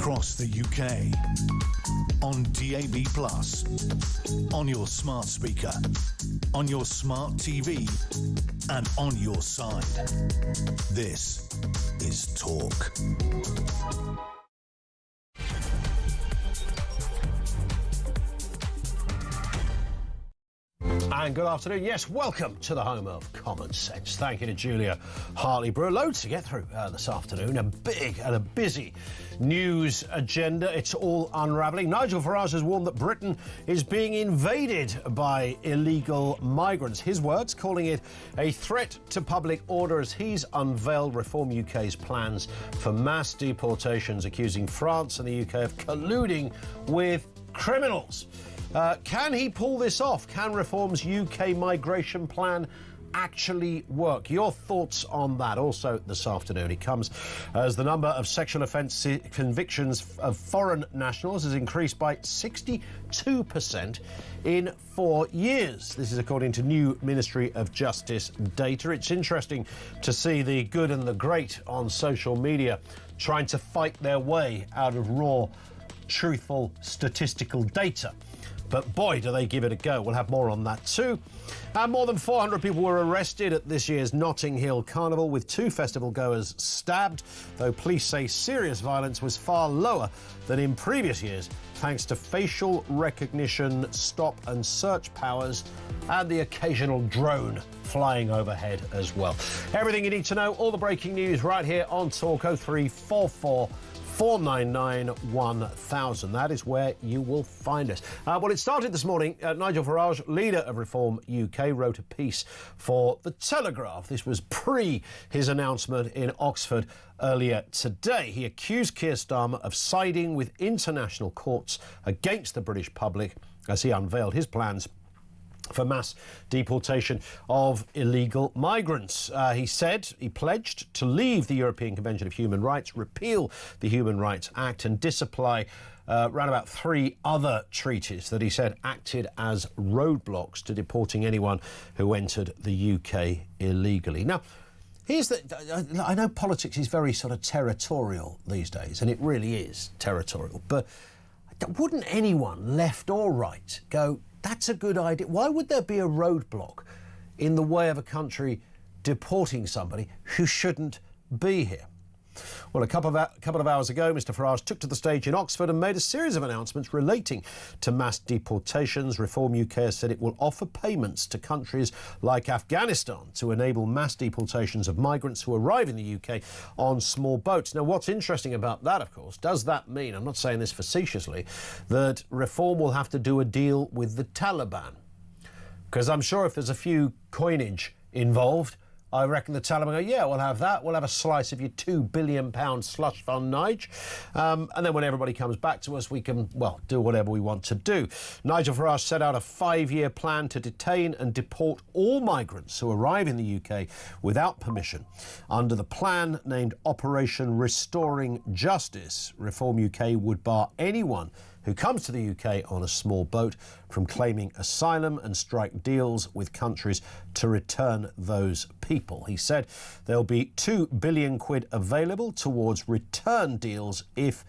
across the UK, on DAB+, on your smart speaker, on your smart TV, and on your side. This is Talk. And good afternoon. Yes, welcome to the home of common sense. Thank you to Julia Hartley-Brewer. Loads to get through this afternoon. A big and a busy news agenda. It's all unravelling. Nigel Farage has warned that Britain is being invaded by illegal migrants. His words, calling it a threat to public order as he's unveiled Reform UK's plans for mass deportations, accusing France and the UK of colluding with criminals. Can he pull this off? Can Reform's UK migration plan actually work? Your thoughts on that also this afternoon. It comes as the number of sexual offence convictions of foreign nationals has increased by 62% in 4 years. This is according to new Ministry of Justice data. It's interesting to see the good and the great on social media trying to fight their way out of raw, truthful statistical data. But boy, do they give it a go. We'll have more on that too. And more than 400 people were arrested at this year's Notting Hill Carnival, with 2 festival goers stabbed, though police say serious violence was far lower than in previous years, thanks to facial recognition, stop and search powers, and the occasional drone flying overhead as well. Everything you need to know, all the breaking news right here on Talk. 0344 499 1000. That is where you will find us. Well, it started this morning. Nigel Farage, leader of Reform UK, wrote a piece for The Telegraph. This was pre his announcement in Oxford earlier today. He accused Keir Starmer of siding with international courts against the British public as he unveiled his plans for mass deportation of illegal migrants. He pledged to leave the European Convention of Human Rights, repeal the Human Rights Act and disapply around about 3 other treaties that he said acted as roadblocks to deporting anyone who entered the UK illegally. Now, I know politics is very sort of territorial these days, and it really is territorial, but wouldn't anyone, left or right, go, that's a good idea? Why would there be a roadblock in the way of a country deporting somebody who shouldn't be here? Well, a couple of hours ago, Mr Farage took to the stage in Oxford and made a series of announcements relating to mass deportations. Reform UK has said it will offer payments to countries like Afghanistan to enable mass deportations of migrants who arrive in the UK on small boats. Now, what's interesting about that, of course, does that mean, I'm not saying this facetiously, that Reform will have to do a deal with the Taliban? Because I'm sure if there's a few coinage involved, I reckon the Taliban go, yeah, we'll have that. We'll have a slice of your £2 billion slush fund, Nige. And then when everybody comes back to us, we can, well, do whatever we want to do. Nigel Farage set out a 5-year plan to detain and deport all migrants who arrive in the UK without permission. Under the plan named Operation Restoring Justice, Reform UK would bar anyone who comes to the UK on a small boat from claiming asylum and strike deals with countries to return those people. He said there'll be £2 billion available towards return deals if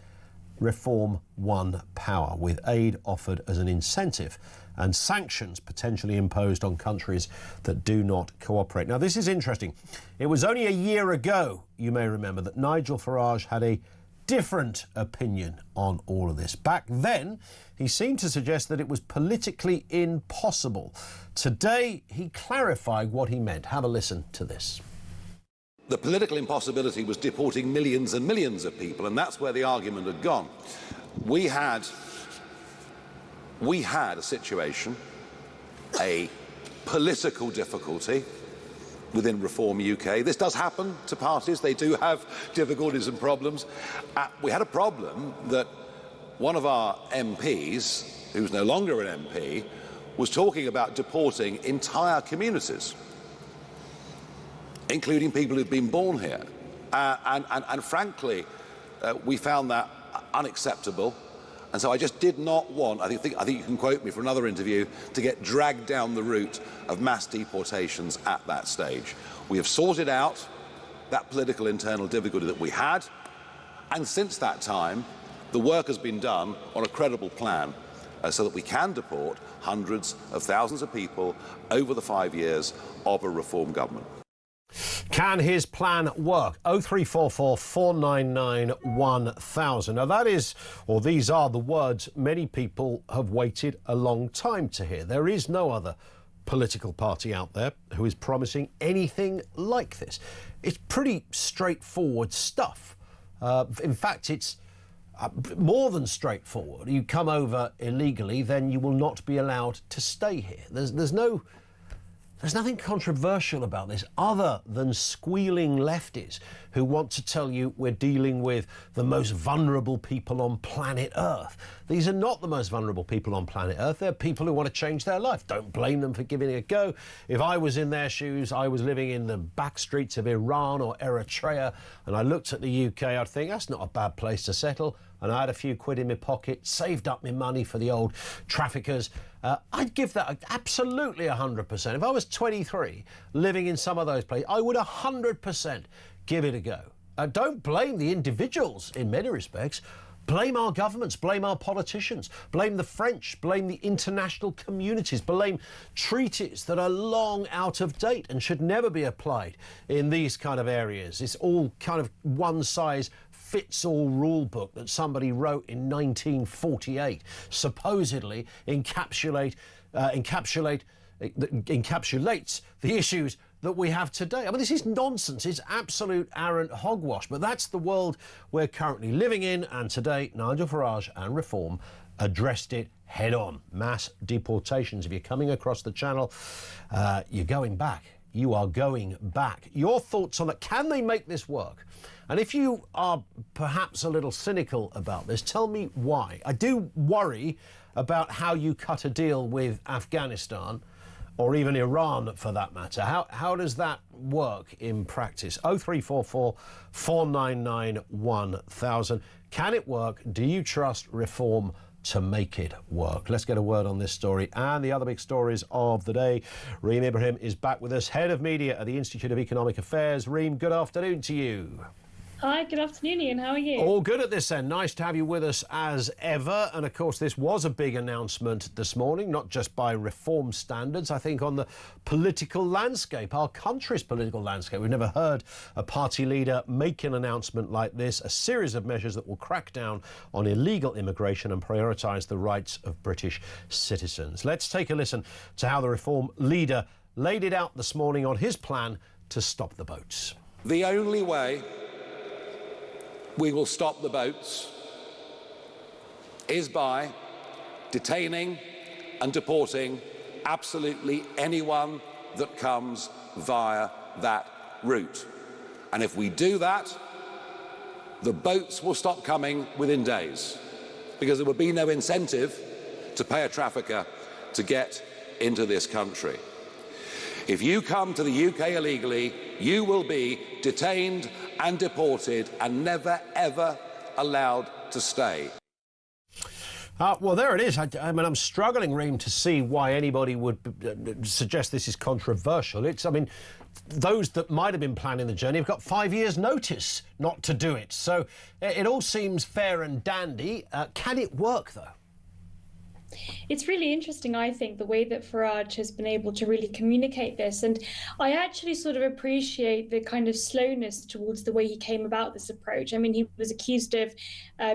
Reform won power, with aid offered as an incentive and sanctions potentially imposed on countries that do not cooperate. Now, this is interesting. It was only a year ago, you may remember, that Nigel Farage had a different opinion on all of this. Back then, he seemed to suggest that it was politically impossible. Today, he clarified what he meant. Have a listen to this. The political impossibility was deporting millions and millions of people, and that's where the argument had gone. We had a situation, a political difficulty within Reform UK. This does happen to parties. They do have difficulties and problems. We had a problem that one of our MPs, who's no longer an MP, was talking about deporting entire communities, including people who've been born here. And frankly, we found that unacceptable. And so I just did not want, I think you can quote me for another interview, to get dragged down the route of mass deportations at that stage. We have sorted out that political internal difficulty that we had, and since that time, The work has been done on a credible plan so that we can deport hundreds of thousands of people over the 5 years of a reform government. Can his plan work? 0344 499 1000. Now that is, or these are the words many people have waited a long time to hear. There is no other political party out there who is promising anything like this. It's pretty straightforward stuff. In fact, it's more than straightforward. You come over illegally, then you will not be allowed to stay here. There's nothing controversial about this other than squealing lefties who want to tell you we're dealing with the most vulnerable people on planet Earth. These are not the most vulnerable people on planet Earth. They're people who want to change their life. Don't blame them for giving it a go. If I was in their shoes, I was living in the back streets of Iran or Eritrea, and I looked at the UK, I'd think that's not a bad place to settle. And I had a few quid in my pocket, saved up my money for the old traffickers. I'd give that absolutely 100%. If I was 23, living in some of those places, I would 100% give it a go. Don't blame the individuals in many respects. Blame our governments, blame our politicians, blame the French, blame the international communities, blame treaties that are long out of date and should never be applied in these kind of areas. It's all kind of one-size-fits-all rule book that somebody wrote in 1948, supposedly encapsulates the issues that we have today. I mean, this is nonsense. It's absolute arrant hogwash. But that's the world we're currently living in. And today, Nigel Farage and Reform addressed it head on. Mass deportations. If you're coming across the channel, you're going back. You are going back. Your thoughts on it. Can they make this work? And if you are perhaps a little cynical about this, tell me why. I do worry about how you cut a deal with Afghanistan, or even Iran for that matter. How does that work in practice? 0344 499 1000. Can it work? Do you trust Reform to make it work? Let's get a word on this story and the other big stories of the day. Reem Ibrahim is back with us, Head of Media at the Institute of Economic Affairs. Reem, good afternoon to you. Hi, good afternoon, Ian. How are you? All good at this end. Nice to have you with us as ever. And of course, this was a big announcement this morning, not just by Reform standards, I think on the political landscape, our country's political landscape. We've never heard a party leader make an announcement like this, a series of measures that will crack down on illegal immigration and prioritise the rights of British citizens. Let's take a listen to how the Reform leader laid it out this morning on his plan to stop the boats. The only way we will stop the boats is by detaining and deporting absolutely anyone that comes via that route. And if we do that, the boats will stop coming within days, because there would be no incentive to pay a trafficker to get into this country. If you come to the UK illegally, you will be detained and deported and never, ever allowed to stay. Well, there it is. I mean, I'm struggling, Reem, to see why anybody would suggest this is controversial. I mean, those that might have been planning the journey have got 5 years' notice not to do it. So it all seems fair and dandy. Can it work, though? It's really interesting, I think, the way that Farage has been able to really communicate this. And I actually sort of appreciate the kind of slowness towards the way he came about this approach. I mean, he was accused of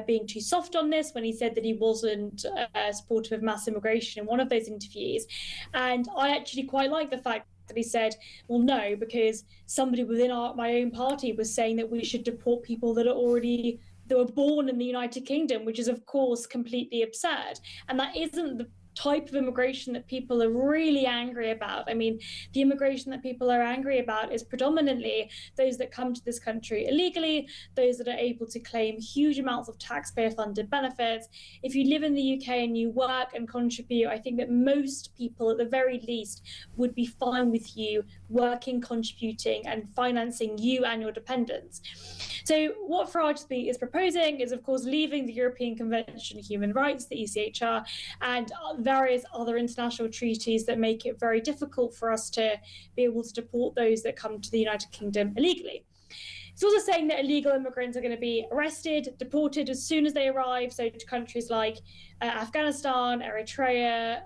being too soft on this when he said that he wasn't supportive of mass immigration in one of those interviews. And I actually quite like the fact that he said, well, no, because somebody within my own party was saying that we should deport people that were born in the United Kingdom, which is, of course, completely absurd. And that isn't the type of immigration that people are really angry about. I mean, the immigration that people are angry about is predominantly those that come to this country illegally, those that are able to claim huge amounts of taxpayer-funded benefits. If you live in the UK and you work and contribute, I think that most people, at the very least, would be fine with you working, contributing, and financing you and your dependents. So what Farage is proposing is, of course, leaving the European Convention on Human Rights, the ECHR, and various other international treaties that make it very difficult for us to be able to deport those that come to the United Kingdom illegally. It's also saying that illegal immigrants are going to be arrested, deported as soon as they arrive. So to countries like Afghanistan, Eritrea,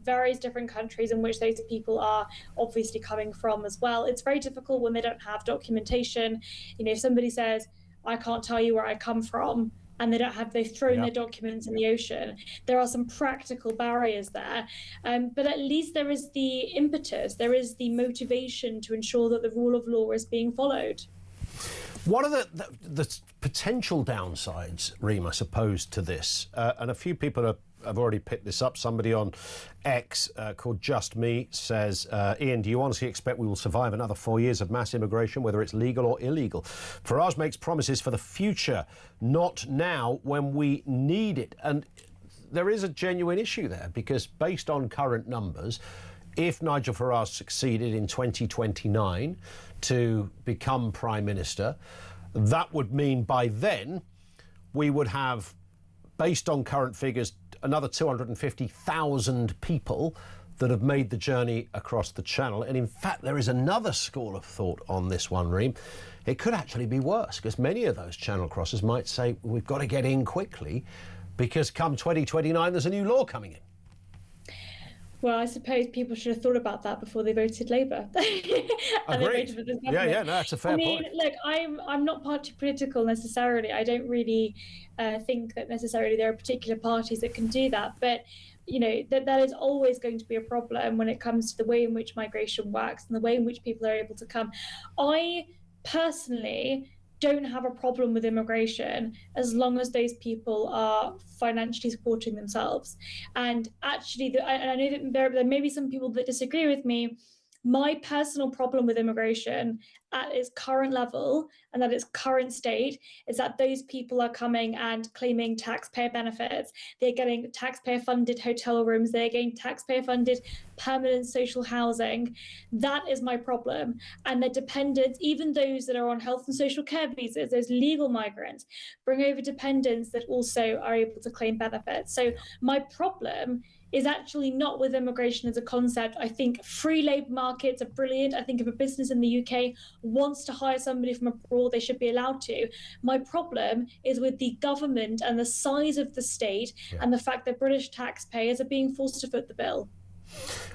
various different countries in which those people are obviously coming from as well. It's very difficult when they don't have documentation. If somebody says, I can't tell you where I come from, and they've thrown their documents in the ocean. There are some practical barriers there, but at least there is the impetus, there is the motivation to ensure that the rule of law is being followed. What are the potential downsides, Reem, I suppose, to this? And a few people have already picked this up. Somebody on X called Just Me says, Ian, do you honestly expect we will survive another 4 years of mass immigration, whether it's legal or illegal? Farage makes promises for the future, not now when we need it. And there is a genuine issue there, because based on current numbers, if Nigel Farage succeeded in 2029 to become Prime Minister, that would mean by then we would have, based on current figures, another 250,000 people that have made the journey across the Channel. And in fact, there is another school of thought on this one, Reem. It could actually be worse, because many of those Channel crossers might say, we've got to get in quickly, because come 2029, there's a new law coming in. Well, I suppose people should have thought about that before they voted Labour. And they voted for this government. No, that's a fair point. Look, I'm not party political necessarily. I don't really think that necessarily there are particular parties that can do that. But, that is always going to be a problem when it comes to the way in which migration works and the way in which people are able to come. I personally don't have a problem with immigration as long as those people are financially supporting themselves. And actually, I know that there may be some people that disagree with me. My personal problem with immigration at its current level and at its current state is that those people are coming and claiming taxpayer benefits. They're getting taxpayer-funded hotel rooms. They're getting taxpayer-funded permanent social housing. That is my problem. And their dependents, even those that are on health and social care visas, those legal migrants, bring over dependents that also are able to claim benefits. So my problem is actually not with immigration as a concept. I think free labour markets are brilliant. I think if a business in the UK wants to hire somebody from abroad, they should be allowed to. My problem is with the government and the size of the state and the fact that British taxpayers are being forced to foot the bill.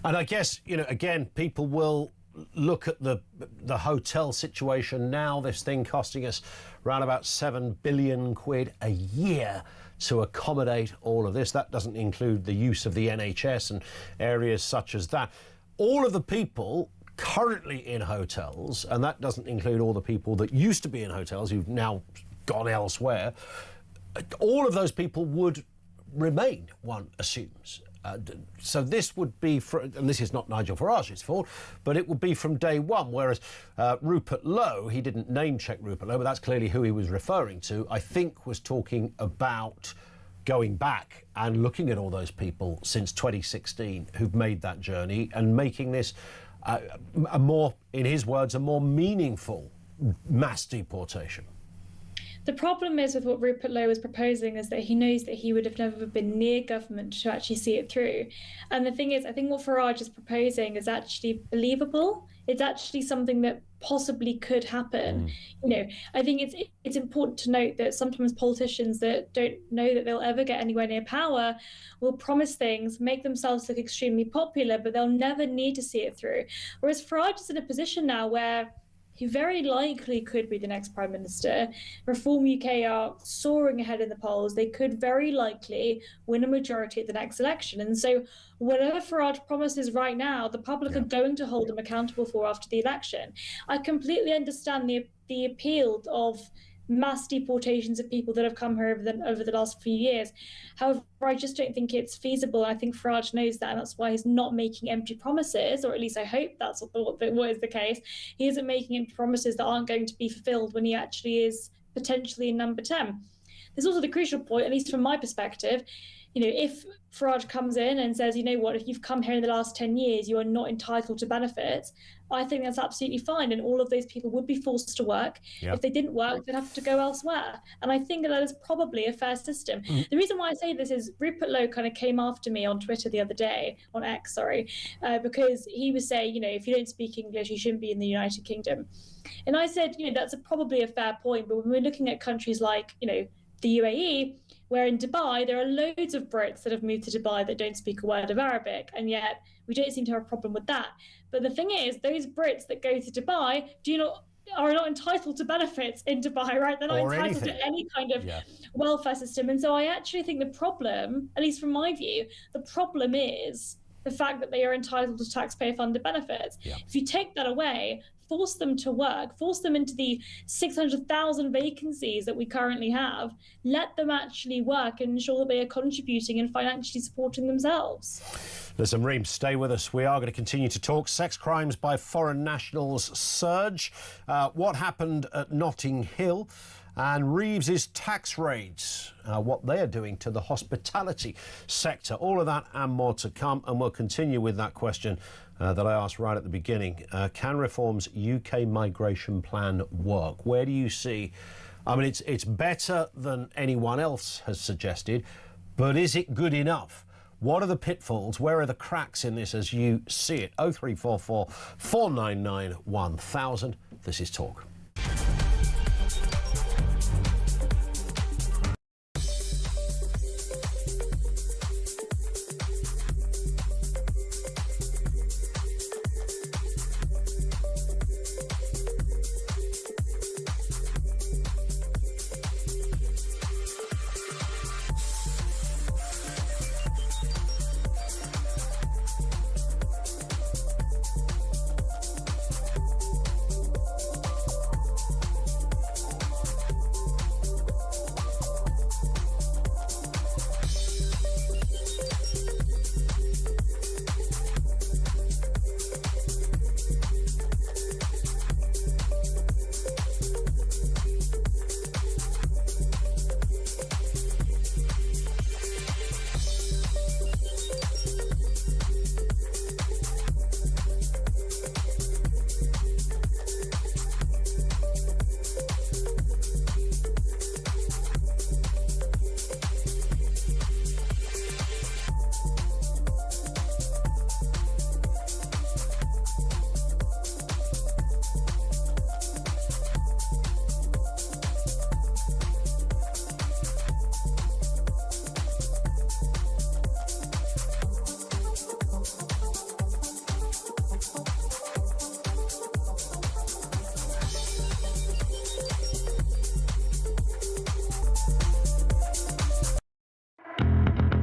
And I guess, again, people will look at the hotel situation now, this thing costing us around about 7 billion quid a year to accommodate all of this. That doesn't include the use of the NHS and areas such as that. All of the people currently in hotels, and that doesn't include all the people that used to be in hotels who've now gone elsewhere, all of those people would remain, one assumes. So this would be, and this is not Nigel Farage's fault, but it would be from day one, whereas Rupert Lowe, he didn't name-check Rupert Lowe, but that's clearly who he was referring to, I think was talking about going back and looking at all those people since 2016 who've made that journey and making this a more, in his words, a more meaningful mass deportation. The problem is with what Rupert Lowe is proposing is that he knows that he would have never been near government to actually see it through. And the thing is, I think what Farage is proposing is actually believable. It's actually something that possibly could happen. I think it's important to note that sometimes politicians that don't know that they'll ever get anywhere near power will promise things, make themselves look extremely popular, but they'll never need to see it through. Whereas Farage is in a position now where he very likely could be the next Prime Minister. Reform UK are soaring ahead in the polls. They could very likely win a majority at the next election. And so whatever Farage promises right now, the public are going to hold him accountable for after the election. I completely understand the appeal of mass deportations of people that have come here over the last few years. However, I just don't think it's feasible. I think Farage knows that, and that's why he's not making empty promises, or at least I hope that's what is the case. He isn't making empty promises that aren't going to be fulfilled when he actually is potentially in number 10. There's also the crucial point, at least from my perspective, if Farage comes in and says, you know what, if you've come here in the last 10 years, you are not entitled to benefits, I think that's absolutely fine. And all of those people would be forced to work. Yep. If they didn't work, they'd have to go elsewhere. And I think that is probably a fair system. The reason why I say this is Rupert Lowe kind of came after me on Twitter the other day, on X, sorry, because he was saying, if you don't speak English, you shouldn't be in the United Kingdom. And I said, that's probably a fair point. But when we're looking at countries like, the UAE, where in Dubai, there are loads of Brits that have moved to Dubai that don't speak a word of Arabic, and yet we don't seem to have a problem with that. But the thing is, those Brits that go to Dubai are not entitled to benefits in Dubai, right? They're not entitled to any kind of welfare system. And so I actually think the problem, at least from my view, the problem is the fact that they are entitled to taxpayer-funded benefits. If you take that away, force them to work, force them into the 600,000 vacancies that we currently have, let them actually work and ensure that they are contributing and financially supporting themselves. Listen, Reem, stay with us. We are going to continue to talk. Sex crimes by foreign nationals surge. What happened at Notting Hill? And Reeves's tax raids, what they are doing to the hospitality sector. All of that and more to come. And we'll continue with that question that I asked right at the beginning. Can Reform's UK migration plan work? Where do you see? I mean, it's better than anyone else has suggested, but is it good enough? What are the pitfalls? Where are the cracks in this as you see it? 0344 499 1000. This is Talk.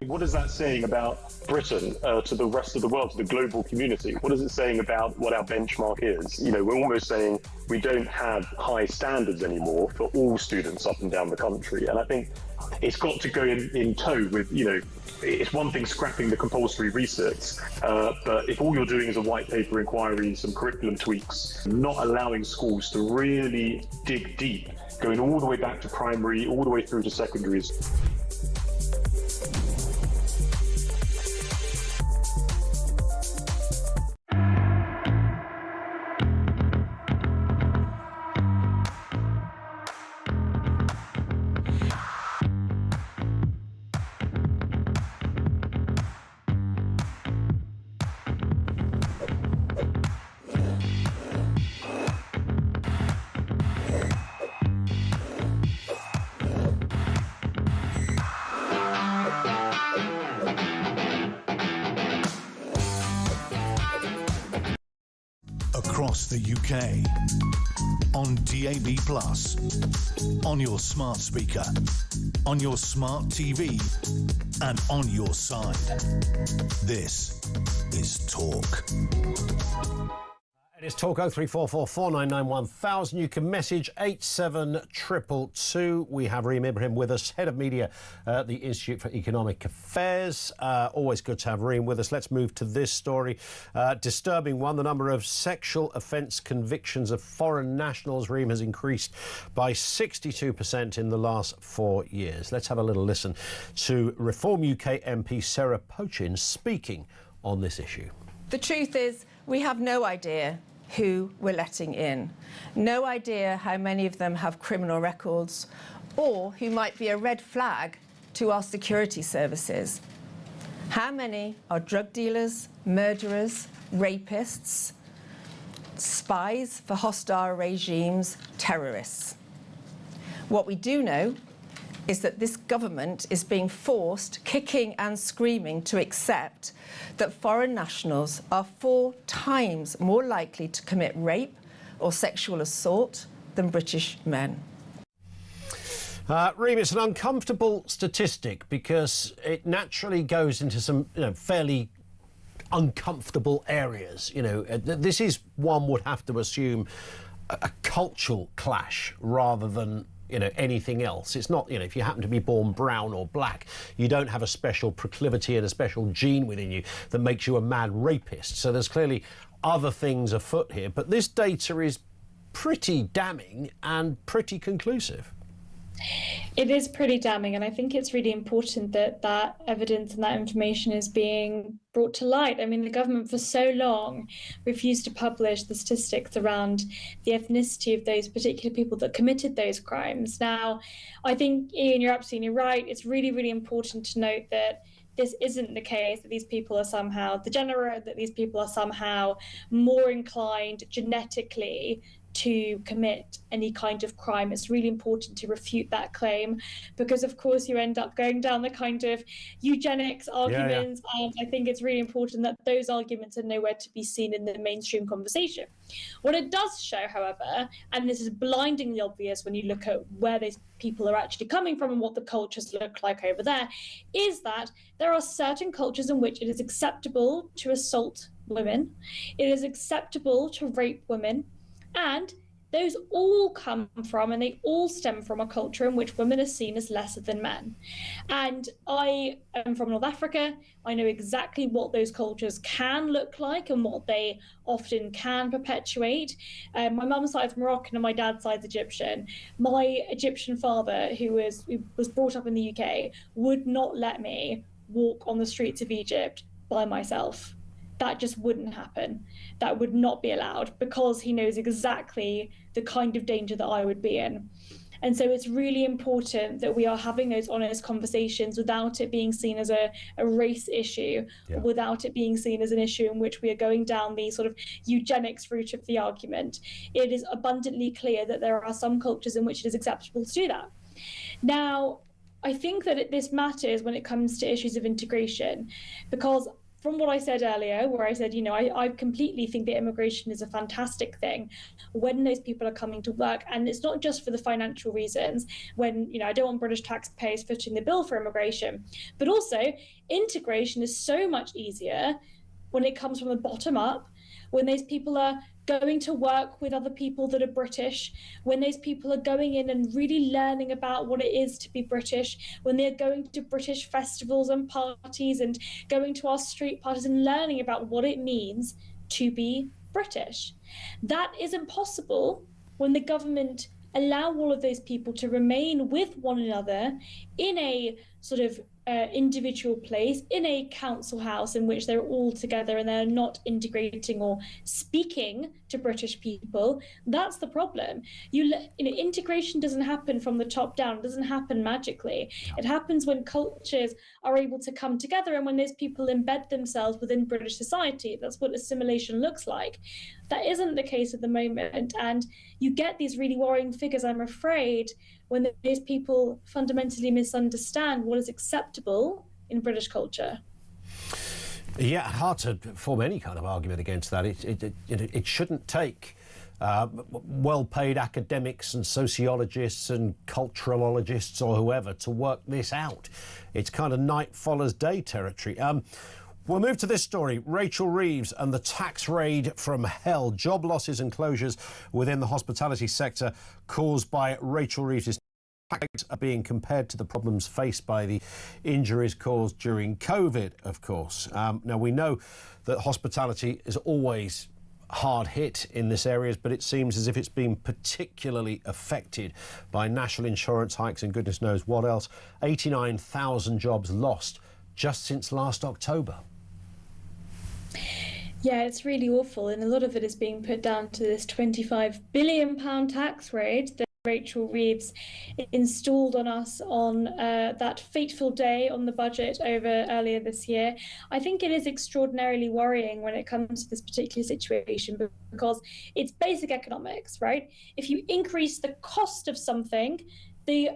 What is that saying about Britain to the rest of the world, to the global community? What is it saying about what our benchmark is? We're almost saying we don't have high standards anymore for all students up and down the country. And I think it's got to go in tow with, it's one thing scrapping the compulsory research, but if all you're doing is a white paper inquiry, some curriculum tweaks, not allowing schools to really dig deep, going all the way back to primary, all the way through to secondaries. Across the UK, on DAB+, on your smart speaker, on your smart TV, and on your side. This is Talk. It is Talk 0344 499 1000. You can message 87222. We have Reem Ibrahim with us, Head of Media at the Institute for Economic Affairs. Always good to have Reem with us. Let's move to this story. Disturbing one. The number of sexual offence convictions of foreign nationals, Reem, has increased by 62% in the last 4 years. Let's have a little listen to Reform UK MP Sarah Pochin speaking on this issue. The truth is, we have no idea who we're letting in. No idea how many of them have criminal records or who might be a red flag to our security services. How many are drug dealers, murderers, rapists, spies for hostile regimes, terrorists? What we do know is that this government is being forced, kicking and screaming, to accept that foreign nationals are 4 times more likely to commit rape or sexual assault than British men. Reem, it's an uncomfortable statistic because it naturally goes into some fairly uncomfortable areas. This is, one would have to assume, a cultural clash rather than anything else. It's not, if you happen to be born brown or black, you don't have a special proclivity and a special gene within you that makes you a mad rapist. So there's clearly other things afoot here. But this data is pretty damning and pretty conclusive. It is pretty damning, and I think it's really important that that evidence and that information is being brought to light. I mean, the government for so long refused to publish the statistics around the ethnicity of those particular people that committed those crimes. Now, I think, Ian, you're absolutely right. It's really, really important to note that this isn't the case, that these people are somehow degenerate, that these people are somehow more inclined genetically to commit any kind of crime. It's really important to refute that claim because, of course, you end up going down the kind of eugenics arguments. And I think it's really important that those arguments are nowhere to be seen in the mainstream conversation. What it does show, however, and this is blindingly obvious when you look at where these people are actually coming from and what the cultures look like over there, is that there are certain cultures in which it is acceptable to assault women, it is acceptable to rape women, and those all come from and they all stem from a culture in which women are seen as lesser than men. And I am from North Africa. I know exactly what those cultures can look like and what they often can perpetuate. My mum's side is Moroccan and my dad's side is Egyptian. My Egyptian father, who was brought up in the UK, would not let me walk on the streets of Egypt by myself. That just wouldn't happen. That would not be allowed because he knows exactly the kind of danger that I would be in. And so it's really important that we are having those honest conversations without it being seen as a race issue, without it being seen as an issue in which we are going down the sort of eugenics route of the argument. It is abundantly clear that there are some cultures in which it is acceptable to do that. Now, I think that this matters when it comes to issues of integration, because from what I said earlier, where I said, I completely think that immigration is a fantastic thing when those people are coming to work. And it's not just for the financial reasons, when, I don't want British taxpayers footing the bill for immigration, but also integration is so much easier when it comes from the bottom up, when those people are going to work with other people that are British, when those people are going in and really learning about what it is to be British, when they're going to British festivals and parties and going to our street parties and learning about what it means to be British. That is impossible when the government allow all of those people to remain with one another in a sort of individual place, in a council house in which they're all together and they're not integrating or speaking to British people. That's the problem. Integration doesn't happen from the top down. It doesn't happen magically. It happens when cultures are able to come together and when those people embed themselves within British society. That's what assimilation looks like. That isn't the case at the moment. And you get these really worrying figures, I'm afraid, when those people fundamentally misunderstand what is acceptable in British culture. Yeah, hard to form any kind of argument against that. It shouldn't take well-paid academics and sociologists and culturologists or whoever to work this out. It's kind of night follows day territory. We'll move to this story. Rachel Reeves and the tax raid from hell. Job losses and closures within the hospitality sector caused by Rachel Reeves' tax are being compared to the problems faced by the injuries caused during COVID, of course. Now, we know that hospitality is always hard hit in this area, but it seems as if it's been particularly affected by national insurance hikes and goodness knows what else. 89,000 jobs lost just since last October. Yeah, it's really awful, and a lot of it is being put down to this £25 billion tax rate that Rachel Reeves installed on us on that fateful day on the budget over earlier this year. I think it is extraordinarily worrying when it comes to this particular situation because it's basic economics, right? If you increase the cost of something, the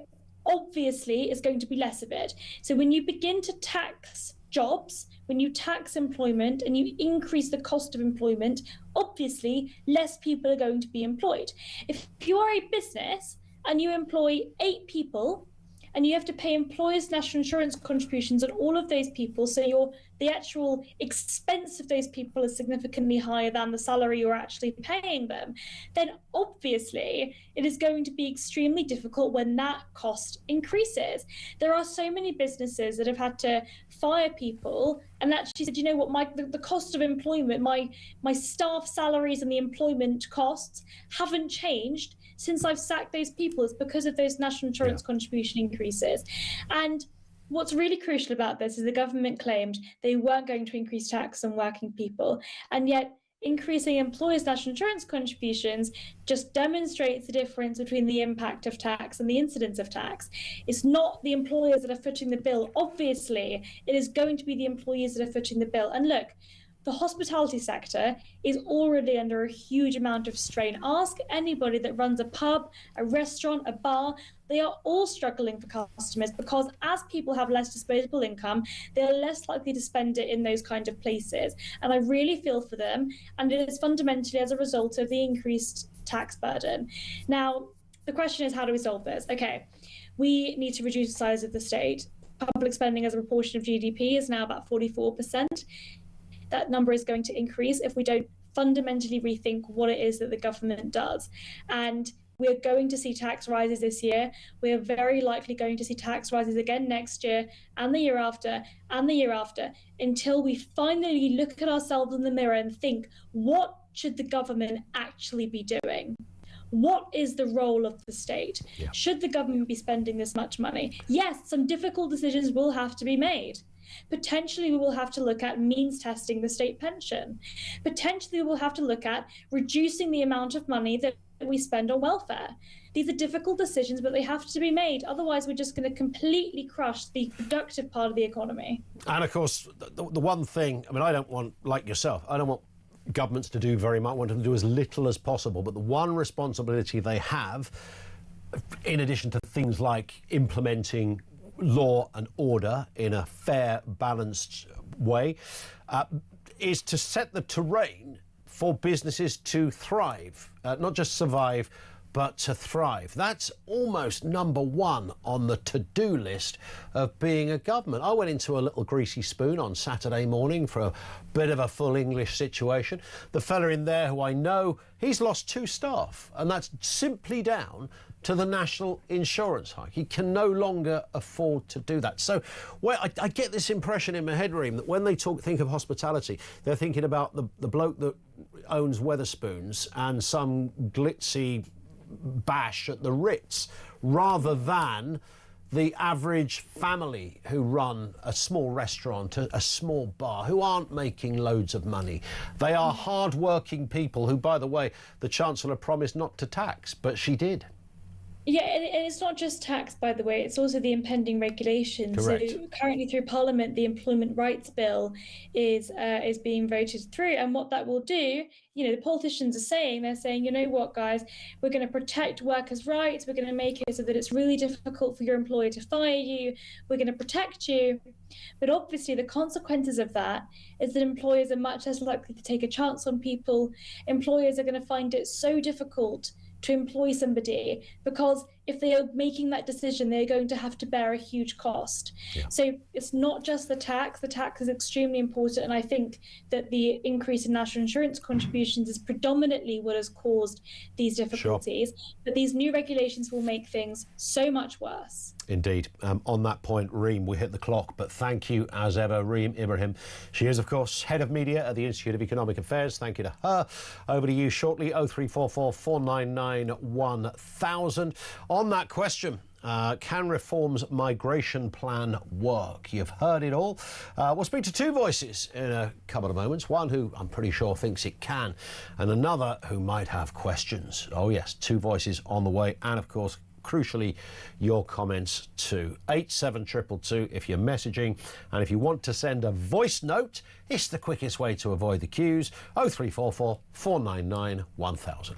obviously is going to be less of it. So when you begin to tax jobs, when you tax employment and you increase the cost of employment, obviously less people are going to be employed. If you are a business and you employ 8 people and you have to pay employers' national insurance contributions on all of those people, so the actual expense of those people is significantly higher than the salary you're actually paying them, then obviously it is going to be extremely difficult when that cost increases. There are so many businesses that have had to fire people and actually said, you know what, the cost of employment, my staff salaries and the employment costs haven't changed since I've sacked those people. It's because of those national insurance contribution increases. And what's really crucial about this is the government claimed they weren't going to increase tax on working people, and yet increasing employers' national insurance contributions just demonstrates the difference between the impact of tax and the incidence of tax. It's not the employers that are footing the bill. Obviously, it is going to be the employees that are footing the bill. And look, the hospitality sector is already under a huge amount of strain. Ask anybody that runs a pub, a restaurant, a bar. They are all struggling for customers because as people have less disposable income, they're less likely to spend it in those kind of places. And I really feel for them. And it is fundamentally as a result of the increased tax burden. Now, the question is, how do we solve this? Okay, we need to reduce the size of the state. Public spending as a proportion of GDP is now about 44%. That number is going to increase if we don't fundamentally rethink what it is that the government does. And we're going to see tax rises this year. We're very likely going to see tax rises again next year and the year after and the year after until we finally look at ourselves in the mirror and think, what should the government actually be doing? What is the role of the state? Yeah. Should the government be spending this much money? Yes, some difficult decisions will have to be made. Potentially, we will have to look at means testing the state pension. Potentially, we will have to look at reducing the amount of money that we spend on welfare. These are difficult decisions, but they have to be made. Otherwise, we're just going to completely crush the productive part of the economy. And of course, the one thing, I mean, I don't want, like yourself, I don't want governments to do very much. I want them to do as little as possible. But the one responsibility they have, in addition to things like implementing law and order in a fair, balanced way, is to set the terrain for businesses to thrive, not just survive, but to thrive. That's almost number one on the to-do list of being a government. I went into a little greasy spoon on Saturday morning for a bit of a full English situation. The fella in there who I know, he's lost 2 staff, and that's simply down to the national insurance hike. He can no longer afford to do that. So I get this impression in my head, Reem, that when they think of hospitality, they're thinking about the bloke that owns Wetherspoons and some glitzy bash at the Ritz, rather than the average family who run a small restaurant, a small bar, who aren't making loads of money. They are hard-working people who, by the way, the Chancellor promised not to tax, but she did. Yeah, and it's not just tax, by the way, it's also the impending regulations. Correct. So currently through Parliament, the Employment Rights Bill is being voted through. And what that will do, you know, the politicians are saying, they're saying, you know what, guys, we're going to protect workers' rights. We're going to make it so that it's really difficult for your employer to fire you. We're going to protect you. But obviously the consequences of that is that employers are much less likely to take a chance on people. Employers are going to find it so difficult to employ somebody because if they are making that decision, they're going to have to bear a huge cost. Yeah. So it's not just the tax. The tax is extremely important. And I think that the increase in national insurance contributions is predominantly what has caused these difficulties. Sure. But these new regulations will make things so much worse. Indeed. On that point, Reem, we hit the clock, but thank you as ever, Reem Ibrahim. She is, of course, Head of Media at the Institute of Economic Affairs. Thank you to her. Over to you shortly, 0344 499 1000. On that question Can reform's migration plan work? You've heard it all. We'll speak to two voices in a couple of moments. One who I'm pretty sure thinks it can, and another who might have questions. Oh yes, two voices on the way, and of course, crucially, your comments too. 87222 if you're messaging, and if you want to send a voice note, it's the quickest way to avoid the queues. 0344 499 1000.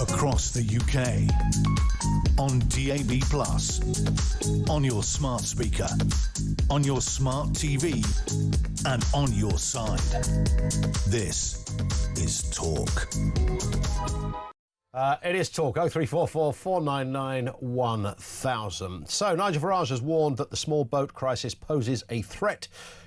Across the UK, on DAB+, on your smart speaker, on your smart TV, and on your side. This is Talk. It is Talk. 0344 499 1000. So Nigel Farage has warned that the small boat crisis poses a threat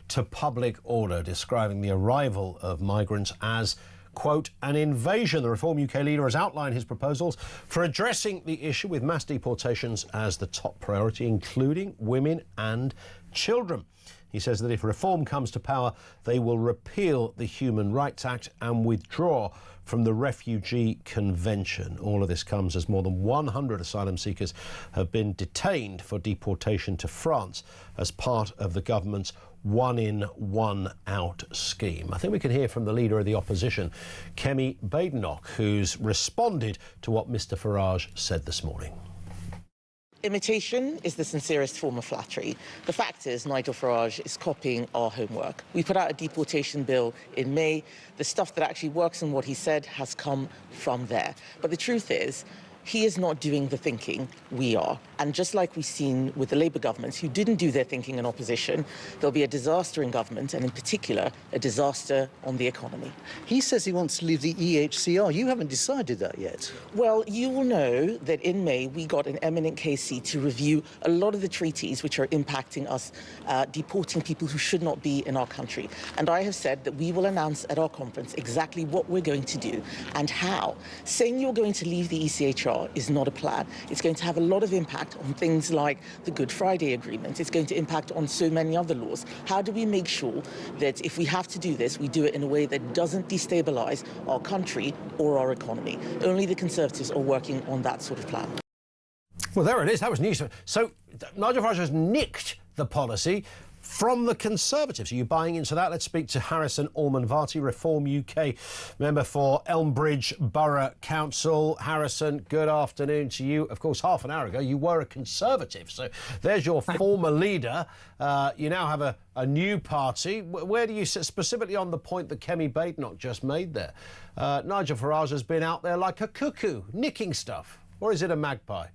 to public order, describing the arrival of migrants as, quote, an invasion. The Reform UK leader has outlined his proposals for addressing the issue with mass deportations as the top priority, including women and children. He says that if Reform comes to power, they will repeal the Human Rights Act and withdraw from the Refugee Convention. All of this comes as more than 100 asylum seekers have been detained for deportation to France as part of the government's one-in, one-out scheme. I think we can hear from the leader of the opposition, Kemi Badenoch, who's responded to what Mr Farage said this morning. Imitation is the sincerest form of flattery. The fact is, Nigel Farage is copying our homework. We put out a deportation bill in May. The stuff that actually works and what he said has come from there. But the truth is, he is not doing the thinking, we are. And just like we've seen with the Labour governments who didn't do their thinking in opposition, there'll be a disaster in government, and in particular, a disaster on the economy. He says he wants to leave the EHCR. You haven't decided that yet. Well, you will know that in May, we got an eminent KC to review a lot of the treaties which are impacting us, deporting people who should not be in our country. And I have said that we will announce at our conference exactly what we're going to do and how. Saying you're going to leave the ECHR is not a plan. It's going to have a lot of impact on things like the Good Friday Agreement. It's going to impact on so many other laws. How do we make sure that if we have to do this, we do it in a way that doesn't destabilise our country or our economy? Only the Conservatives are working on that sort of plan. Well, there it is. That was news. So Nigel Farage has nicked the policy from the Conservatives. Are you buying into that? Let's speak to Harrison Allman-Varty, Reform UK member for Elmbridge Borough Council. Harrison, good afternoon to you. Of course, half an hour ago, you were a Conservative. So there's your former leader. You now have a new party. Where do you sit specifically on the point that Kemi Badenoch just made there? Nigel Farage has been out there like a cuckoo, nicking stuff. Or is it a magpie?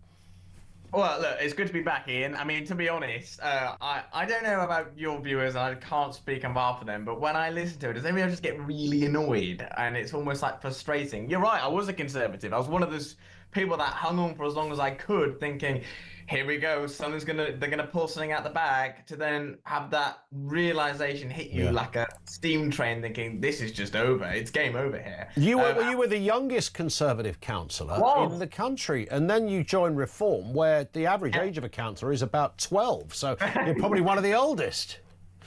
Well, look, it's good to be back, Ian. I mean, to be honest, I don't know about your viewers, and I can't speak on behalf of them, but when I listen to it, does anyone just get really annoyed? And it's almost like frustrating. You're right, I was a Conservative. I was one of those people that hung on for as long as I could, thinking, here we go, they're gonna pull something out the bag, to then have that realization hit you like a steam train, thinking this is just over, it's game over here. You were the youngest Conservative councillor in the country, and then you joined Reform, where the average age of a councillor is about 12, so you're probably one of the oldest.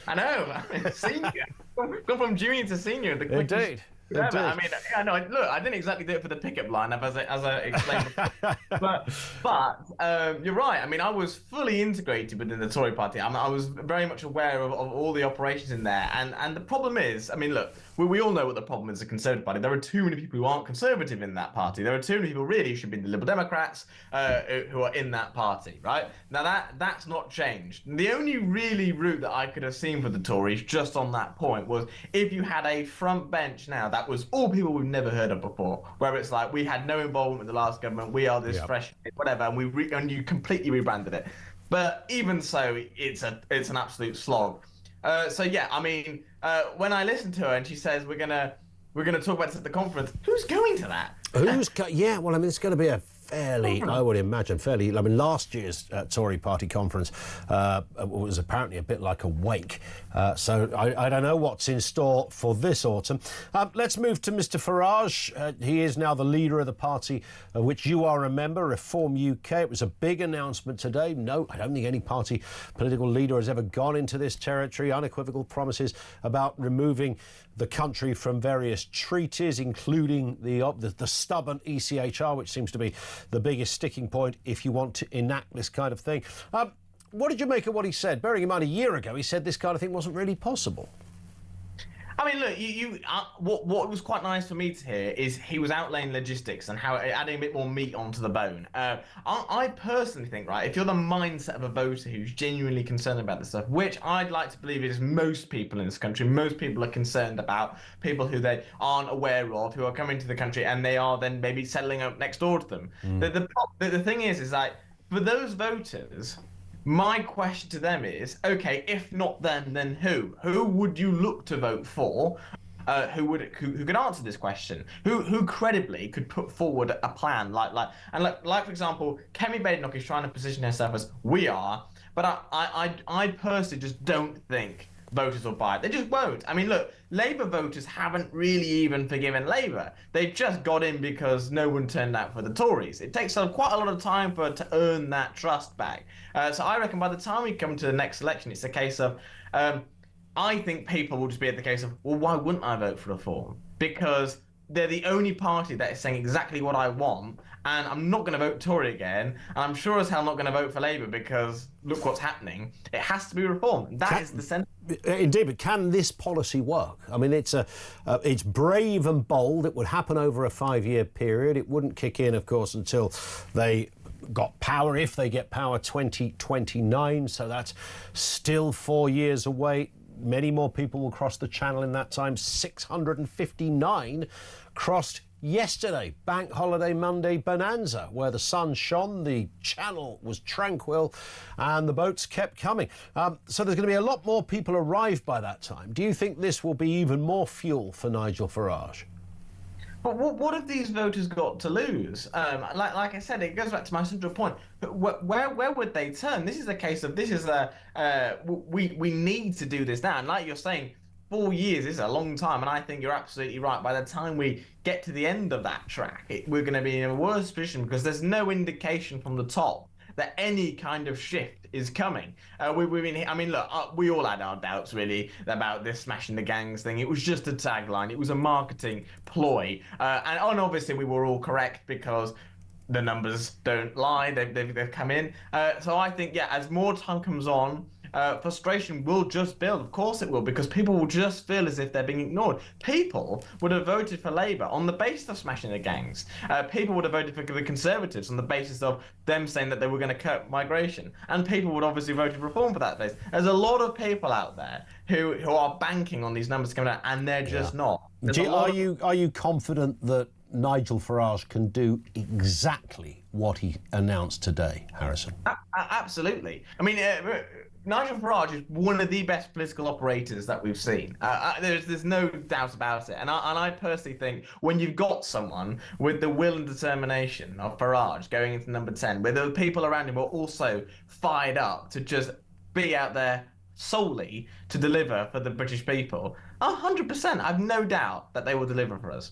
I know, senior. Gone from junior to senior. Indeed. Yeah, I mean, I know. Look, I didn't exactly do it for the pickup line, as I explained before. but you're right. I mean, I was fully integrated within the Tory party. I was very much aware of all the operations in there. And the problem is, I mean, look, we all know what the problem is the Conservative Party. There are too many people who aren't Conservative in that party. There are too many people really who should be in the Liberal Democrats who are in that party, right? Now, that's not changed. The only really route that I could have seen for the Tories just on that point was if you had a front bench now that was all people we've never heard of before, where it's like, we had no involvement with the last government, we are this fresh, whatever, and you completely rebranded it. But even so, it's an absolute slog. So yeah, I mean, when I listened to her and she says we're gonna talk about this at the conference, who's going to that? Yeah, well, I mean, it's going to be a fairly, I would imagine, I mean, last year's Tory party conference was apparently a bit like a wake. So I don't know what's in store for this autumn. Let's move to Mr Farage. He is now the leader of the party, which you are a member, Reform UK. It was a big announcement today. No, I don't think any party political leader has ever gone into this territory. Unequivocal promises about removing the country from various treaties, including the stubborn ECHR, which seems to be the biggest sticking point if you want to enact this kind of thing. What did you make of what he said? Bearing in mind, a year ago, he said this kind of thing wasn't really possible. I mean, look, what was quite nice for me to hear is he was outlaying logistics and how adding a bit more meat onto the bone. I personally think, right, if you're the mindset of a voter who's genuinely concerned about this stuff, which I'd like to believe is most people in this country, most people are concerned about people who they aren't aware of, who are coming to the country and they are then maybe settling up next door to them. The thing is like, for those voters, my question to them is, okay, if not them, then who? Who would you look to vote for? Who could answer this question? Who credibly could put forward a plan like for example, Kemi Badenoch is trying to position herself as we are, but I personally just don't think voters will buy it. They just won't. I mean, look, Labour voters haven't really even forgiven Labour. They've just got in because no one turned out for the Tories. It takes quite a lot of time to earn that trust back. So I reckon by the time we come to the next election, it's a case of, I think people will just be at the case of, well, why wouldn't I vote for Reform? Because they're the only party that is saying exactly what I want, and I'm not going to vote Tory again, and I'm sure as hell not going to vote for Labour because look what's happening. It has to be Reform. That is the sentiment. Indeed, but can this policy work? I mean, it's brave and bold. It would happen over a 5-year period. It wouldn't kick in, of course, until they got power, if they get power, 2029. So that's still 4 years away. Many more people will cross the channel in that time. 659 crossed yesterday, Bank Holiday Monday bonanza, where the sun shone, the channel was tranquil, and the boats kept coming. So there's going to be a lot more people arrive by that time. Do you think this will be even more fuel for Nigel Farage? But what have these voters got to lose? Like I said, it goes back to my central point. Where would they turn? This is a case of we need to do this now. And like you're saying, 4 years is a long time, and I think you're absolutely right. By the time we get to the end of that track, we're going to be in a worse position because there's no indication from the top that any kind of shift is coming. I mean, look, we all had our doubts really about this smashing the gangs thing. It was just a tagline. It was a marketing ploy, and obviously we were all correct because the numbers don't lie. They've come in. So I think, yeah, as more time comes on, frustration will just build. Of course it will, because people will just feel as if they're being ignored. People would have voted for Labour on the basis of smashing the gangs. People would have voted for the Conservatives on the basis of them saying that they were going to cut migration. And people would obviously vote for Reform for that base. There's a lot of people out there who are banking on these numbers coming out, and they're just not. Are you confident that Nigel Farage can do exactly what he announced today, Harrison? Absolutely. I mean, Nigel Farage is one of the best political operators that we've seen. There's no doubt about it. And I personally think when you've got someone with the will and determination of Farage going into number 10, where the people around him are also fired up to just be out there solely to deliver for the British people, 100%, I've no doubt that they will deliver for us.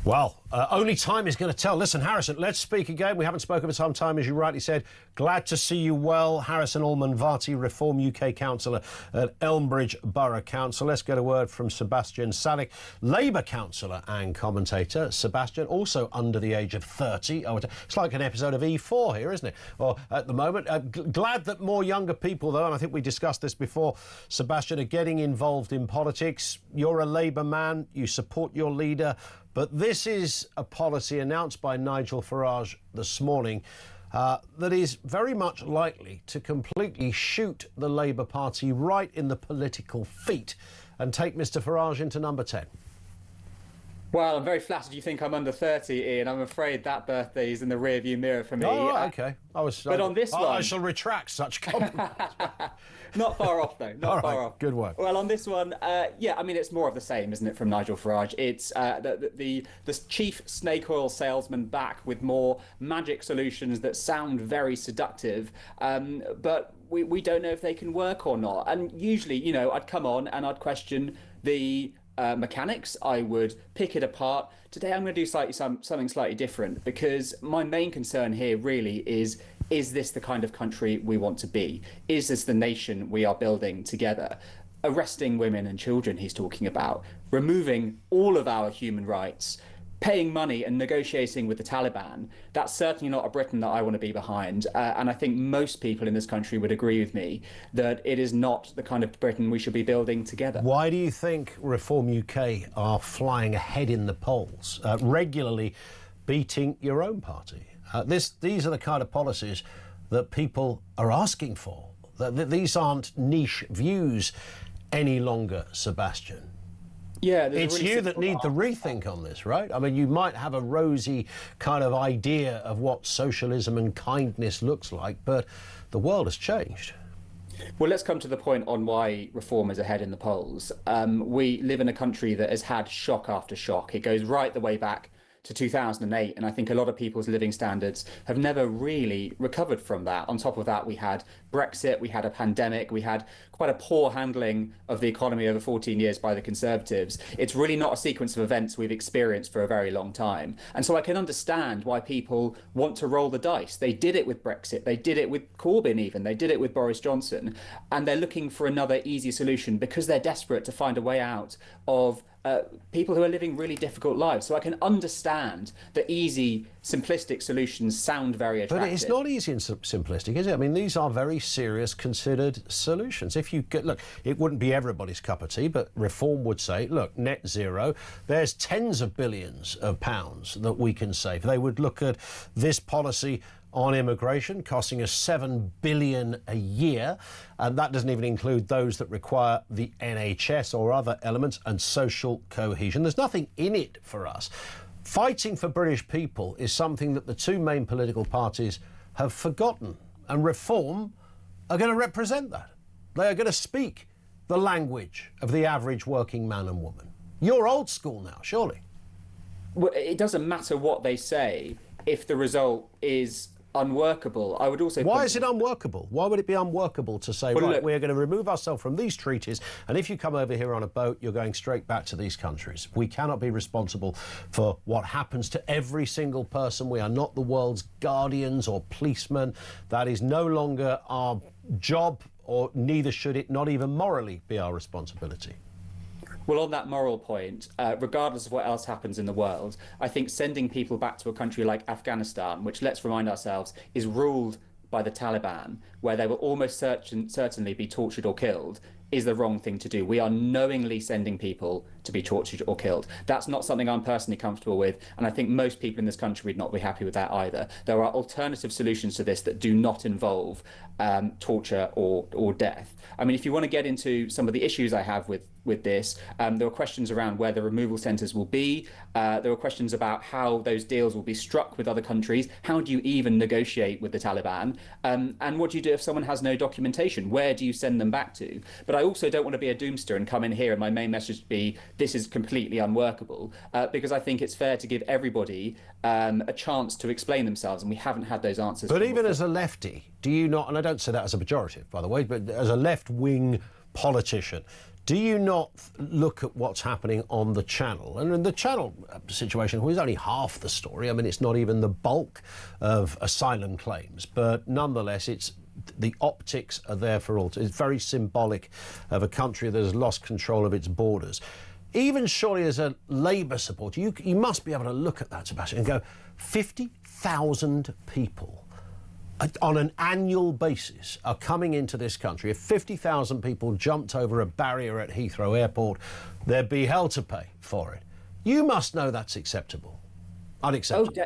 Well, only time is going to tell. Listen, Harrison, let's speak again. We haven't spoken for some time, as you rightly said. Glad to see you well. Harrison Allman-Varty, Reform UK councillor at Elmbridge Borough Council. Let's get a word from Sebastian Salick, Labour councillor and commentator. Sebastian, also under the age of 30. Oh, it's like an episode of E4 here, isn't it? Well, at the moment. Glad that more younger people, though, and I think we discussed this before, Sebastian, are getting involved in politics. You're a Labour man. You support your leader. But this is a policy announced by Nigel Farage this morning that is very much likely to completely shoot the Labour Party right in the political feet and take Mr Farage into number 10. Well, I'm very flattered you think I'm under 30, Ian. I'm afraid that birthday is in the rearview mirror for me. Oh, right, OK. But on this one... I shall retract such compliments. Not far off, though. Not far off. Good work. Well, on this one, yeah, I mean, it's more of the same, isn't it, from Nigel Farage? It's the chief snake oil salesman back with more magic solutions that sound very seductive, but we don't know if they can work or not. And usually, you know, I'd come on and I'd question the mechanics. I would pick it apart. Today I'm going to do something slightly different, because my main concern here really is this the kind of country we want to be? Is this the nation we are building together? Arresting women and children he's talking about, removing all of our human rights, paying money and negotiating with the Taliban. That's certainly not a Britain that I want to be behind. And I think most people in this country would agree with me that it is not the kind of Britain we should be building together. Why do you think Reform UK are flying ahead in the polls, regularly beating your own party? These are the kind of policies that people are asking for. These aren't niche views any longer, Sebastian. Yeah, it's you that need the rethink on this, right? I mean, you might have a rosy kind of idea of what socialism and kindness looks like, but the world has changed. Well, let's come to the point on why Reform is ahead in the polls. We live in a country that has had shock after shock. It goes right the way back to 2008, and I think a lot of people's living standards have never really recovered from that. On top of that, we had Brexit, we had a pandemic, we had quite a poor handling of the economy over 14 years by the Conservatives. It's really not a sequence of events we've experienced for a very long time. And so I can understand why people want to roll the dice. They did it with Brexit, they did it with Corbyn even, they did it with Boris Johnson, and they're looking for another easy solution because they're desperate to find a way out of people who are living really difficult lives. So I can understand that easy, simplistic solutions sound very attractive. But it's not easy and simplistic, is it? I mean, these are very serious, considered solutions. If you get, look, it wouldn't be everybody's cup of tea, but Reform would say, look, net zero, there's tens of billions of pounds that we can save. They would look at this policy on immigration, costing us $7 billion a year, and that doesn't even include those that require the NHS or other elements, and social cohesion. There's nothing in it for us. Fighting for British people is something that the two main political parties have forgotten, and Reform are going to represent that. They are going to speak the language of the average working man and woman. You're old school now, surely. Well, it doesn't matter what they say if the result is unworkable. I would also... Why is it unworkable? Why would it be unworkable to say, well, right, look, we're going to remove ourselves from these treaties, and if you come over here on a boat, you're going straight back to these countries? We cannot be responsible for what happens to every single person. We are not the world's guardians or policemen. That is no longer our job, or neither should it, not even morally, be our responsibility. Well, on that moral point, regardless of what else happens in the world, I think sending people back to a country like Afghanistan, which, let's remind ourselves, is ruled by the Taliban, where they will almost certainly be tortured or killed, is the wrong thing to do. We are knowingly sending people to be tortured or killed. That's not something I'm personally comfortable with, and I think most people in this country would not be happy with that either. There are alternative solutions to this that do not involve torture or death. I mean, if you want to get into some of the issues I have with with this. There were questions around where the removal centres will be. There were questions about how those deals will be struck with other countries. How do you even negotiate with the Taliban? And what do you do if someone has no documentation? Where do you send them back to? But I also don't want to be a doomster and come in here and my main message be this is completely unworkable, because I think it's fair to give everybody a chance to explain themselves, and we haven't had those answers. But even as a lefty, do you not, and I don't say that as a pejorative, by the way, but as a left-wing politician, do you not look at what's happening on the Channel? And the Channel situation is only half the story. I mean, it's not even the bulk of asylum claims, but nonetheless, the optics are there for all. It's very symbolic of a country that has lost control of its borders. Even surely as a Labour supporter, you must be able to look at that, Sebastian, and go, 50,000 people on an annual basis are coming into this country. If 50,000 people jumped over a barrier at Heathrow Airport, there'd be hell to pay for it. You must know that's acceptable. Unacceptable. Oh,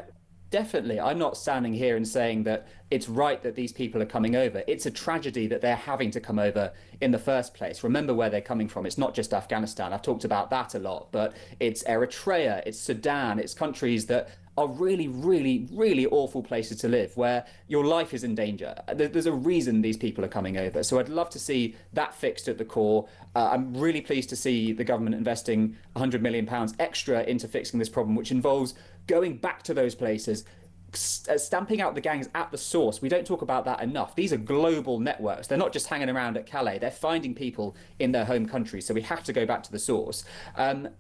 definitely. I'm not standing here and saying that it's right that these people are coming over. It's a tragedy that they're having to come over in the first place. Remember where they're coming from. It's not just Afghanistan. I've talked about that a lot, but it's Eritrea, it's Sudan, it's countries that are really, really, really awful places to live, where your life is in danger. There's a reason these people are coming over. So I'd love to see that fixed at the core. I'm really pleased to see the government investing £100 million extra into fixing this problem, which involves going back to those places, stamping out the gangs at the source. We don't talk about that enough. These are global networks. They're not just hanging around at Calais. They're finding people in their home countries. So we have to go back to the source, and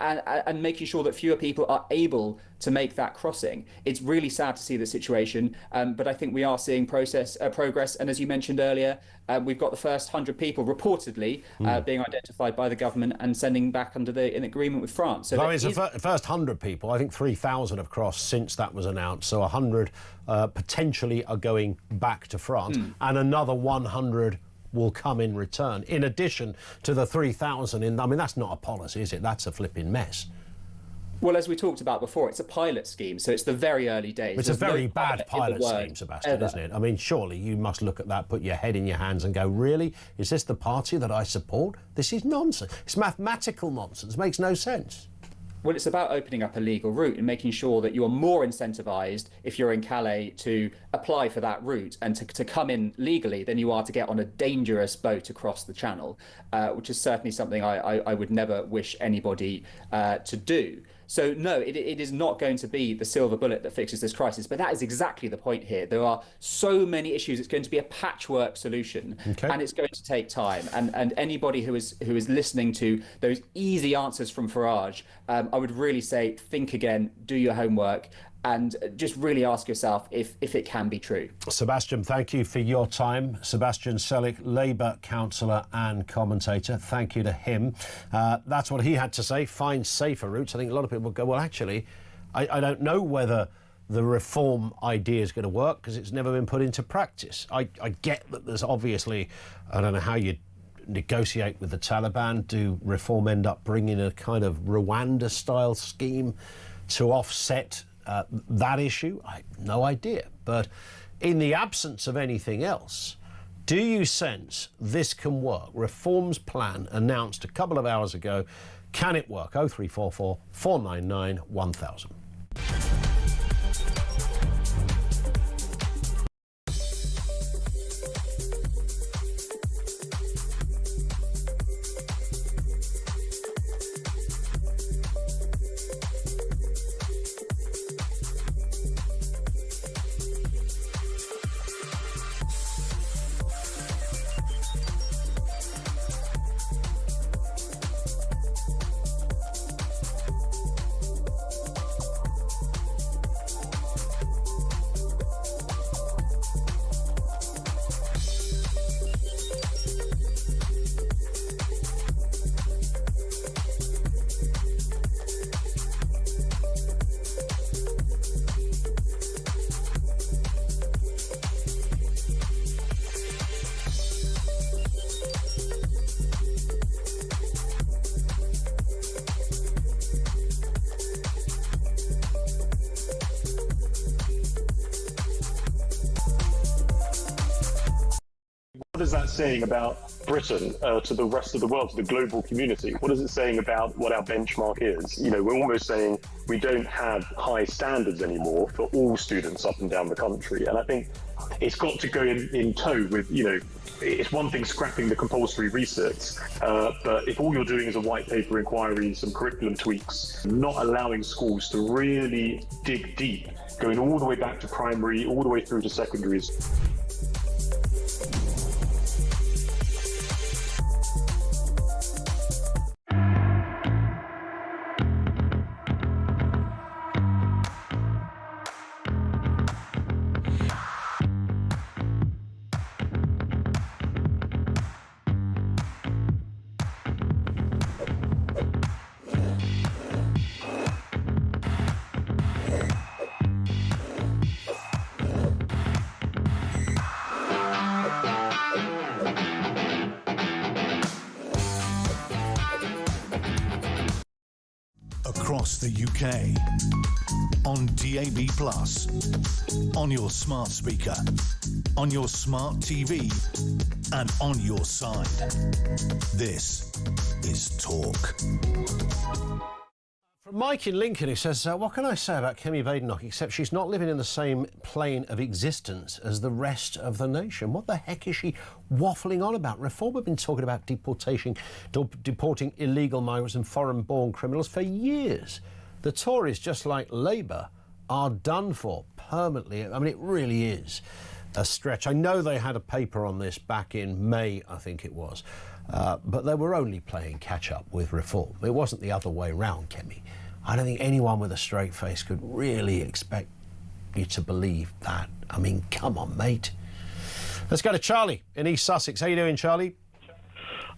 making sure that fewer people are able to make that crossing. It's really sad to see the situation, but I think we are seeing progress. And as you mentioned earlier, we've got the first 100 people reportedly being identified by the government and sending back under an agreement with France. So it's the first 100 people. I think 3,000 have crossed since that was announced. So 100 potentially are going back to France, and another 100 will come in return, in addition to the 3,000. I mean, that's not a policy, is it? That's a flipping mess. Well, as we talked about before, it's a pilot scheme, so it's the very early days. It's a very bad pilot scheme, Sebastian, isn't it? I mean, surely you must look at that, put your head in your hands and go, really? Is this the party that I support? This is nonsense. It's mathematical nonsense. It makes no sense. Well, it's about opening up a legal route and making sure that you are more incentivised if you're in Calais to apply for that route and to come in legally than you are to get on a dangerous boat across the Channel, which is certainly something I would never wish anybody to do. So no, it is not going to be the silver bullet that fixes this crisis, but that is exactly the point here. There are so many issues. It's going to be a patchwork solution, and it's going to take time. And anybody who is listening to those easy answers from Farage, I would really say, think again, do your homework, and just really ask yourself if it can be true. Sebastian, thank you for your time. Sebastian Sellick, Labour councillor and commentator. Thank you to him. That's what he had to say. Find safer routes. I think a lot of people would go, well, actually, I don't know whether the reform idea is going to work because it's never been put into practice. I get that there's obviously, I don't know how you negotiate with the Taliban. Do reform end up bringing a kind of Rwanda-style scheme to offset that issue? I have no idea. But in the absence of anything else, do you sense this can work? Reform's plan announced a couple of hours ago. Can it work? 0344 499 1000. What is that saying about Britain to the rest of the world, to the global community? What is it saying about what our benchmark is? You know, we're almost saying we don't have high standards anymore for all students up and down the country. And I think it's got to go in tow with, you know, it's one thing scrapping the compulsory research, but if all you're doing is a white paper inquiry, some curriculum tweaks, not allowing schools to really dig deep, going all the way back to primary, all the way through to secondaries. Across the UK, on DAB+, on your smart speaker, on your smart TV, and on your side. This is Talk. From Mike in Lincoln, who says, what can I say about Kemi Badenoch except she's not living in the same plane of existence as the rest of the nation? What the heck is she waffling on about? Reform have been talking about deporting illegal migrants and foreign-born criminals for years. The Tories, just like Labour, are done for permanently. I mean, it really is a stretch. I know they had a paper on this back in May, I think it was, but they were only playing catch-up with reform. It wasn't the other way round, Kemi. I don't think anyone with a straight face could really expect you to believe that. I mean, come on, mate. Let's go to Charlie in East Sussex. How you doing, Charlie?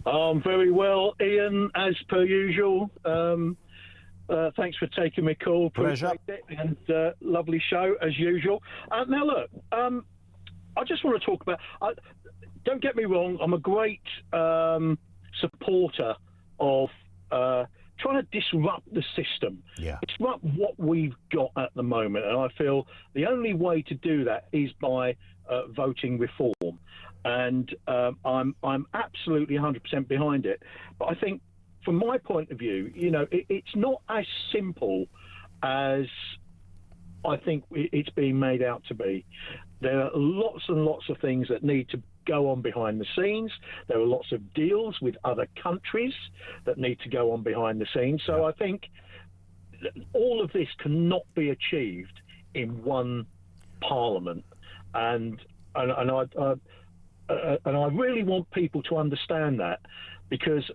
Very well, Ian, as per usual. Thanks for taking my call. Pleasure. Appreciate it. And lovely show, as usual. Now, look, I just want to talk about... don't get me wrong, I'm a great supporter of... trying to disrupt the system, disrupt what we've got at the moment. And I feel the only way to do that is by voting reform. And I'm absolutely 100% behind it. But I think, from my point of view, you know, it's not as simple as I think it's being made out to be. There are lots and lots of things that need to go on behind the scenes. There are lots of deals with other countries that need to go on behind the scenes. So I think all of this cannot be achieved in one parliament. And I really want people to understand that, because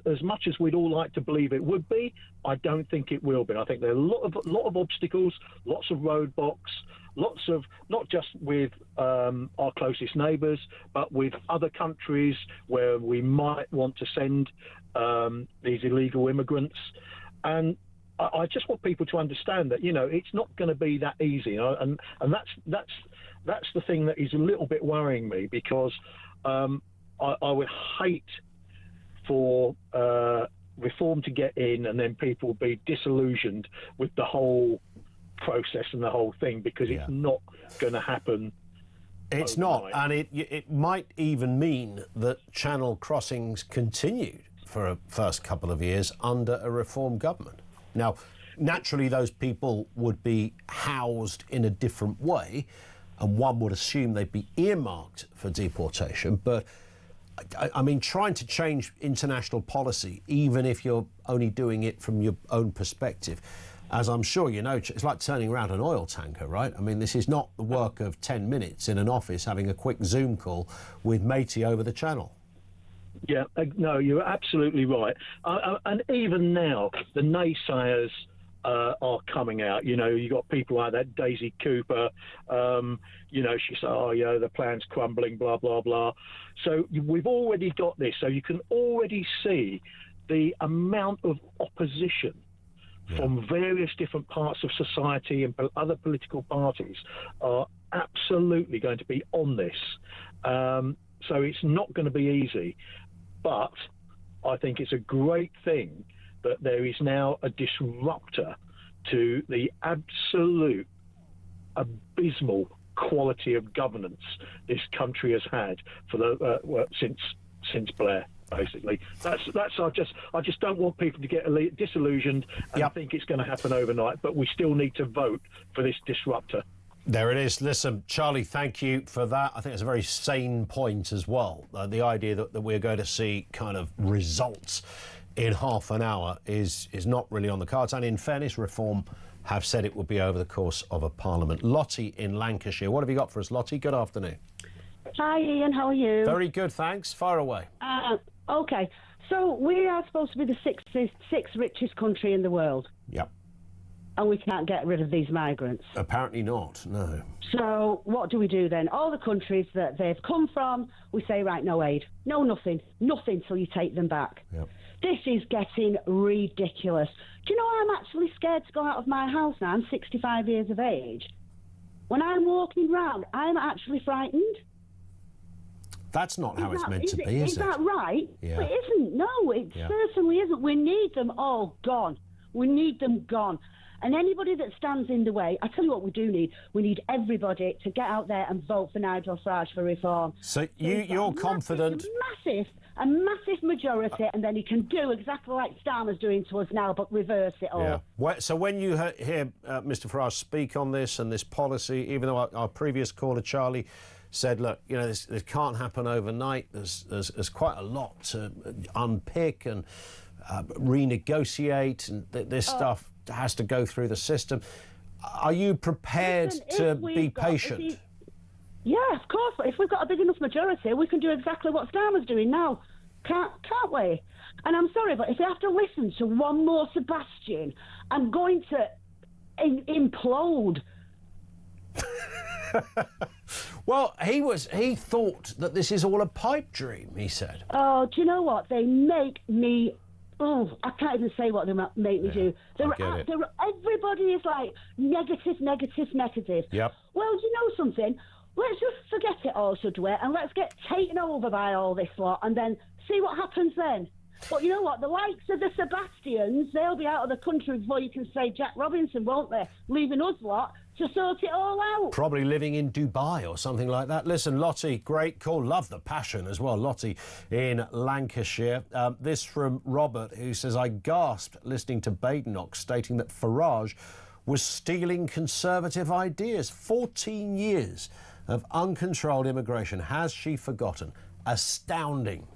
as much as we'd all like to believe it would be, I don't think it will be. I think there are a lot of obstacles, lots of roadblocks, lots of, not just with our closest neighbours, but with other countries where we might want to send these illegal immigrants. And I just want people to understand that, you know, it's not going to be that easy. And that's the thing that is a little bit worrying me, because I would hate for reform to get in and then people be disillusioned with the whole process and the whole thing, because it's not going to happen. It's not, and it might even mean that channel crossings continued for a first couple of years under a reform government. Now, naturally, those people would be housed in a different way, and one would assume they'd be earmarked for deportation, but I mean, trying to change international policy, even if you're only doing it from your own perspective, as I'm sure you know, it's like turning around an oil tanker, right? I mean, this is not the work of 10 minutes in an office having a quick Zoom call with matey over the channel. Yeah, no, you're absolutely right. And even now, the naysayers are coming out. You know, you got people like that Daisy Cooper. You know, she said, "Oh, yeah, the plan's crumbling," blah blah blah. So we've already got this. So you can already see the amount of opposition from various different parts of society and other political parties are absolutely going to be on this. So it's not going to be easy, but I think it's a great thing that there is now a disruptor to the absolute abysmal quality of governance this country has had for the since since Blair. Basically, that's. I just don't want people to get disillusioned and think it's going to happen overnight. But we still need to vote for this disruptor. There it is. Listen, Charlie, thank you for that. I think it's a very sane point as well. The idea that we're going to see kind of results in half an hour is not really on the cards. And in fairness, Reform have said it will be over the course of a parliament. Lottie in Lancashire. What have you got for us, Lottie? Good afternoon. Hi, Ian. How are you? Very good, thanks. Fire away. Okay. So we are supposed to be the sixth richest country in the world. Yep. And we can't get rid of these migrants. Apparently not, no. So what do we do then? All the countries that they've come from, we say, right, no aid. No, nothing. Nothing till you take them back. Yep. This is getting ridiculous. Do you know I'm actually scared to go out of my house now? I'm 65 years of age. When I'm walking round, I'm actually frightened. That's not how it's meant to be, is it? Is that right? Yeah. It isn't. No, it certainly isn't. We need them all gone. We need them gone. And anybody that stands in the way, I tell you what we do need. We need everybody to get out there and vote for Nigel Farage for reform. So you're confident? A massive majority, and then he can do exactly like Starmer's doing to us now, but reverse it all. Yeah. So when you hear Mr Farage speak on this and this policy, even though our previous caller, Charlie, said, look, you know, this can't happen overnight. There's quite a lot to unpick and renegotiate, and this stuff has to go through the system. Are you prepared to be patient? Yeah, of course. If we've got a big enough majority, we can do exactly what Starmer's doing now. Can't we? And I'm sorry, but if you have to listen to one more Sebastian, I'm going to implode. Well, he thought that this is all a pipe dream, he said. Oh, do you know what? They make me... Oh, I can't even say what they make me do. Everybody is like negative. Yep. Well, you know something? Let's just forget it all, should we? And let's get taken over by all this lot and then see what happens then. But you know what? The likes of the Sebastians, they'll be out of the country before you can say Jack Robinson, won't they? Leaving us lot to sort it all out. Probably living in Dubai or something like that. Listen, Lottie, great call. Love the passion as well. Lottie in Lancashire. This from Robert, who says, I gasped listening to Badenoch stating that Farage was stealing Conservative ideas. 14 years of uncontrolled immigration. Has she forgotten? Astounding.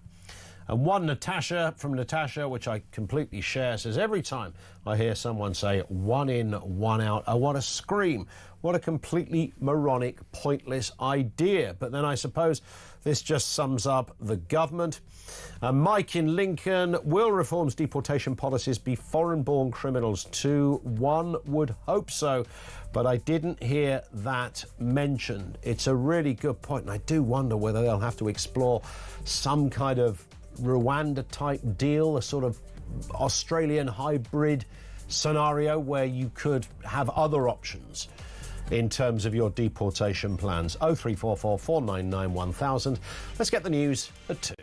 And one Natasha from Natasha, which I completely share, says, every time I hear someone say one in, one out, I want to scream. What a completely moronic, pointless idea. But then I suppose this just sums up the government. Mike in Lincoln, will Reform's deportation policies be foreign-born criminals too? One would hope so, but I didn't hear that mentioned. It's a really good point, and I do wonder whether they'll have to explore some kind of Rwanda-type deal, a sort of Australian hybrid scenario where you could have other options in terms of your deportation plans. 0344 499 1000. Let's get the news at 2.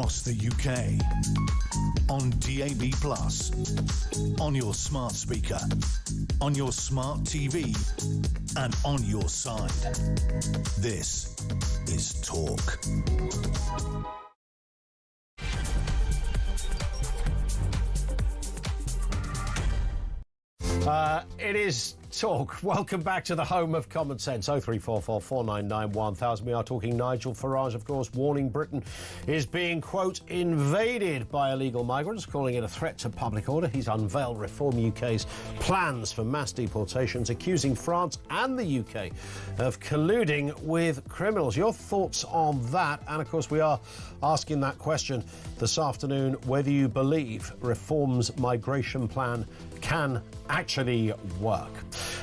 across the UK. On DAB+, on your smart speaker, on your smart TV, and on your side. This is Talk. It is Talk. Welcome back to the home of common sense. 0344 499 1000. We are talking Nigel Farage, of course, warning Britain is being, quote, invaded by illegal migrants, calling it a threat to public order. He's unveiled Reform UK's plans for mass deportations, accusing France and the UK of colluding with criminals. Your thoughts on that? And, of course, we are asking that question this afternoon, whether you believe Reform's migration plan can actually work.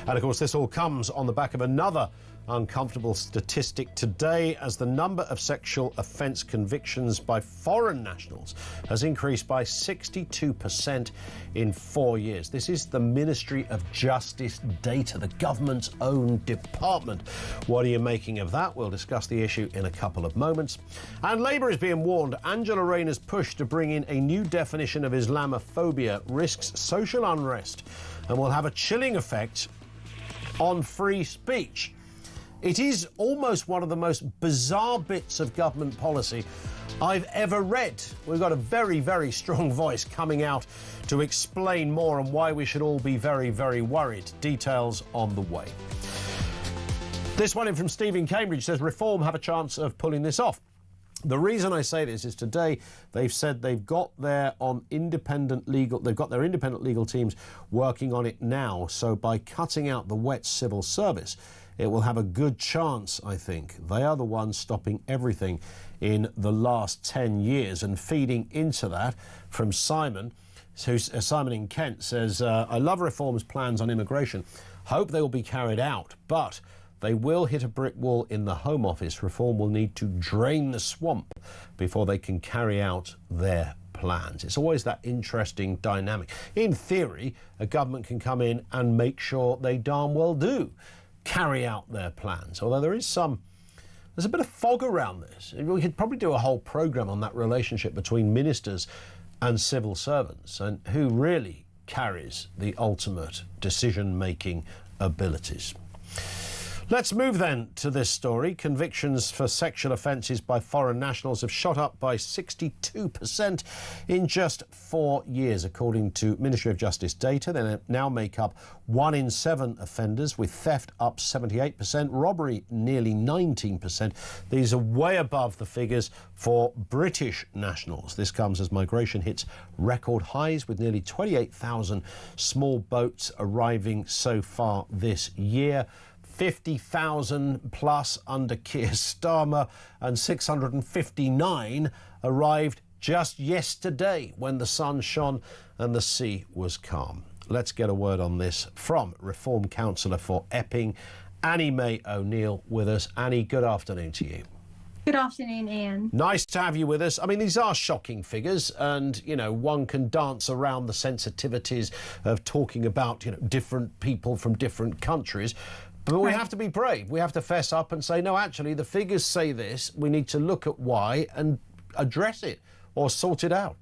And of course, this all comes on the back of another uncomfortable statistic today, as the number of sexual offence convictions by foreign nationals has increased by 62% in 4 years. This is the Ministry of Justice data, the government's own department. What are you making of that? We'll discuss the issue in a couple of moments. And Labour is being warned Angela Rayner's push to bring in a new definition of Islamophobia risks social unrest and will have a chilling effect on free speech. It is almost one of the most bizarre bits of government policy I've ever read. We've got a very, very strong voice coming out to explain more on why we should all be very, very worried. Details on the way. This one in from Steve in Cambridge says Reform have a chance of pulling this off. The reason I say this is today they've said they've got their independent legal teams working on it now. So by cutting out the wet civil service, it will have a good chance, I think. They are the ones stopping everything in the last 10 years. And feeding into that from Simon, Simon in Kent says, I love Reform's plans on immigration. Hope they will be carried out, but they will hit a brick wall in the Home Office. Reform will need to drain the swamp before they can carry out their plans. It's always that interesting dynamic. In theory, a government can come in and make sure they darn well do carry out their plans, although there's a bit of fog around this. We could probably do a whole programme on that relationship between ministers and civil servants and who really carries the ultimate decision-making abilities. Let's move then to this story. Convictions for sexual offences by foreign nationals have shot up by 62% in just 4 years, according to Ministry of Justice data. They now make up 1 in 7 offenders, with theft up 78%, robbery nearly 19%. These are way above the figures for British nationals. This comes as migration hits record highs, with nearly 28,000 small boats arriving so far this year. 50,000 plus under Keir Starmer, and 659 arrived just yesterday when the sun shone and the sea was calm. Let's get a word on this from Reform Councillor for Epping, Annie May O'Neill, with us. Annie, good afternoon to you. Good afternoon, Ian. Nice to have you with us. I mean, these are shocking figures, and, you know, one can dance around the sensitivities of talking about, you know, different people from different countries. But we have to be brave. We have to fess up and say, no, actually, the figures say this. We need to look at why and address it or sort it out.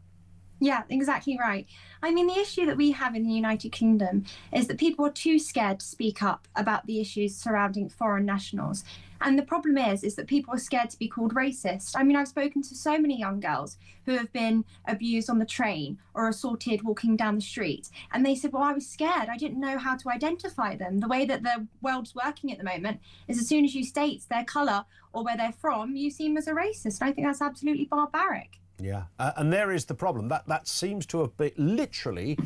Yeah, exactly right. I mean, the issue that we have in the United Kingdom is that people are too scared to speak up about the issues surrounding foreign nationals. And the problem is that people are scared to be called racist. I mean, I've spoken to so many young girls who have been abused on the train or assaulted walking down the street. And they said, well, I was scared. I didn't know how to identify them. The way that the world's working at the moment is as soon as you state their colour or where they're from, you seem as a racist. And I think that's absolutely barbaric. Yeah, and there is the problem. That seems to have been literally,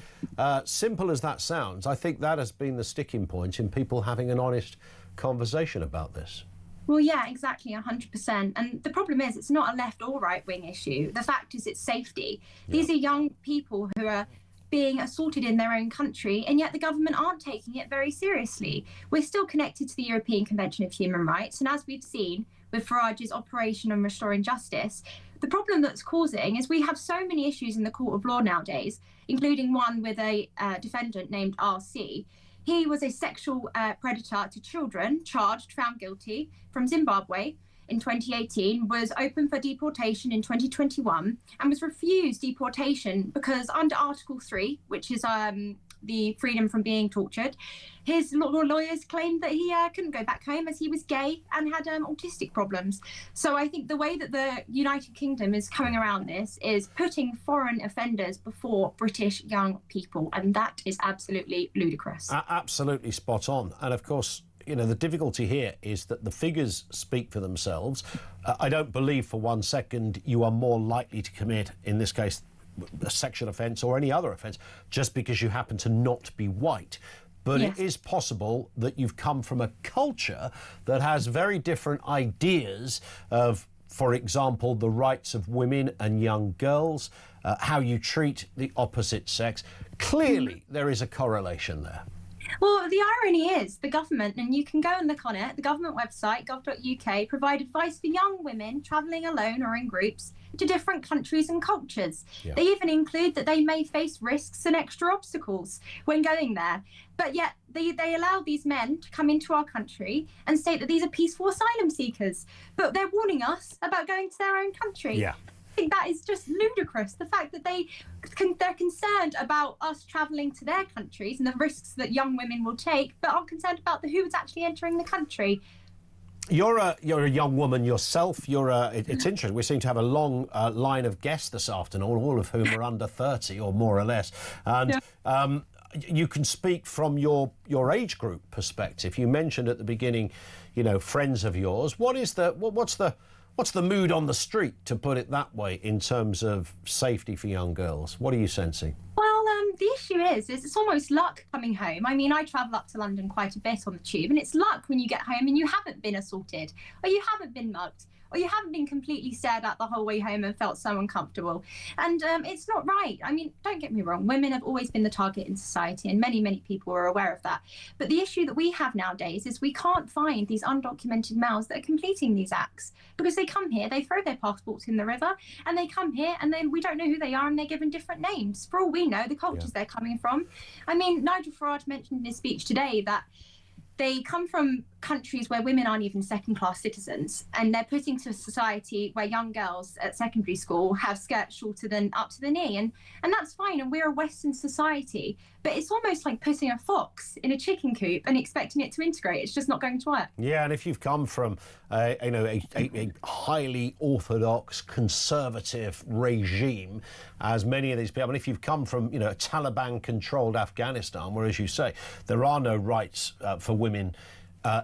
simple as that sounds, I think that has been the sticking point in people having an honest conversation about this. Well, yeah, exactly, 100%. And the problem is it's not a left or right wing issue. The fact is it's safety. Yeah. These are young people who are being assaulted in their own country, and yet the government aren't taking it very seriously. We're still connected to the European Convention of Human Rights, and as we've seen with Farage's Operation on Restoring Justice, the problem that's causing is we have so many issues in the court of law nowadays, including one with a defendant named RC. He was a sexual predator to children, charged, found guilty, from Zimbabwe. in 2018 was open for deportation in 2021 and was refused deportation because under Article 3, which is the freedom from being tortured, his lawyers claimed that he couldn't go back home as he was gay and had autistic problems. So I think the way that the United Kingdom is coming around this is putting foreign offenders before British young people, and that is absolutely ludicrous. Absolutely spot on. And of course, you know, the difficulty here is that the figures speak for themselves. I don't believe for one second you are more likely to commit, in this case, a sexual offence or any other offence just because you happen to not be white. But Yes. it is possible that you've come from a culture that has very different ideas of, for example, the rights of women and young girls, how you treat the opposite sex. Clearly, there is a correlation there. Well, the irony is the government, and you can go and look on it, the government website, gov.uk, provide advice for young women travelling alone or in groups to different countries and cultures. Yeah. They even include that they may face risks and extra obstacles when going there. But yet they allow these men to come into our country and state that these are peaceful asylum seekers. But they're warning us about going to their own country. Yeah. I think that is just ludicrous. The fact that they're concerned about us travelling to their countries and the risks that young women will take, but aren't concerned about who's actually entering the country. You're a young woman yourself. It's interesting. We seem to have a long line of guests this afternoon, all of whom are under 30 or more or less. And you can speak from your age group perspective. You mentioned at the beginning, you know, friends of yours. What's the mood on the street, to put it that way, in terms of safety for young girls? What are you sensing? Well, the issue is it's almost luck coming home. I mean, I travel up to London quite a bit on the tube, and it's luck when you get home and you haven't been assaulted, or you haven't been mugged, or you haven't been completely stared at the whole way home and felt so uncomfortable. And it's not right. I mean, don't get me wrong, women have always been the target in society, and many, many people are aware of that. But the issue that we have nowadays is we can't find these undocumented males that are completing these acts, because they come here, they throw their passports in the river, and they come here and then we don't know who they are, and they're given different names. For all we know, the cultures they're coming from. I mean, Nigel Farage mentioned in his speech today that they come from countries where women aren't even second-class citizens, and they're put into a society where young girls at secondary school have skirts shorter than up to the knee, and that's fine, and we're a Western society, but it's almost like putting a fox in a chicken coop and expecting it to integrate. It's just not going to work. Yeah, and if you've come from a highly orthodox, conservative regime, as many of these people, and if you've come from, you know, a Taliban-controlled Afghanistan, where, as you say, there are no rights for women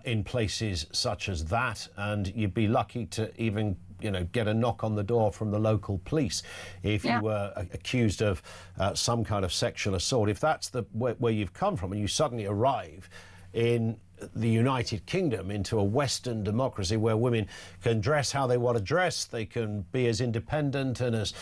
in places such as that, and you'd be lucky to even, you know, get a knock on the door from the local police if you were accused of some kind of sexual assault. If that's where you've come from, and you suddenly arrive in the United Kingdom, into a Western democracy where women can dress how they want to dress, they can be as independent and as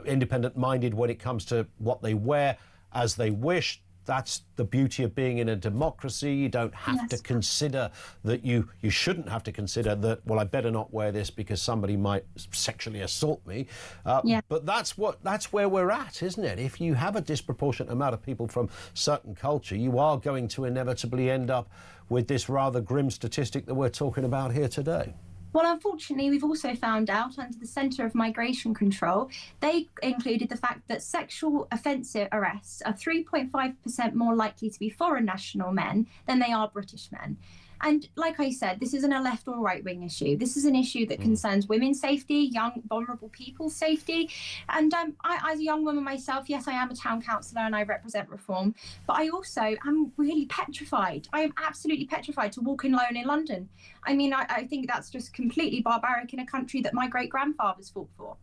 independent-minded when it comes to what they wear as they wish. That's the beauty of being in a democracy. You don't have to consider that you shouldn't have to consider that, well, I better not wear this because somebody might sexually assault me. But that's where we're at, isn't it? If you have a disproportionate amount of people from certain culture, you are going to inevitably end up with this rather grim statistic that we're talking about here today. Well, unfortunately, we've also found out under the Centre of Migration Control, they included the fact that sexual offensive arrests are 3.5% more likely to be foreign national men than they are British men. And like I said, this isn't a left or right wing issue. This is an issue that concerns women's safety, young, vulnerable people's safety. And I, as a young woman myself, yes, I am a town councillor and I represent Reform, but I also am really petrified. I am absolutely petrified to walk alone in London. I mean, I think that's just completely barbaric in a country that my great-grandfathers fought for.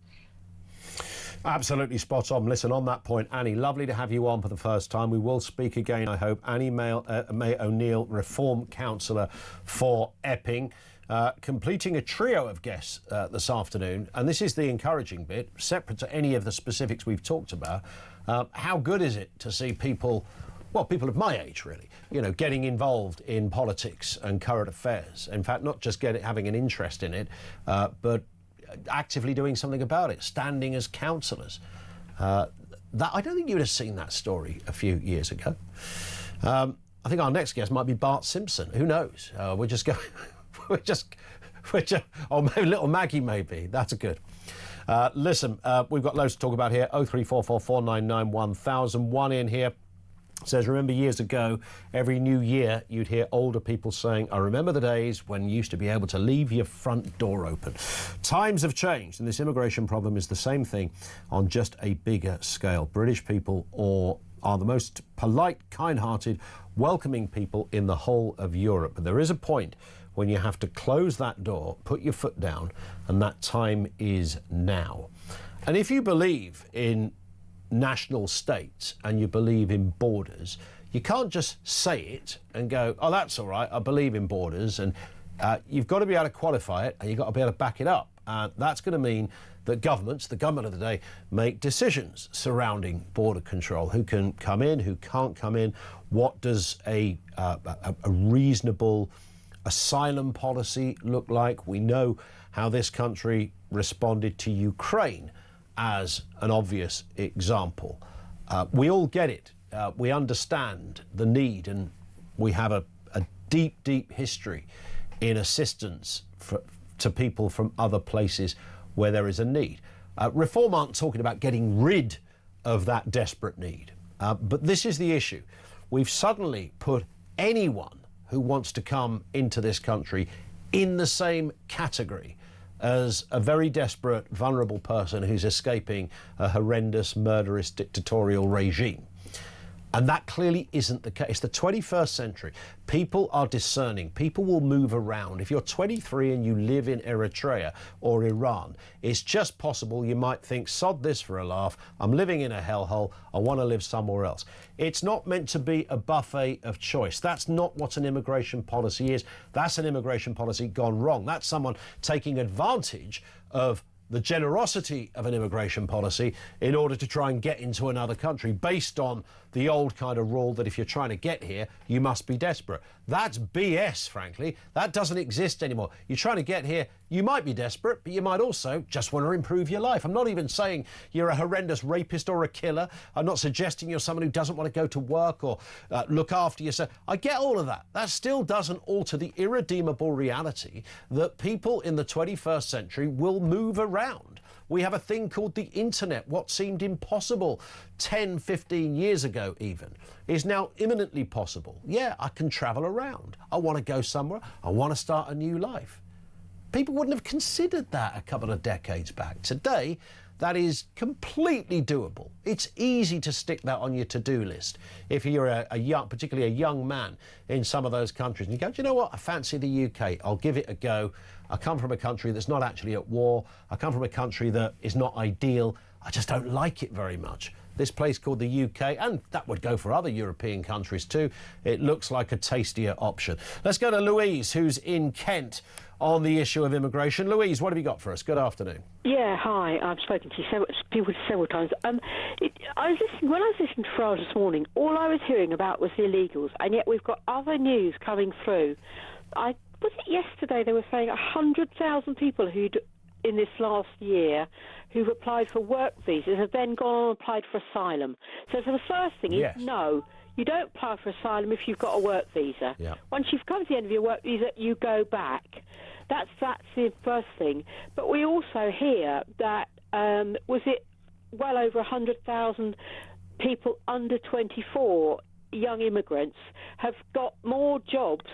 Absolutely spot on. Listen, on that point, Annie, lovely to have you on for the first time. We will speak again, I hope. Annie May O'Neill, Reform Councillor for Epping, completing a trio of guests this afternoon. And this is the encouraging bit, separate to any of the specifics we've talked about. How good is it to see people, well, people of my age, really, you know, getting involved in politics and current affairs? In fact, not just having an interest in it, but actively doing something about it, standing as councillors. I don't think you'd have seen that story a few years ago. I think our next guest might be Bart Simpson. Who knows? We're just which, or maybe little Maggie, maybe. That's good. Listen, we've got loads to talk about here. 03444991000. One in here says, remember years ago, every new year you'd hear older people saying, I remember the days when you used to be able to leave your front door open. Times have changed, and this immigration problem is the same thing on just a bigger scale. British people are the most polite, kind-hearted, welcoming people in the whole of Europe. But there is a point when you have to close that door, put your foot down, and that time is now. And if you believe in national states and you believe in borders, you can't just say it and go, oh, that's all right, I believe in borders. And you've got to be able to qualify it, and you've got to be able to back it up. That's going to mean that governments, the government of the day, make decisions surrounding border control. Who can come in, who can't come in, what does a reasonable asylum policy look like? We know how this country responded to Ukraine as an obvious example. We all get it. We understand the need, and we have a deep, deep history in assistance to people from other places where there is a need. Reform aren't talking about getting rid of that desperate need, but this is the issue. We've suddenly put anyone who wants to come into this country in the same category as a very desperate, vulnerable person who's escaping a horrendous, murderous, dictatorial regime. And that clearly isn't the case. It's the 21st century. People are discerning. People will move around. If you're 23 and you live in Eritrea or Iran, it's just possible you might think, sod this for a laugh. I'm living in a hellhole. I want to live somewhere else. It's not meant to be a buffet of choice. That's not what an immigration policy is. That's an immigration policy gone wrong. That's someone taking advantage of the generosity of an immigration policy in order to try and get into another country based on the old kind of rule that if you're trying to get here, you must be desperate. That's BS, frankly. That doesn't exist anymore. You're trying to get here, you might be desperate, but you might also just want to improve your life. I'm not even saying you're a horrendous rapist or a killer. I'm not suggesting you're someone who doesn't want to go to work or look after yourself. I get all of that. That still doesn't alter the irredeemable reality that people in the 21st century will move around. We have a thing called the internet. What seemed impossible 10, 15 years ago even is now imminently possible. Yeah, I can travel around. I want to go somewhere. I want to start a new life. People wouldn't have considered that a couple of decades back. Today, that is completely doable. It's easy to stick that on your to-do list if you're a young, particularly a young man in some of those countries. And you go, do you know what? I fancy the UK. I'll give it a go. I come from a country that's not actually at war. I come from a country that is not ideal. I just don't like it very much. This place called the UK, and that would go for other European countries too, it looks like a tastier option. Let's go to Louise, who's in Kent, on the issue of immigration. Louise, what have you got for us? Good afternoon. Yeah, hi. I've spoken to people several times. When I was listening to Farage this morning, all I was hearing about was the illegals, and yet we've got other news coming through. Was it yesterday they were saying 100,000 people who'd in this last year who've applied for work visas have then gone and applied for asylum. So the first thing is no, you don't apply for asylum if you've got a work visa. Yeah. Once you've come to the end of your work visa, you go back. That's the first thing. But we also hear that, was it well over 100,000 people under 24, young immigrants, have got more jobs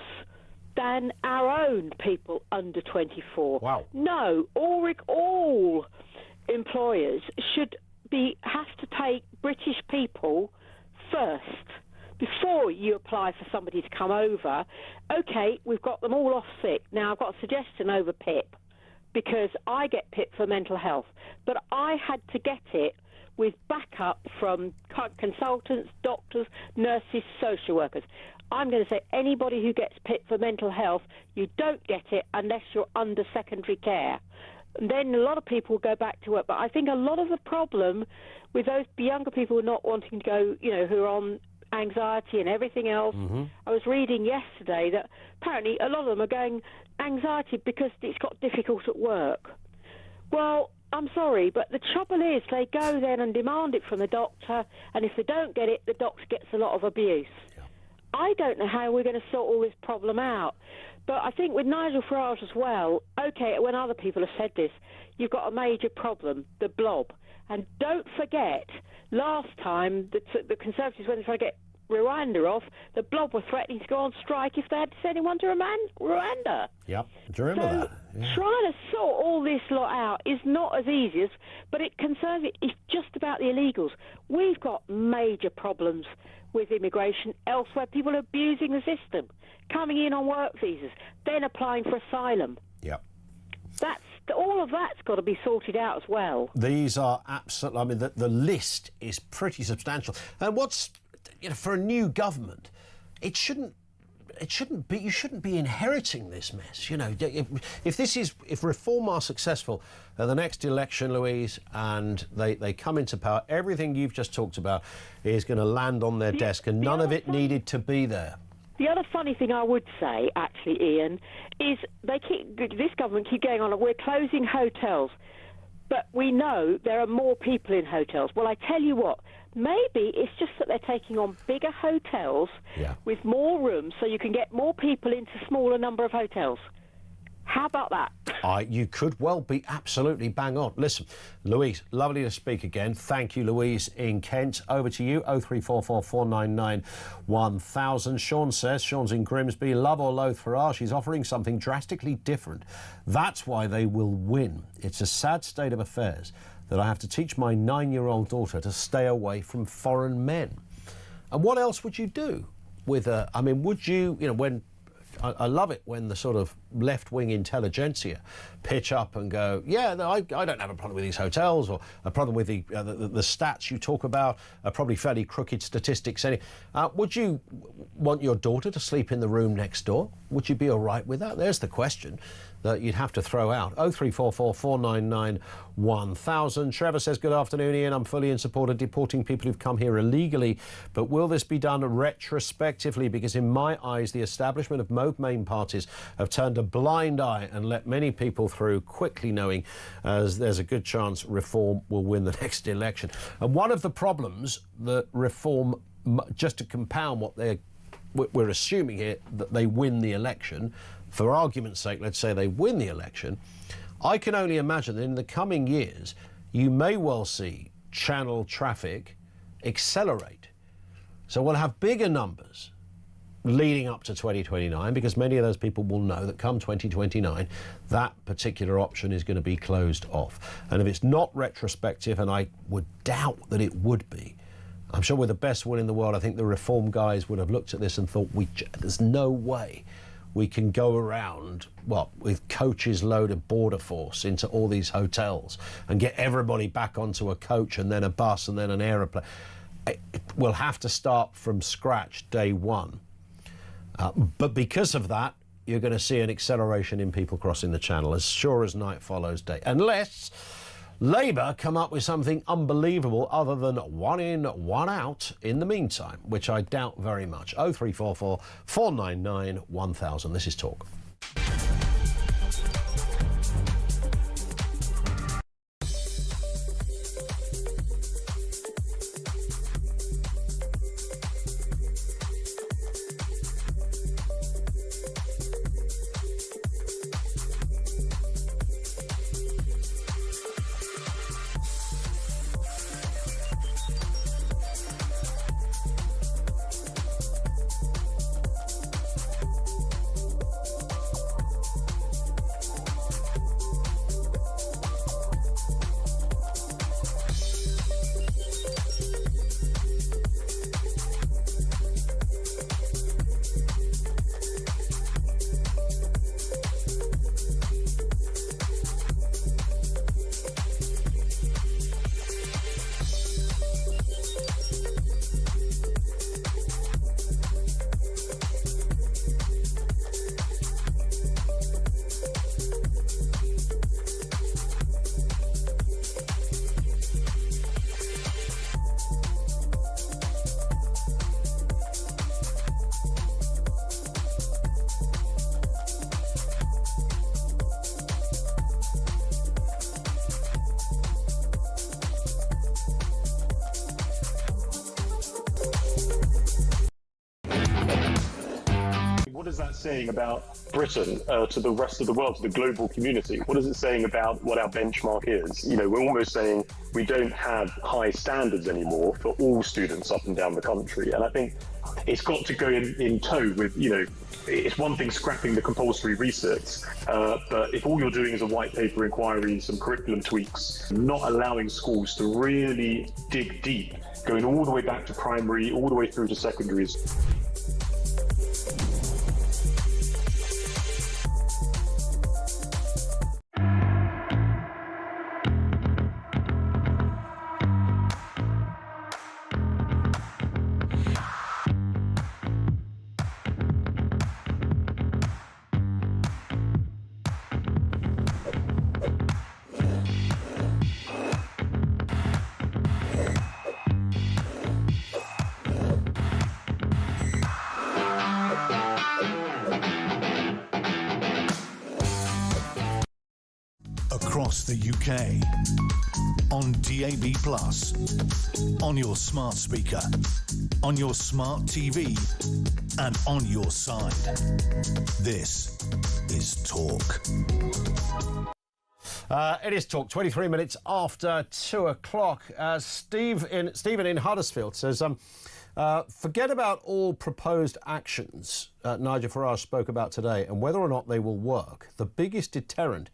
than our own people under 24. Wow. No, all employers should have to take British people first before you apply for somebody to come over. OK, we've got them all off sick. Now, I've got a suggestion over PIP because I get PIP for mental health, but I had to get it with backup from consultants, doctors, nurses, social workers. I'm going to say anybody who gets PIP for mental health, you don't get it unless you're under secondary care. And then a lot of people go back to work. But I think a lot of the problem with those younger people not wanting to go, who are on anxiety and everything else, I was reading yesterday that apparently a lot of them are going anxiety because it's got difficult at work. Well, I'm sorry, but the trouble is they go then and demand it from the doctor, and if they don't get it, the doctor gets a lot of abuse. I don't know how we're going to sort all this problem out. But I think with Nigel Farage as well, OK, when other people have said this, you've got a major problem, the blob. And don't forget, last time the Conservatives, when they tried to get Rwanda off, the blob were threatening to go on strike if they had to send anyone to Rwanda. Yep, do you remember that? Yeah. Trying to sort all this lot out is not as easy as, but it concerns it. It's just about the illegals. We've got major problems with immigration elsewhere. People are abusing the system, coming in on work visas, then applying for asylum. Yep. All of that's got to be sorted out as well. These are absolutely. I mean, the list is pretty substantial. And what's, for a new government, it shouldn't be. You shouldn't be inheriting this mess. If Reform are successful at the next election, Louise, and they come into power, everything you've just talked about is going to land on their desk, and none of it needed to be there. The other funny thing I would say, actually, Ian, is this government keep going on, we're closing hotels, but we know there are more people in hotels. Well, I tell you what, maybe it's just that they're taking on bigger hotels with more rooms so you can get more people into a smaller number of hotels. How about that? You could well be absolutely bang on. Listen, Louise, lovely to speak again. Thank you, Louise in Kent. Over to you, 0344 499 1000. Sean's in Grimsby. Love or loathe Farage, he's offering something drastically different. That's why they will win. It's a sad state of affairs that I have to teach my 9-year-old daughter to stay away from foreign men. And what else would you do with would you, when... I love it when the sort of left-wing intelligentsia pitch up and go, yeah, no, I don't have a problem with these hotels, or a problem with the stats you talk about are probably fairly crooked statistics. Would you want your daughter to sleep in the room next door? Would you be all right with that? There's the question that you'd have to throw out. 0344 499 1000. Trevor says, good afternoon, Ian. I'm fully in support of deporting people who've come here illegally, but will this be done retrospectively? Because in my eyes, the establishment of both main parties have turned a blind eye and let many people through, quickly knowing as there's a good chance Reform will win the next election. And one of the problems that Reform, just to compound what we're assuming here, that they win the election. For argument's sake, let's say they win the election. I can only imagine that in the coming years, you may well see channel traffic accelerate. So we'll have bigger numbers leading up to 2029, because many of those people will know that come 2029, that particular option is going to be closed off. And if it's not retrospective, and I would doubt that it would be, I'm sure with the best will in the world, I think the Reform guys would have looked at this and thought, there's no way we can go around, with coaches load of border force into all these hotels and get everybody back onto a coach and then a bus and then an aeroplane. We'll have to start from scratch day one. But because of that, you're going to see an acceleration in people crossing the channel, as sure as night follows day. Unless Labour come up with something unbelievable other than one in, one out in the meantime, which I doubt very much. 0344 499 1000. This is Talk. What is that saying about Britain to the rest of the world, to the global community? What is it saying about what our benchmark is? You know, we're almost saying we don't have high standards anymore for all students up and down the country. And I think it's got to go in tow with, you know, it's one thing scrapping the compulsory resets, but if all you're doing is a white paper inquiry, some curriculum tweaks, not allowing schools to really dig deep, going all the way back to primary, all the way through to secondaries. Across the UK, on DAB+, on your smart speaker, on your smart TV, and on your side. This is Talk. It is Talk, 23 minutes after 2 o'clock. Stephen in Huddersfield says, forget about all proposed actions Nigel Farage spoke about today and whether or not they will work. The biggest deterrent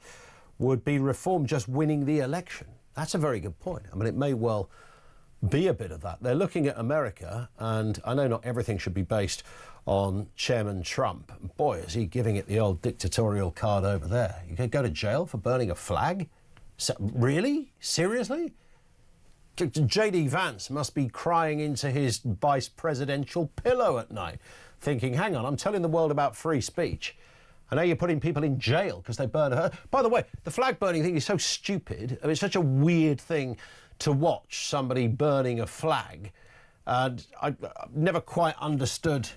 would be Reform just winning the election. That's a very good point. I mean, it may well be a bit of that. They're looking at America, and I know not everything should be based on Chairman Trump. Boy, is he giving it the old dictatorial card over there. You could go to jail for burning a flag? Really? Seriously? J.D. Vance must be crying into his vice presidential pillow at night, thinking, hang on, I'm telling the world about free speech. I know you're putting people in jail because they burn her. By the way, the flag burning thing is so stupid. I mean, it's such a weird thing to watch, somebody burning a flag. And I've never quite understood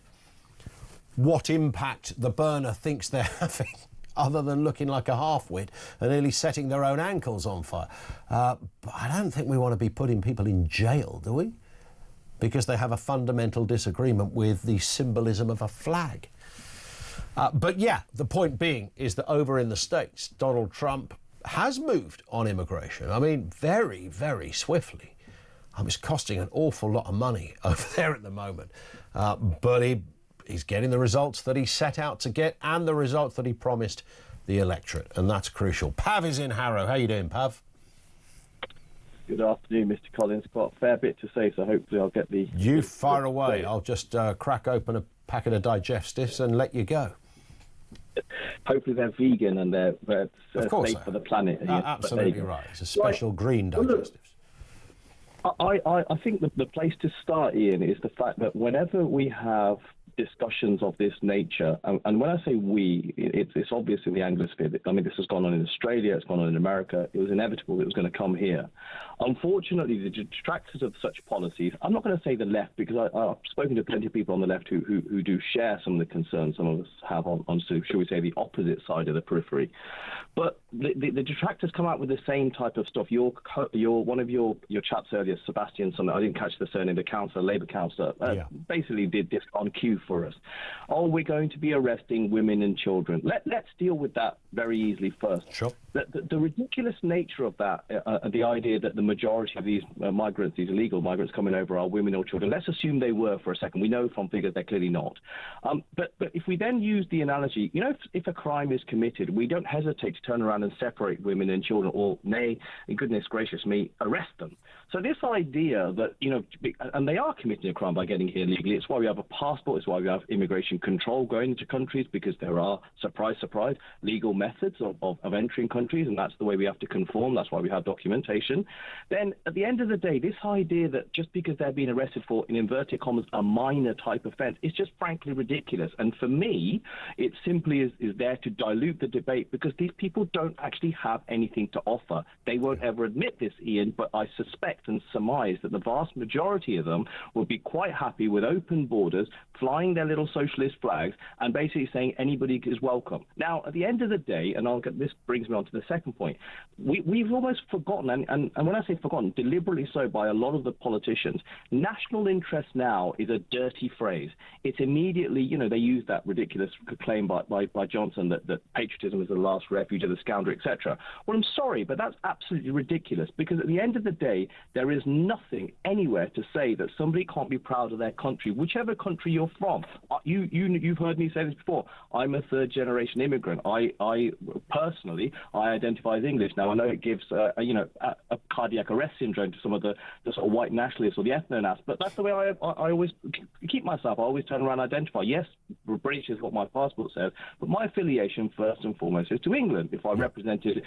what impact the burner thinks they're having, other than looking like a half-wit and nearly setting their own ankles on fire. But I don't think we want to be putting people in jail, do we? Because they have a fundamental disagreement with the symbolism of a flag. But yeah, the point being is that over in the States, Donald Trump has moved on immigration. I mean, very, very swiftly. It's costing an awful lot of money over there at the moment. But he's getting the results that he set out to get and the results that he promised the electorate. And that's crucial. Pav is in Harrow. How you doing, Pav? Good afternoon, Mr. Collins. Got a fair bit to say, so hopefully I'll get the... You fire away. I'll just crack open a packet of digestives and let you go. Hopefully they're vegan and they're safe for the planet. Absolutely right. It's a special green digestives. I think the place to start, Ian, is the fact that whenever we have discussions of this nature, and when I say we, it's obvious in the Anglosphere. I mean, this has gone on in Australia, it's gone on in America. It was inevitable it was going to come here. Unfortunately, the detractors of such policies, I'm not going to say the left, because I've spoken to plenty of people on the left who do share some of the concerns some of us have on shall we say, the opposite side of the periphery. But the detractors come out with the same type of stuff. One of your chaps earlier, Sebastian, something I didn't catch the surname, the councillor, Labour councillor, basically did this on cue for us. Oh, we're going to be arresting women and children. Let's deal with that very easily first. Sure. The ridiculous nature of that, the idea that the majority of these migrants, these illegal migrants coming over, are women or children. Let's assume they were for a second. We know from figures they're clearly not. But if we then use the analogy, you know, if a crime is committed, we don't hesitate to turn around and separate women and children, or nay, goodness gracious me, arrest them. So this idea that, you know, and they are committing a crime by getting here legally. It's why we have a passport. It's why we have immigration control going into countries, because there are, surprise, surprise, legal methods of entering countries, and that's the way we have to conform. That's why we have documentation. Then at the end of the day, this idea that just because they're being arrested for, in inverted commas, a minor type offence is just frankly ridiculous. And for me, it simply is there to dilute the debate, because these people don't actually have anything to offer. They won't ever admit this, Ian, but I suspect and surmise that the vast majority of them will be quite happy with open borders, flying flying their little socialist flags and basically saying anybody is welcome. Now, at the end of the day, and this brings me on to the second point, we've almost forgotten, and when I say forgotten, deliberately so by a lot of the politicians, national interest now is a dirty phrase. It's immediately, they use that ridiculous claim by Johnson that patriotism is the last refuge of the scoundrel, etc. Well, I'm sorry, but that's absolutely ridiculous, because at the end of the day, there is nothing anywhere to say that somebody can't be proud of their country, whichever country you're from. You've heard me say this before. I'm a third-generation immigrant. I personally identify as English. Now, I know it gives a cardiac arrest syndrome to some of the sort of white nationalists or the ethno-nats, but that's the way I always keep myself. I always turn around and identify. Yes, British is what my passport says, but my affiliation first and foremost is to England. If I represented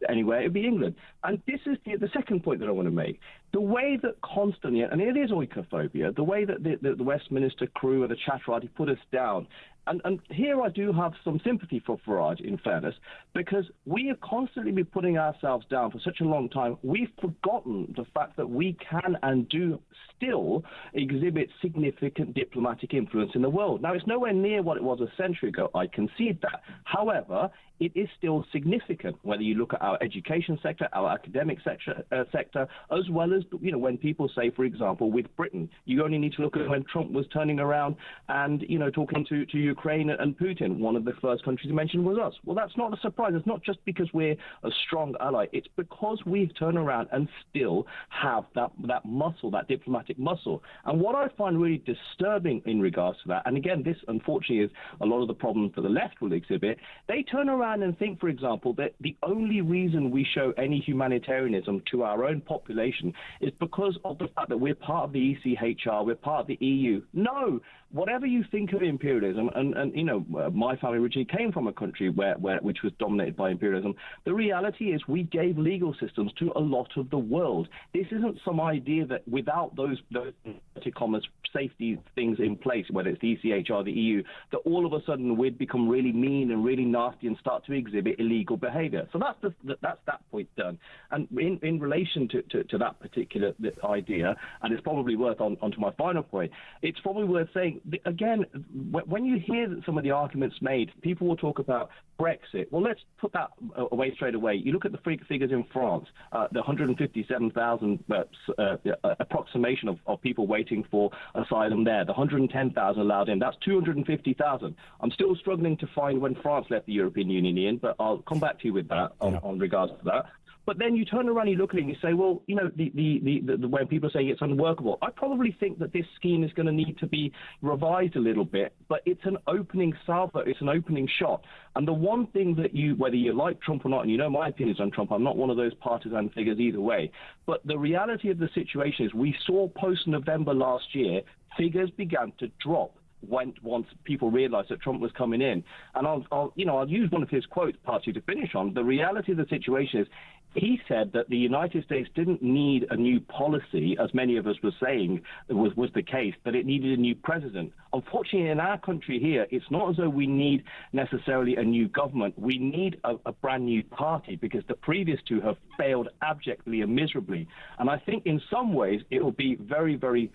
anywhere, it would be England. And this is the second point that I want to make. The way that constantly, and it is oikophobia, the way that the Westminster crew and the Chatterati put us down. And here I do have some sympathy for Farage, in fairness, because we have constantly been putting ourselves down for such a long time. We've forgotten the fact that we can and do still exhibit significant diplomatic influence in the world. Now, it's nowhere near what it was a century ago. I concede that. However, it is still significant, whether you look at our education sector, our academic sector, as well as, when people say, for example, with Britain, you only need to look at when Trump was turning around and, talking to Ukraine and Putin. One of the first countries he mentioned was us. Well, that's not a surprise. It's not just because we're a strong ally. It's because we've turned around and still have that muscle, that diplomatic muscle. And what I find really disturbing in regards to that, and again, this unfortunately is a lot of the problems that the left will exhibit, they turn around and think, for example, that the only reason we show any humanitarianism to our own population is because of the fact that we're part of the ECHR, we're part of the EU. No, whatever you think of imperialism, and my family originally came from a country which was dominated by imperialism, the reality is we gave legal systems to a lot of the world. This isn't some idea that without those safety things in place, whether it's the ECHR, the EU, that all of a sudden we'd become really mean and really nasty and start to exhibit illegal behavior. So that's that point done. And in relation to that particular idea, and it's probably worth onto my final point, it's probably worth saying, again, when you hear some of the arguments made, people will talk about Brexit. Well, let's put that away straight away. You look at the figures in France, the 157,000 approximation of people waiting for asylum there, the 110,000 allowed in, that's 250,000. I'm still struggling to find when France left the European Union, Ian, but I'll come back to you with that on regards to that. But then you turn around, you look at it and you say, well, when people say it's unworkable, I probably think that this scheme is going to need to be revised a little bit, but it's an opening salvo, it's an opening shot. And the one thing that whether you like Trump or not, and my opinions on Trump, I'm not one of those partisan figures either way, but the reality of the situation is we saw post-November last year, figures began to drop once people realized that Trump was coming in. And I'll use one of his quotes, partly to finish on. The reality of the situation is, he said that the United States didn't need a new policy, as many of us were saying was the case, that it needed a new president. Unfortunately, in our country here, it's not as though we need necessarily a new government. We need a brand new party, because the previous two have failed abjectly and miserably. And I think in some ways it will be very, very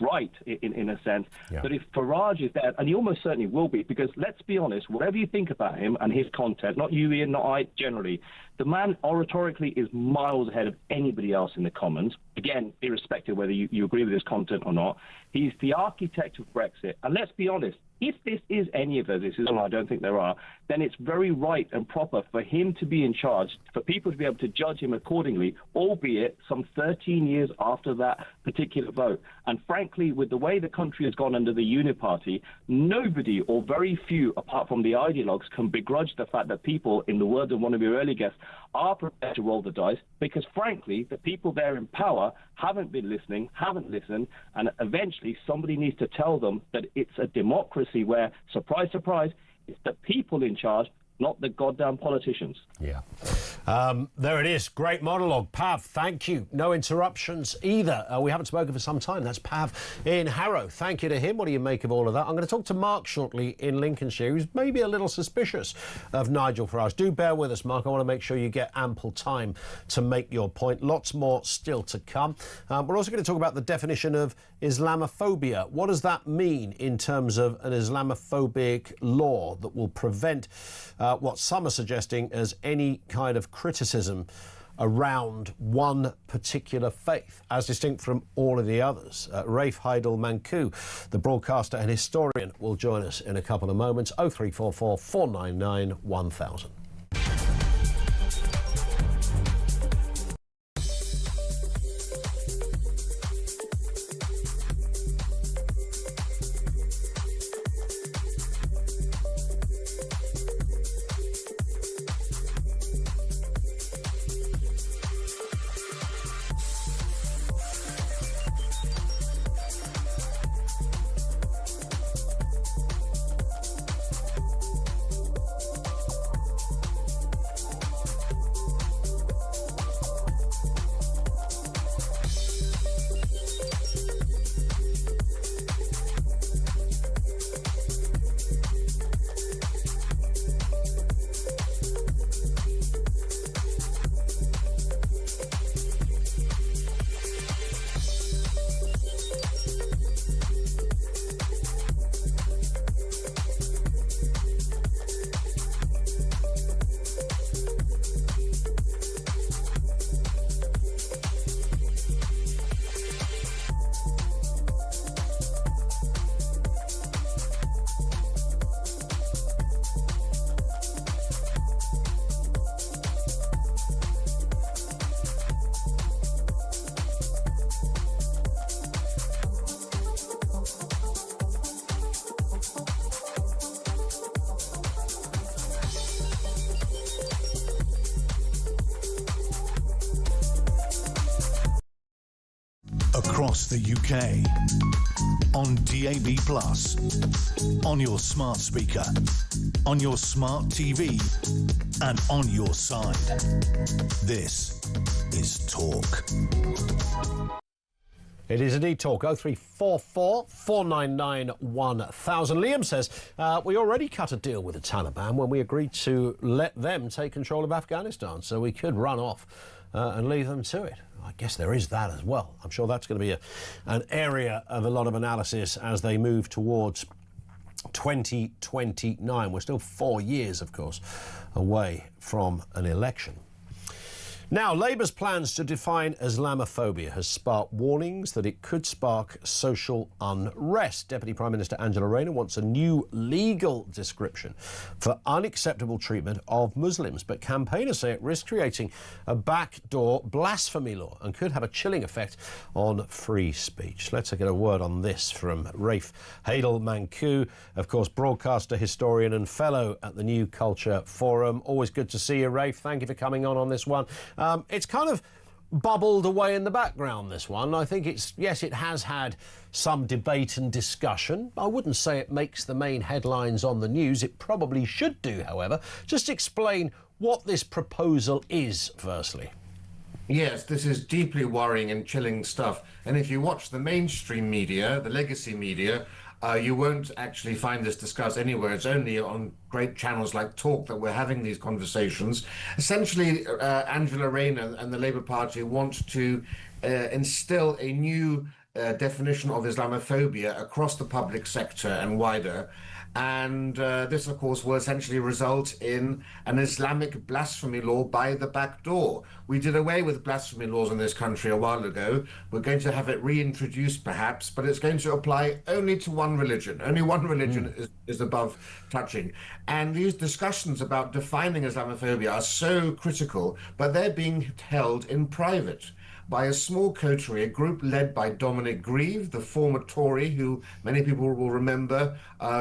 right in a sense, that if Farage is there, and he almost certainly will be, because let's be honest, whatever you think about him and his content, not you, Ian, not I, generally, the man oratorically is miles ahead of anybody else in the Commons. Again, irrespective whether you agree with his content or not. He's the architect of Brexit. And let's be honest, if this is any of us, and I don't think there are, then it's very right and proper for him to be in charge, for people to be able to judge him accordingly, albeit some 13 years after that particular vote. And frankly, with the way the country has gone under the Uniparty, nobody or very few, apart from the ideologues, can begrudge the fact that people, in the words of one of your early guests, are prepared to roll the dice, because frankly, the people there in power haven't been listening, haven't listened, and eventually somebody needs to tell them that it's a democracy where, surprise, surprise, it's the people in charge, not the goddamn politicians. Yeah. There it is. Great monologue. Pav, thank you. No interruptions either. We haven't spoken for some time. That's Pav in Harrow. Thank you to him. What do you make of all of that? I'm going to talk to Mark shortly in Lincolnshire, who's maybe a little suspicious of Nigel Farage. Do bear with us, Mark. I want to make sure you get ample time to make your point. Lots more still to come. We're also going to talk about the definition of Islamophobia. What does that mean in terms of an Islamophobic law that will prevent what some are suggesting as any kind of criticism around one particular faith, as distinct from all of the others? Rafe Heidel-Manku, the broadcaster and historian, will join us in a couple of moments. 0344 499 1000. Across the UK, on DAB+, on your smart speaker, on your smart TV, and on your side. This is Talk. It is indeed Talk. 0344 499 1000. Liam says, we already cut a deal with the Taliban when we agreed to let them take control of Afghanistan, so we could run off and leave them to it. I guess there is that as well. I'm sure that's going to be an area of a lot of analysis as they move towards 2029. We're still 4 years, of course, away from an election. Now, Labour's plans to define Islamophobia has sparked warnings that it could spark social unrest. Deputy Prime Minister Angela Rayner wants a new legal description for unacceptable treatment of Muslims, but campaigners say it risks creating a backdoor blasphemy law and could have a chilling effect on free speech. Let's get a word on this from Rafe Heidel-Manku, of course, broadcaster, historian and fellow at the New Culture Forum. Always good to see you, Rafe. Thank you for coming on this one. It's kind of bubbled away in the background, this one. I think yes, it has had some debate and discussion. I wouldn't say it makes the main headlines on the news. It probably should do, however. Just explain what this proposal is, firstly. Yes, this is deeply worrying and chilling stuff. And if you watch the mainstream media, the legacy media, you won't actually find this discussed anywhere. It's only on great channels like Talk that we're having these conversations. Essentially, Angela Rayner and the Labour Party want to instill a new definition of Islamophobia across the public sector and wider. And this, of course, will essentially result in an Islamic blasphemy law by the back door. We did away with blasphemy laws in this country a while ago. We're going to have it reintroduced, perhaps, but it's going to apply only to one religion. Only one religion is above touching. And these discussions about defining Islamophobia are so critical, but they're being held in private. by a small coterie, a group led by Dominic Grieve, the former Tory, who many people will remember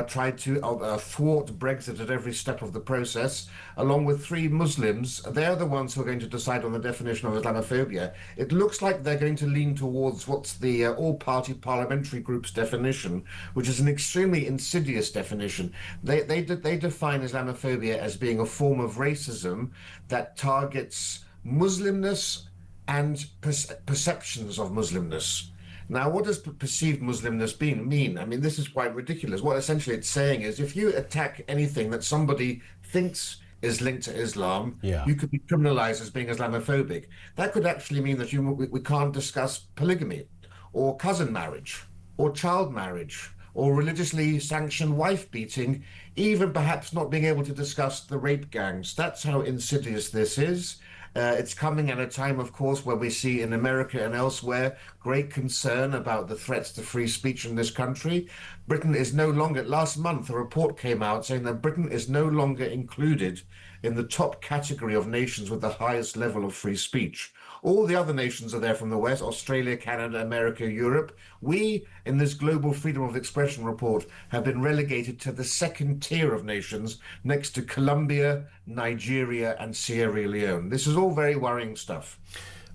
tried to thwart Brexit at every step of the process, along with 3 Muslims. They're the ones who are going to decide on the definition of Islamophobia. It looks like they're going to lean towards what's the all-party parliamentary group's definition, which is an extremely insidious definition. They define Islamophobia as being a form of racism that targets Muslimness and perceptions of Muslimness. Now, what does perceived Muslimness mean? I mean, this is quite ridiculous. What essentially it's saying is if you attack anything that somebody thinks is linked to Islam, you could be criminalized as being Islamophobic. That could actually mean that we can't discuss polygamy or cousin marriage or child marriage or religiously sanctioned wife beating, even perhaps not being able to discuss the rape gangs. That's how insidious this is. It's coming at a time, of course, where we see in America and elsewhere great concern about the threats to free speech in this country. Britain is no longer, last month a report came out saying that Britain is no longer included in the top category of nations with the highest level of free speech. All the other nations are there from the West: Australia, Canada, America, Europe. We, in this Global Freedom of Expression report, have been relegated to the second tier of nations next to Colombia, Nigeria, and Sierra Leone. This is all very worrying stuff.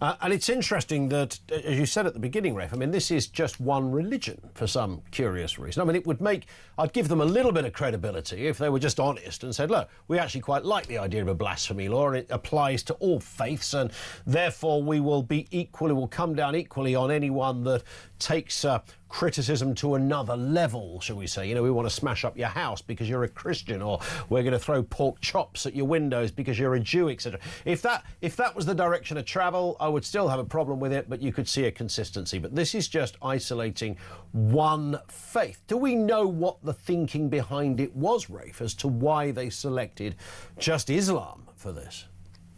And it's interesting that, as you said at the beginning, Rafe, I mean, this is just one religion for some curious reason. I mean, it would make, I'd give them a little bit of credibility if they were just honest and said, look, we actually quite like the idea of a blasphemy law, and it applies to all faiths, and therefore we will be equally, will come down equally on anyone that takes criticism to another level, shall we say. You know, we want to smash up your house because you're a Christian, or we're going to throw pork chops at your windows because you're a Jew, etc. If that was the direction of travel, I would still have a problem with it, but you could see a consistency. But this is just isolating one faith. Do we know what the thinking behind it was, Rafe, as to why they selected just Islam for this?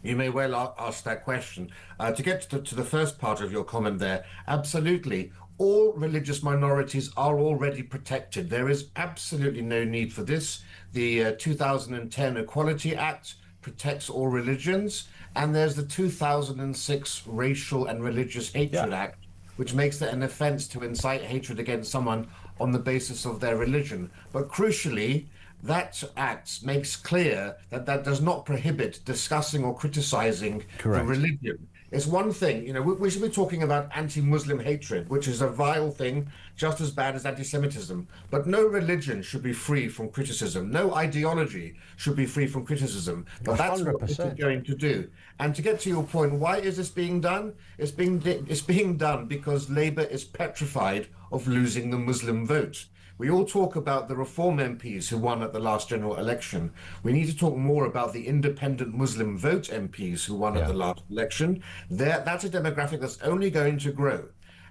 You may well ask that question. To get to the first part of your comment there, absolutely. All religious minorities are already protected. There is absolutely no need for this. The 2010 Equality Act protects all religions, and there's the 2006 Racial and Religious Hatred Act, which makes it an offence to incite hatred against someone on the basis of their religion. But crucially, that act makes clear that that does not prohibit discussing or criticising the religion. It's one thing, you know, we should be talking about anti-Muslim hatred, which is a vile thing, just as bad as anti-Semitism. But no religion should be free from criticism. No ideology should be free from criticism. But that's 100%. What this is going to do. And to get to your point, why is this being done? It's being done because Labour is petrified of losing the Muslim vote. We all talk about the Reform MPs who won at the last general election. We need to talk more about the independent Muslim vote MPs who won at the last election. That's a demographic that's only going to grow.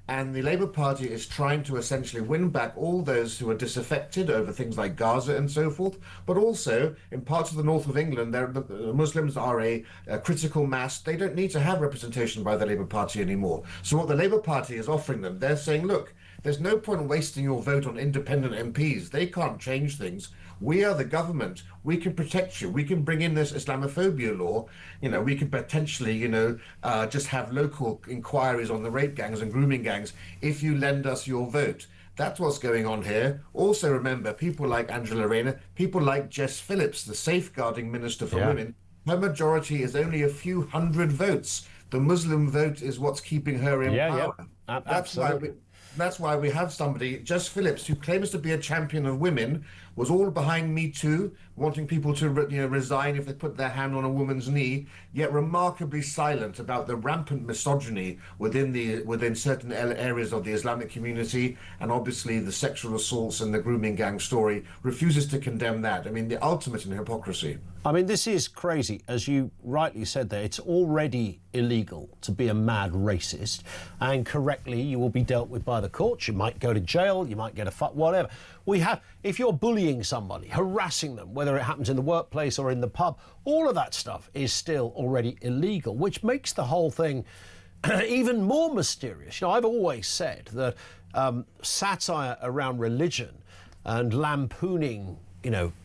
And the Labour Party is trying to essentially win back all those who are disaffected over things like Gaza and so forth. But also, in parts of the north of England, the Muslims are a critical mass. They don't need to have representation by the Labour Party anymore. So what the Labour Party is offering them, they're saying, look, there's no point in wasting your vote on independent MPs. They can't change things. We are the government. We can protect you. We can bring in this Islamophobia law. You know, we can potentially, just have local inquiries on the rape gangs and grooming gangs if you lend us your vote. That's what's going on here. Also remember, people like Angela Rayner, people like Jess Phillips, the safeguarding minister for women, her majority is only a few hundred votes. The Muslim vote is what's keeping her in power. Absolutely. That's why we have somebody, Jess Phillips, who claims to be a champion of women, was all behind Me Too, wanting people to resign if they put their hand on a woman's knee, yet remarkably silent about the rampant misogyny within certain areas of the Islamic community, and obviously the sexual assaults and the grooming gang story, refuses to condemn that. I mean, the ultimate in hypocrisy. I mean, this is crazy. As you rightly said there, it's already illegal to be a mad racist, and correctly you will be dealt with by the courts. You might go to jail, you might get a whatever. If you're bullying somebody, harassing them, whether it happens in the workplace or in the pub, all of that stuff is still already illegal, which makes the whole thing even more mysterious. You know, I've always said that satire around religion and lampooning,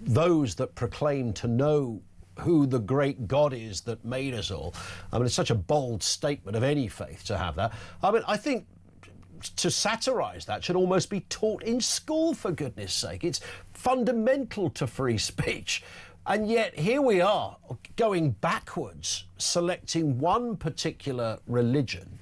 those that proclaim to know who the great God is that made us all. I mean, it's such a bold statement of any faith to have that. I mean, I think to satirise that should almost be taught in school, for goodness sake. It's fundamental to free speech. And yet here we are, going backwards, selecting one particular religion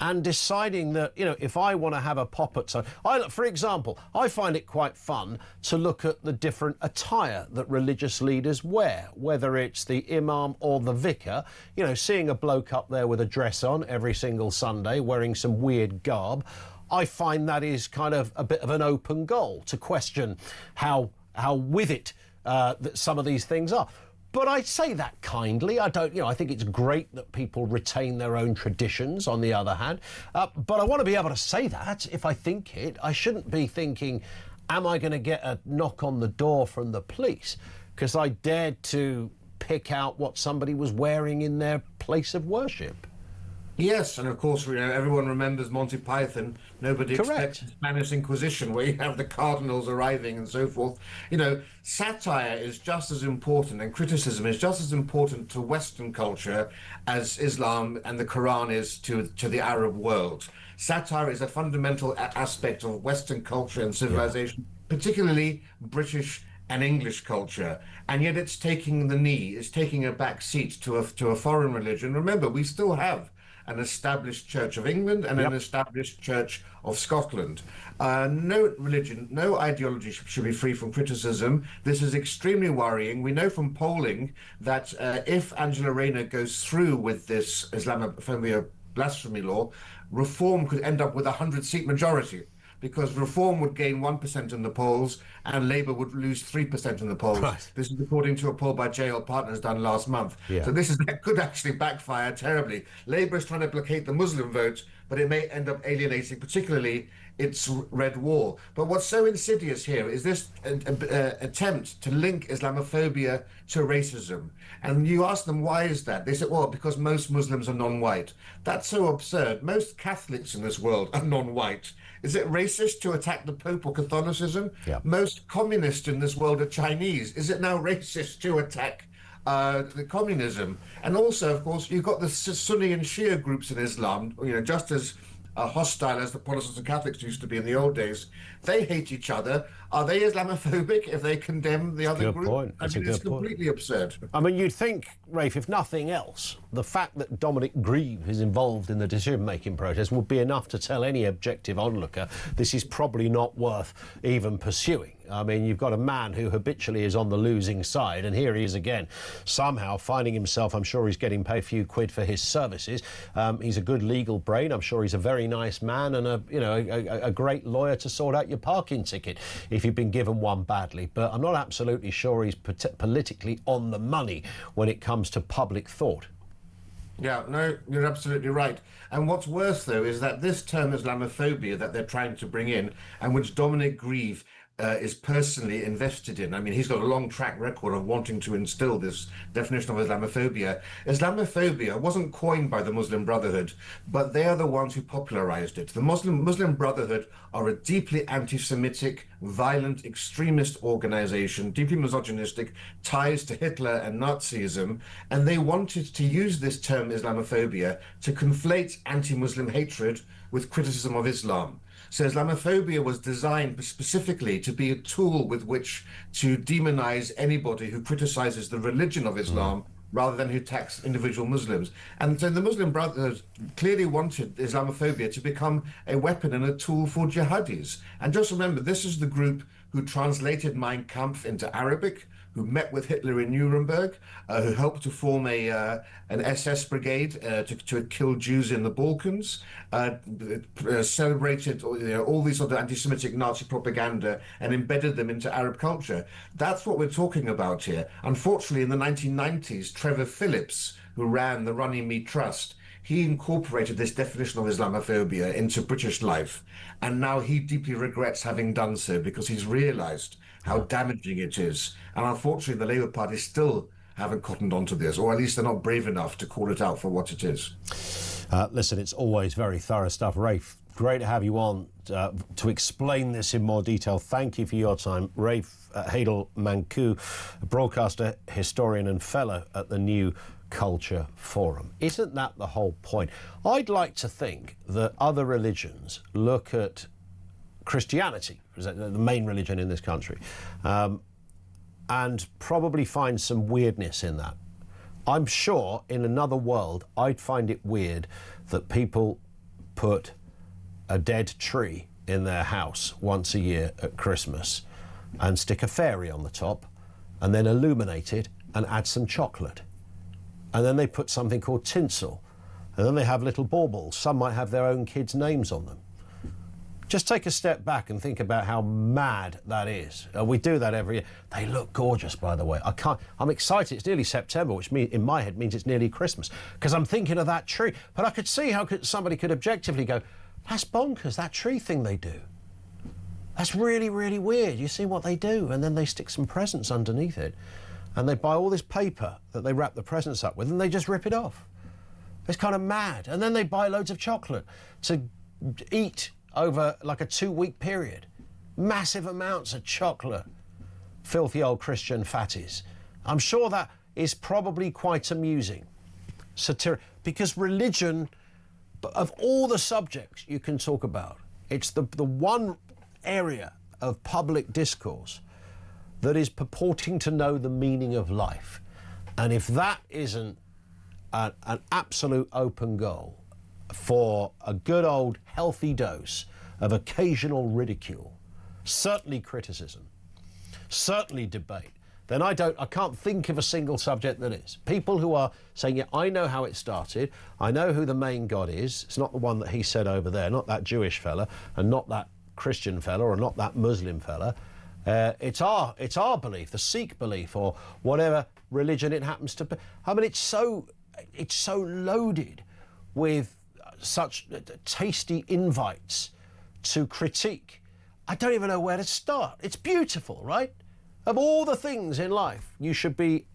and deciding that, you know, if I want to have a pop at something... For example, I find it quite fun to look at the different attire that religious leaders wear, whether it's the imam or the vicar. You know, seeing a bloke up there with a dress on every single Sunday, wearing some weird garb, I find that is kind of a bit of an open goal to question how with it that some of these things are. But I say that kindly. I don't, you know, I think it's great that people retain their own traditions, on the other hand. But I want to be able to say that if I think it. I shouldn't be thinking, am I going to get a knock on the door from the police because I dared to pick out what somebody was wearing in their place of worship? Yes, and of course, you know, everyone remembers Monty Python. Nobody expects the Spanish Inquisition, where you have the cardinals arriving and so forth. You know, satire is just as important, and criticism is just as important to Western culture as Islam and the Quran is to the Arab world. Satire is a fundamental aspect of Western culture and civilization, particularly British and English culture, and yet it's taking the knee, it's taking a back seat to a foreign religion. Remember, we still have an established Church of England and an established Church of Scotland. No religion, no ideology should be free from criticism. This is extremely worrying. We know from polling that if Angela Rayner goes through with this Islamophobia blasphemy law, Reform could end up with a 100-seat majority, because Reform would gain 1% in the polls and Labour would lose 3% in the polls. Right. This is according to a poll by JL Partners done last month. Yeah. So that could actually backfire terribly. Labour is trying to placate the Muslim vote, but it may end up alienating particularly its red wall. But what's so insidious here is this attempt to link Islamophobia to racism. And you ask them, why is that? They say, well, because most Muslims are non-white. That's so absurd. Most Catholics in this world are non-white. Is it racist to attack the Pope or Catholicism? Yeah. Most communists in this world are Chinese. Is it now racist to attack the communism? And also, of course, you've got the Sunni and Shia groups in Islam, you know, just as hostile as the Protestants and Catholics used to be in the old days. They hate each other. Are they Islamophobic if they condemn the other group? Point. I mean, it's completely absurd. I mean, you'd think, Rafe, if nothing else, the fact that Dominic Grieve is involved in the decision-making process would be enough to tell any objective onlooker this is probably not worth even pursuing. I mean, you've got a man who habitually is on the losing side, and here he is again, somehow finding himself. I'm sure he's getting paid a few quid for his services. He's a good legal brain. I'm sure he's a very nice man and a great lawyer to sort out your parking ticket if you've been given one badly. But I'm not absolutely sure he's politically on the money when it comes to public thought. Yeah, no, you're absolutely right. And what's worse, though, is that this term Islamophobia that they're trying to bring in, and which Dominic Grieve is personally invested in. I mean, he's got a long track record of wanting to instill this definition of Islamophobia. Islamophobia wasn't coined by the Muslim Brotherhood, but they are the ones who popularized it. The Muslim Brotherhood are a deeply anti-Semitic, violent, extremist organization, deeply misogynistic, ties to Hitler and Nazism, and they wanted to use this term Islamophobia to conflate anti-Muslim hatred with criticism of Islam. So Islamophobia was designed specifically to be a tool with which to demonize anybody who criticizes the religion of Islam rather than who attacks individual Muslims. And so the Muslim Brotherhood clearly wanted Islamophobia to become a weapon and a tool for jihadis. And just remember, this is the group who translated Mein Kampf into Arabic, who met with Hitler in Nuremberg, who helped to form an SS brigade to kill Jews in the Balkans, celebrated all these sort of anti-Semitic Nazi propaganda and embedded them into Arab culture. That's what we're talking about here. Unfortunately, in the 1990s, Trevor Phillips, who ran the Runnymede Trust, he incorporated this definition of Islamophobia into British life. And now he deeply regrets having done so because he's realized how damaging it is. And unfortunately, the Labour Party still haven't cottoned onto this, or at least they're not brave enough to call it out for what it is. Listen, it's always very thorough stuff. Rafe, great to have you on to explain this in more detail. Thank you for your time. Rafe Hadel-Mancu, broadcaster, historian and fellow at the New Culture Forum. Isn't that the whole point? I'd like to think that other religions look at Christianity, the main religion in this country, and probably find some weirdness in that. I'm sure in another world I'd find it weird that people put a dead tree in their house once a year at Christmas and stick a fairy on the top and then illuminate it and add some chocolate. And then they put something called tinsel, and then they have little baubles. Some might have their own kids' names on them. Just take a step back and think about how mad that is. We do that every year. They look gorgeous, by the way. I'm excited. It's nearly September, which in my head means it's nearly Christmas, because I'm thinking of that tree. But I could see how somebody could objectively go, that's bonkers, that tree thing they do. That's really, really weird. You see what they do? And then they stick some presents underneath it. And they buy all this paper that they wrap the presents up with, and they just rip it off. It's kind of mad. And then they buy loads of chocolate to eat over like a 2-week period. Massive amounts of chocolate. Filthy old Christian fatties. I'm sure that is probably quite amusing. Because religion, of all the subjects you can talk about, it's the one area of public discourse that is purporting to know the meaning of life. And if that isn't an absolute open goal for a good old healthy dose of occasional ridicule, certainly criticism, certainly debate, then I can't think of a single subject that is. People who are saying, yeah, I know how it started, I know who the main God is, it's not the one that he said over there, not that Jewish fella, and not that Christian fella, or not that Muslim fella. It's our belief, the Sikh belief, or whatever religion it happens to be. I mean, it's so loaded with such tasty invites to critique. I don't even know where to start. It's beautiful, right? Of all the things in life, you should be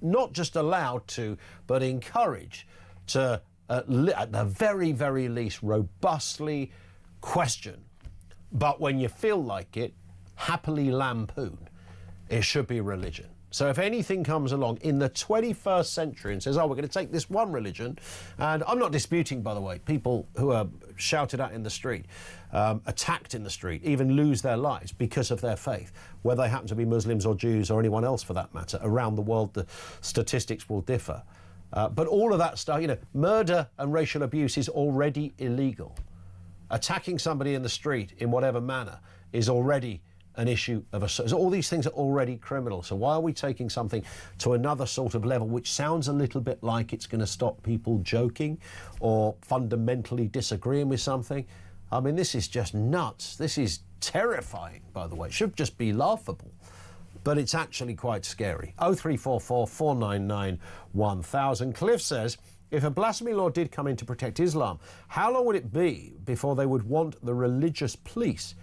not just allowed to, but encouraged to, at the very, very least, robustly question. But when you feel like it, happily lampoon. It should be religion. So if anything comes along in the 21st century and says, oh, we're going to take this one religion, and I'm not disputing, by the way, people who are shouted at in the street, attacked in the street, even lose their lives because of their faith, whether they happen to be Muslims or Jews or anyone else for that matter. Around the world, the statistics will differ. But all of that stuff, murder and racial abuse is already illegal. Attacking somebody in the street in whatever manner is already an issue of so all these things are already criminal. So why are we taking something to another sort of level which sounds a little bit like it's going to stop people joking or fundamentally disagreeing with something? I mean, this is just nuts. This is terrifying, by the way. It should just be laughable. But it's actually quite scary. 0344 499 1000. Cliff says, if a blasphemy law did come in to protect Islam, how long would it be before they would want the religious police,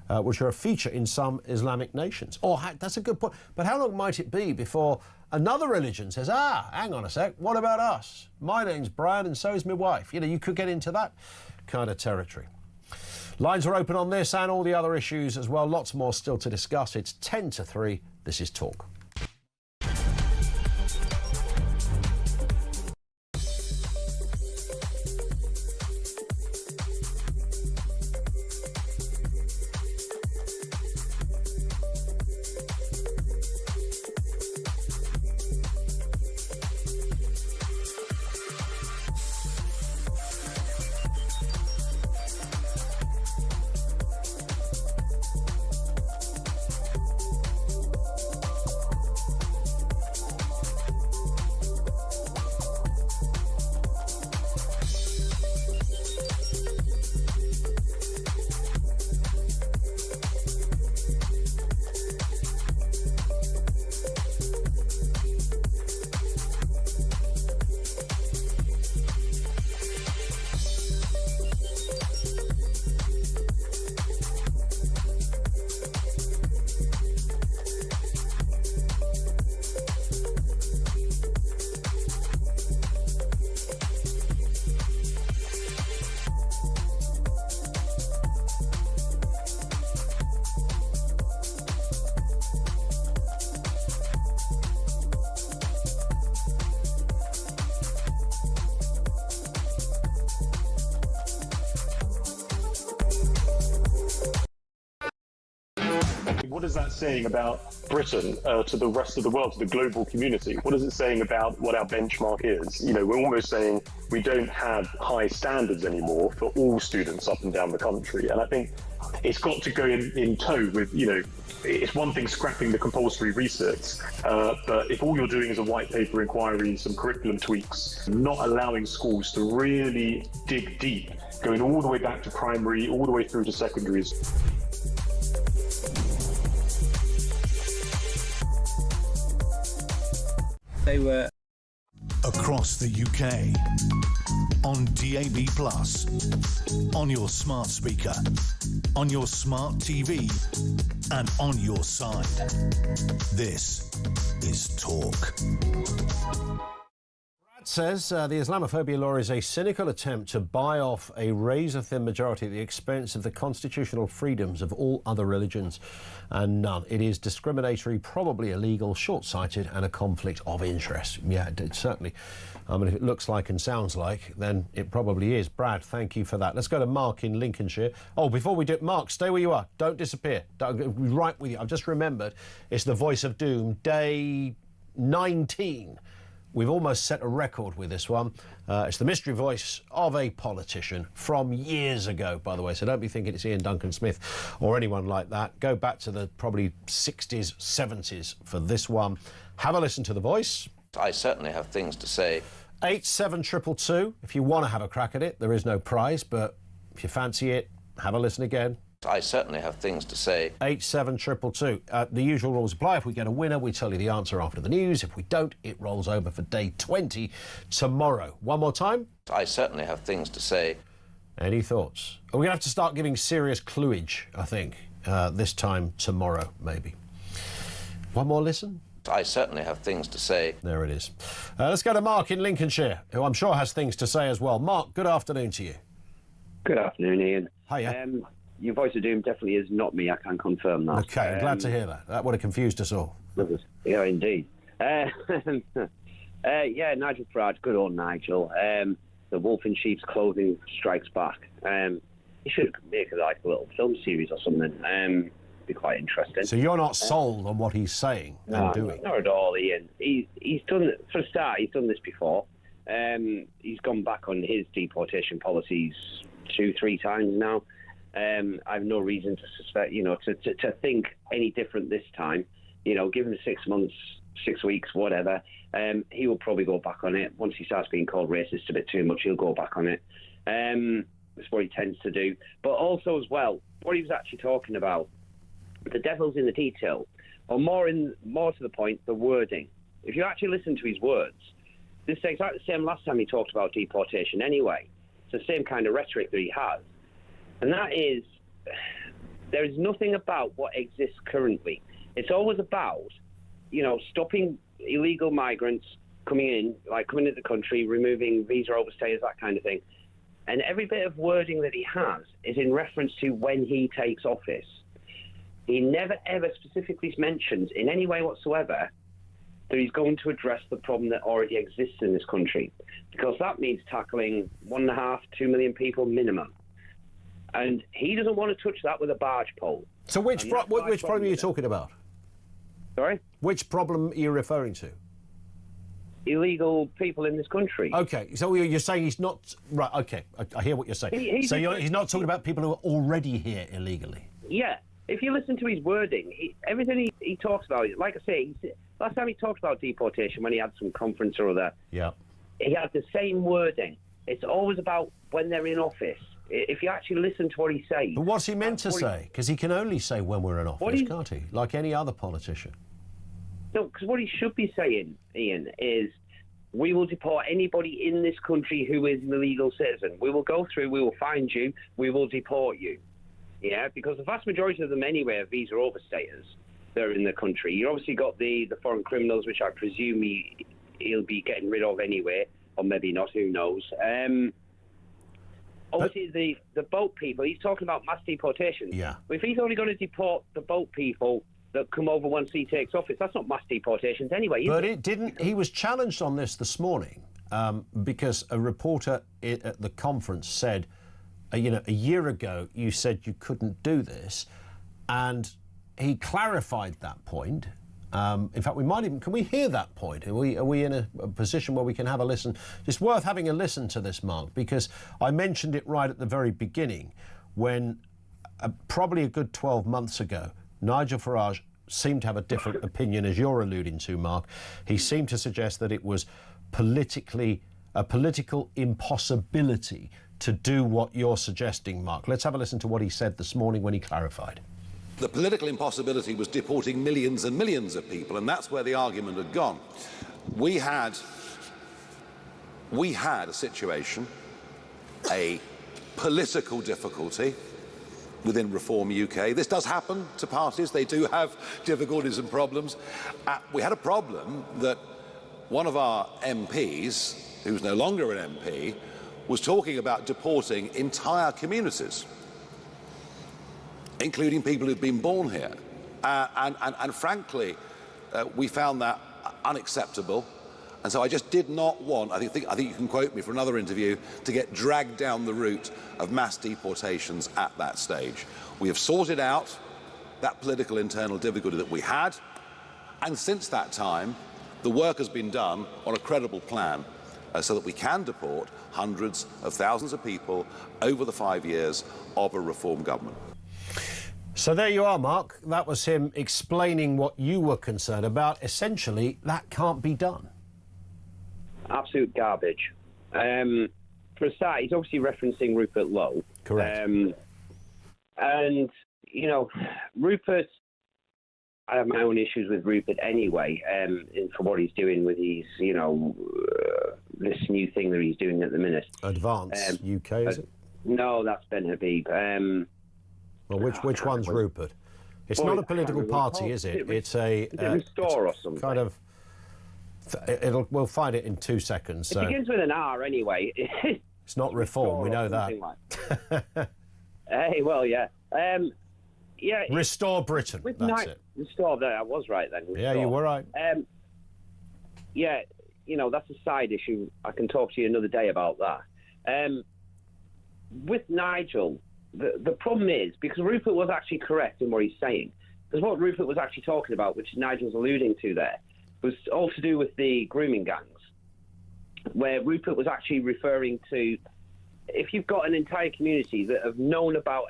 which are a feature in some Islamic nations? That's a good point. But how long might it be before another religion says, hang on a sec, what about us? My name's Brian and so is my wife. You could get into that kind of territory. Lines are open on this and all the other issues as well. Lots more still to discuss. It's 10 to 3. This is Talk. what is that saying about Britain to the rest of the world, to the global community? What is it saying about what our benchmark is? You know, we're almost saying we don't have high standards anymore for all students up and down the country. And I think it's got to go in tow with, you know, it's one thing scrapping the compulsory research, but if all you're doing is a white paper inquiry, some curriculum tweaks, not allowing schools to really dig deep, going all the way back to primary, all the way through to secondaries. They were across the UK, on DAB+, on your smart speaker, on your smart TV, and on your side. This is Talk. Brad says the Islamophobia law is a cynical attempt to buy off a razor-thin majority at the expense of the constitutional freedoms of all other religions and none. It is discriminatory, probably illegal, short-sighted, and a conflict of interest. Yeah, it certainly. I mean, if it looks like and sounds like, then it probably is. Brad, thank you for that. Let's go to Mark in Lincolnshire. Oh, before we do it, Mark, stay where you are. Don't disappear. Right with you. I've just remembered it's the Voice of Doom, day 19. We've almost set a record with this one. It's the mystery voice of a politician from years ago, by the way, so don't be thinking it's Ian Duncan Smith or anyone like that. Go back to the probably 60s, 70s for this one. Have a listen to the voice. I certainly have things to say. 87222, if you want to have a crack at it. There is no prize, but if you fancy it, have a listen again. I certainly have things to say. 87222. The usual rules apply. If we get a winner, we tell you the answer after the news. If we don't, it rolls over for day 20 tomorrow. One more time. I certainly have things to say. Any thoughts? We're going to have to start giving serious cluage, I think, this time tomorrow, maybe. One more listen. I certainly have things to say. There it is. Let's go to Mark in Lincolnshire, who I'm sure has things to say as well. Mark, good afternoon to you. Good afternoon, Ian. Hiya. Your Voice of Doom definitely is not me, I can confirm that. OK, I'm glad to hear that. That would have confused us all. Yeah, indeed. Yeah, Nigel Farage, good old Nigel. The wolf in sheep's clothing strikes back. He should make like a little film series or something. Be quite interesting. So you're not sold on what he's saying and doing? Not at all, Ian. He's done, for a start, he's done this before. He's gone back on his deportation policies 2-3 times now. I have no reason to suspect, to think any different this time. Given 6 months, 6 weeks, whatever, he will probably go back on it. Once he starts being called racist a bit too much, he'll go back on it. That's what he tends to do. But also as well, what he was actually talking about, the devil's in the detail, or more to the point, the wording. If you actually listen to his words, this is exactly the same last time he talked about deportation anyway. It's the same kind of rhetoric that he has. And that is, there is nothing about what exists currently. It's always about, stopping illegal migrants coming into the country, removing visa overstayers, that kind of thing. And every bit of wording that he has is in reference to when he takes office. He never, ever specifically mentions in any way whatsoever that he's going to address the problem that already exists in this country, because that means tackling 1.5-2 million people minimum. And he doesn't want to touch that with a barge pole. So which problem are you talking about? Sorry? Which problem are you referring to? Illegal people in this country. OK, so you're saying he's not... Right, OK, I hear what you're saying. He's not talking about people who are already here illegally? Yeah. If you listen to his wording, everything he talks about, like I say, last time he talked about deportation when he had some conference or other, yeah, he had the same wording. It's always about when they're in office. If you actually listen to what he says... But what's he meant to say? Because he can only say when we're in office, can't he? Like any other politician. No, because what he should be saying, Ian, is we will deport anybody in this country who is an illegal citizen. We will go through, we will find you, we will deport you. Yeah, because the vast majority of them anyway are visa overstayers that are in the country. You obviously got the foreign criminals, which I presume he'll be getting rid of anyway, or maybe not, who knows. Obviously, the boat people, he's talking about mass deportation. Yeah. But if he's only going to deport the boat people that come over once he takes office, that's not mass deportations anyway, But it didn't... He was challenged on this morning because a reporter at the conference said, a year ago you said you couldn't do this, and he clarified that point. In fact, we might even... Can we hear that point? Are we in a position where we can have a listen? It's worth having a listen to this, Mark, because I mentioned it right at the very beginning when probably a good 12 months ago, Nigel Farage seemed to have a different opinion, as you're alluding to, Mark. He seemed to suggest that it was a political impossibility to do what you're suggesting, Mark. Let's have a listen to what he said this morning when he clarified. The political impossibility was deporting millions and millions of people, and that's where the argument had gone. We had a situation, a political difficulty within Reform UK. This does happen to parties. They do have difficulties and problems. We had a problem that one of our MPs, who's no longer an MP, was talking about deporting entire communities, including people who've been born here. And frankly, we found that unacceptable. And so I just did not want, I think you can quote me for another interview, to get dragged down the route of mass deportations at that stage. We have sorted out that political internal difficulty that we had, and since that time, the work has been done on a credible plan so that we can deport hundreds of thousands of people over the 5 years of a Reform government. So there you are, Mark. That was him explaining what you were concerned about. Essentially, that can't be done. Absolute garbage. For a start, he's obviously referencing Rupert Lowe. Correct. And, you know, Rupert, I have my own issues with Rupert anyway, for what he's doing with his, you know, this new thing that he's doing at the minute. Advance UK, is it? No, that's Ben Habib. Well, which one's Rupert? It's not a political party, is it? It's a Restore or something. Kind of. We'll find it in 2 seconds. It begins with an R anyway. It's not Reform. We know that. Like. Hey, well, yeah. Yeah. Restore Britain. That's it. Restore. There, I was right then. Restore. Yeah, you were right. Yeah, you know, that's a side issue. I can talk to you another day about that. With Nigel, the problem is, because Rupert was actually correct in what he's saying, because what Rupert was actually talking about, which Nigel's alluding to there, was all to do with the grooming gangs, where Rupert was actually referring to, if you've got an entire community that have known about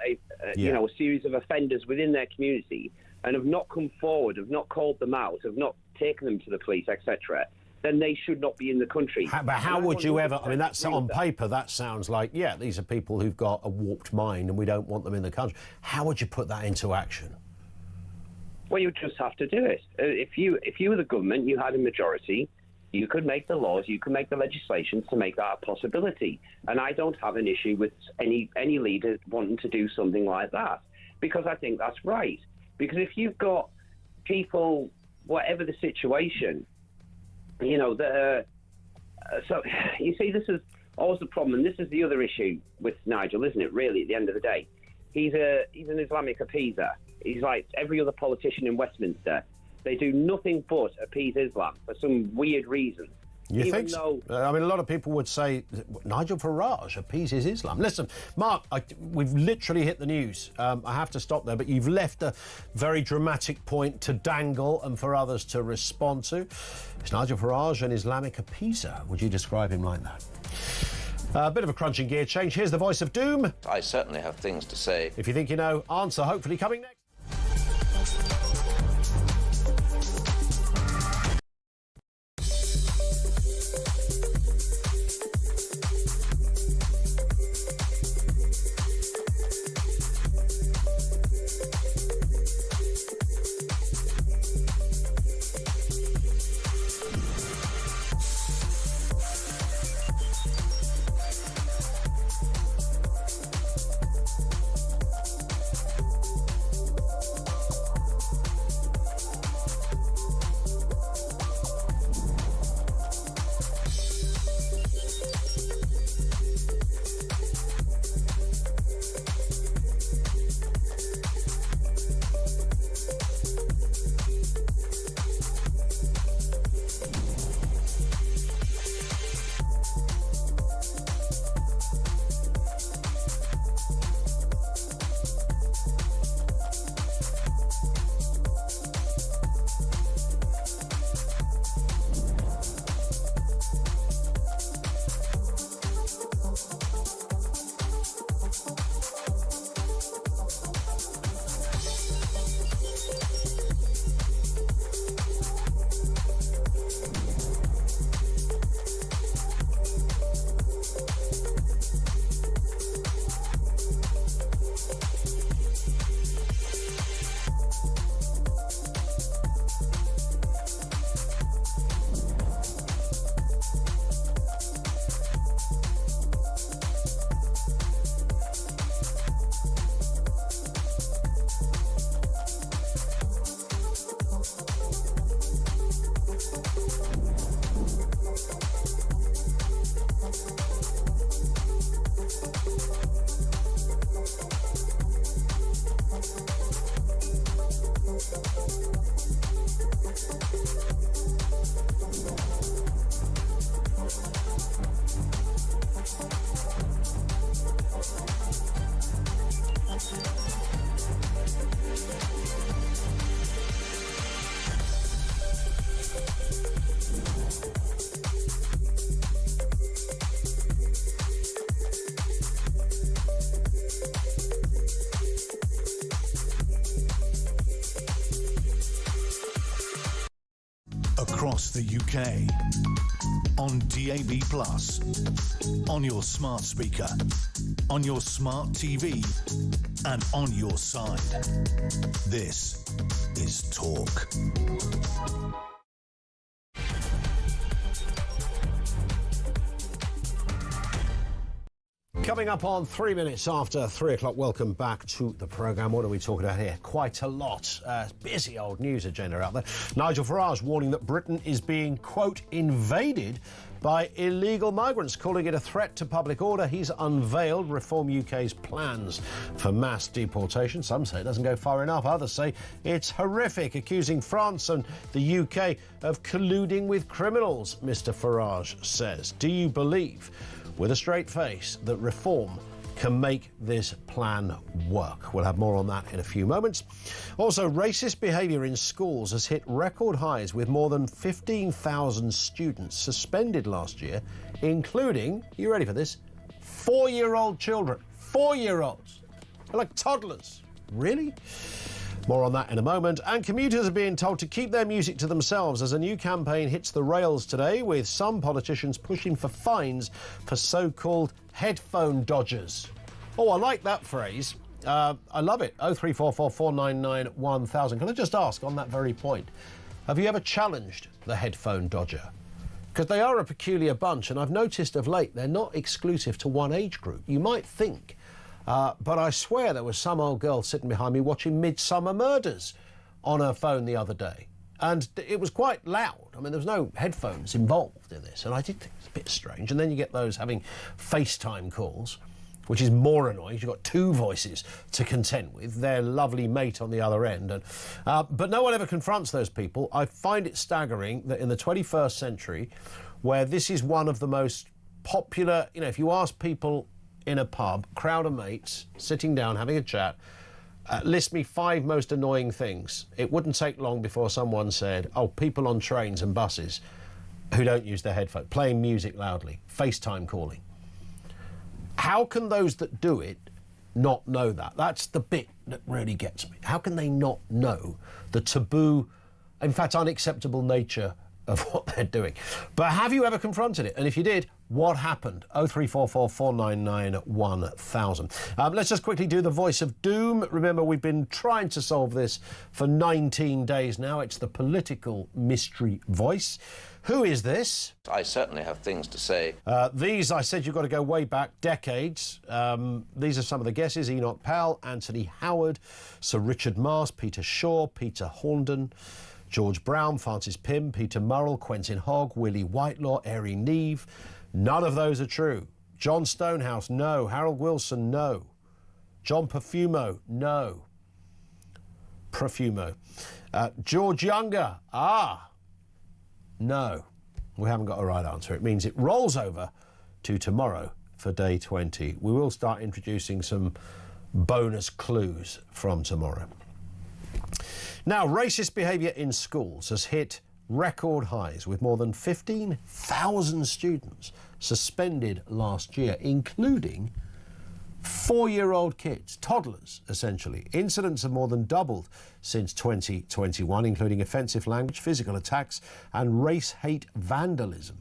you know, a series of offenders within their community and have not come forward, have not called them out, have not taken them to the police, etc., then they should not be in the country. But how would you ever... I mean, that's on paper, that sounds like, yeah, these are people who've got a warped mind and we don't want them in the country. How would you put that into action? Well, you just have to do it. If you were the government, you had a majority, you could make the laws, you could make the legislation to make that a possibility. And I don't have an issue with any leader wanting to do something like that, because I think that's right. Because if you've got people, whatever the situation, you know, so you see, this is always the problem, and this is the other issue with Nigel, isn't it, really, at the end of the day? He's an Islamic appeaser. He's like every other politician in Westminster. They do nothing but appease Islam for some weird reason. You think so? I mean, a lot of people would say Nigel Farage appeases Islam. Listen, Mark, we've literally hit the news. I have to stop there, but you've left a very dramatic point to dangle and for others to respond to. Is Nigel Farage an Islamic appeaser? Would you describe him like that? A bit of a crunching gear change. Here's the voice of doom. I certainly have things to say. If you think you know, answer hopefully coming next. across the UK. On DAB+, on your smart speaker, on your smart TV, and on your side. This is Talk. Coming up on 3 minutes after 3 o'clock, welcome back to the programme. What are we talking about here? Quite a lot. Busy old news agenda out there. Nigel Farage warning that Britain is being, quote, invaded by illegal migrants, calling it a threat to public order. He's unveiled Reform UK's plans for mass deportation. Some say it doesn't go far enough. Others say it's horrific, accusing France and the UK of colluding with criminals, Mr Farage says. Do you believe, with a straight face, that reform can make this plan work? We'll have more on that in a few moments. Also, racist behaviour in schools has hit record highs, with more than 15,000 students suspended last year, including, you ready for this, 4-year-old children. 4-year-olds. They're like toddlers. Really? More on that in a moment. And commuters are being told to keep their music to themselves as a new campaign hits the rails today, with some politicians pushing for fines for so-called headphone dodgers. Oh, I like that phrase. I love it. 0344 499 1000. Can I just ask on that very point, have you ever challenged the headphone dodger? Because they are a peculiar bunch, and I've noticed of late they're not exclusive to one age group. You might think. But I swear there was some old girl sitting behind me watching Midsummer Murders on her phone the other day. And it was quite loud. I mean, there was no headphones involved in this. And I did think it's a bit strange. And then you get those having FaceTime calls, which is more annoying. You've got two voices to contend with, their lovely mate on the other end. And, but no one ever confronts those people. I find it staggering that in the 21st century, where this is one of the most popular, you know, if you ask people in a pub, crowd of mates, sitting down, having a chat, list me 5 most annoying things. It wouldn't take long before someone said, oh, people on trains and buses who don't use their headphones, playing music loudly, FaceTime calling. How can those that do it not know that? That's the bit that really gets me. How can they not know the taboo, in fact, unacceptable nature of what they're doing? But have you ever confronted it? And if you did, what happened? 0344 499 1000. Let's just quickly do the voice of doom. Remember, we've been trying to solve this for 19 days now. It's the political mystery voice. Who is this? I certainly have things to say. These, I said, you've got to go way back decades. These are some of the guesses. Enoch Powell, Anthony Howard, Sir Richard Mars, Peter Shaw, Peter Horndon, George Brown, Francis Pym, Peter Murrell, Quentin Hogg, Willie Whitelaw, Airy Neve. None of those are true. John Stonehouse, no. Harold Wilson, no. John Perfumo, no. Profumo. George Younger, no. We haven't got a right answer. It means it rolls over to tomorrow for day 20. We will start introducing some bonus clues from tomorrow. Now, racist behaviour in schools has hit record highs, with more than 15,000 students suspended last year, including 4-year-old kids, toddlers, essentially. Incidents have more than doubled since 2021, including offensive language, physical attacks and race-hate vandalism.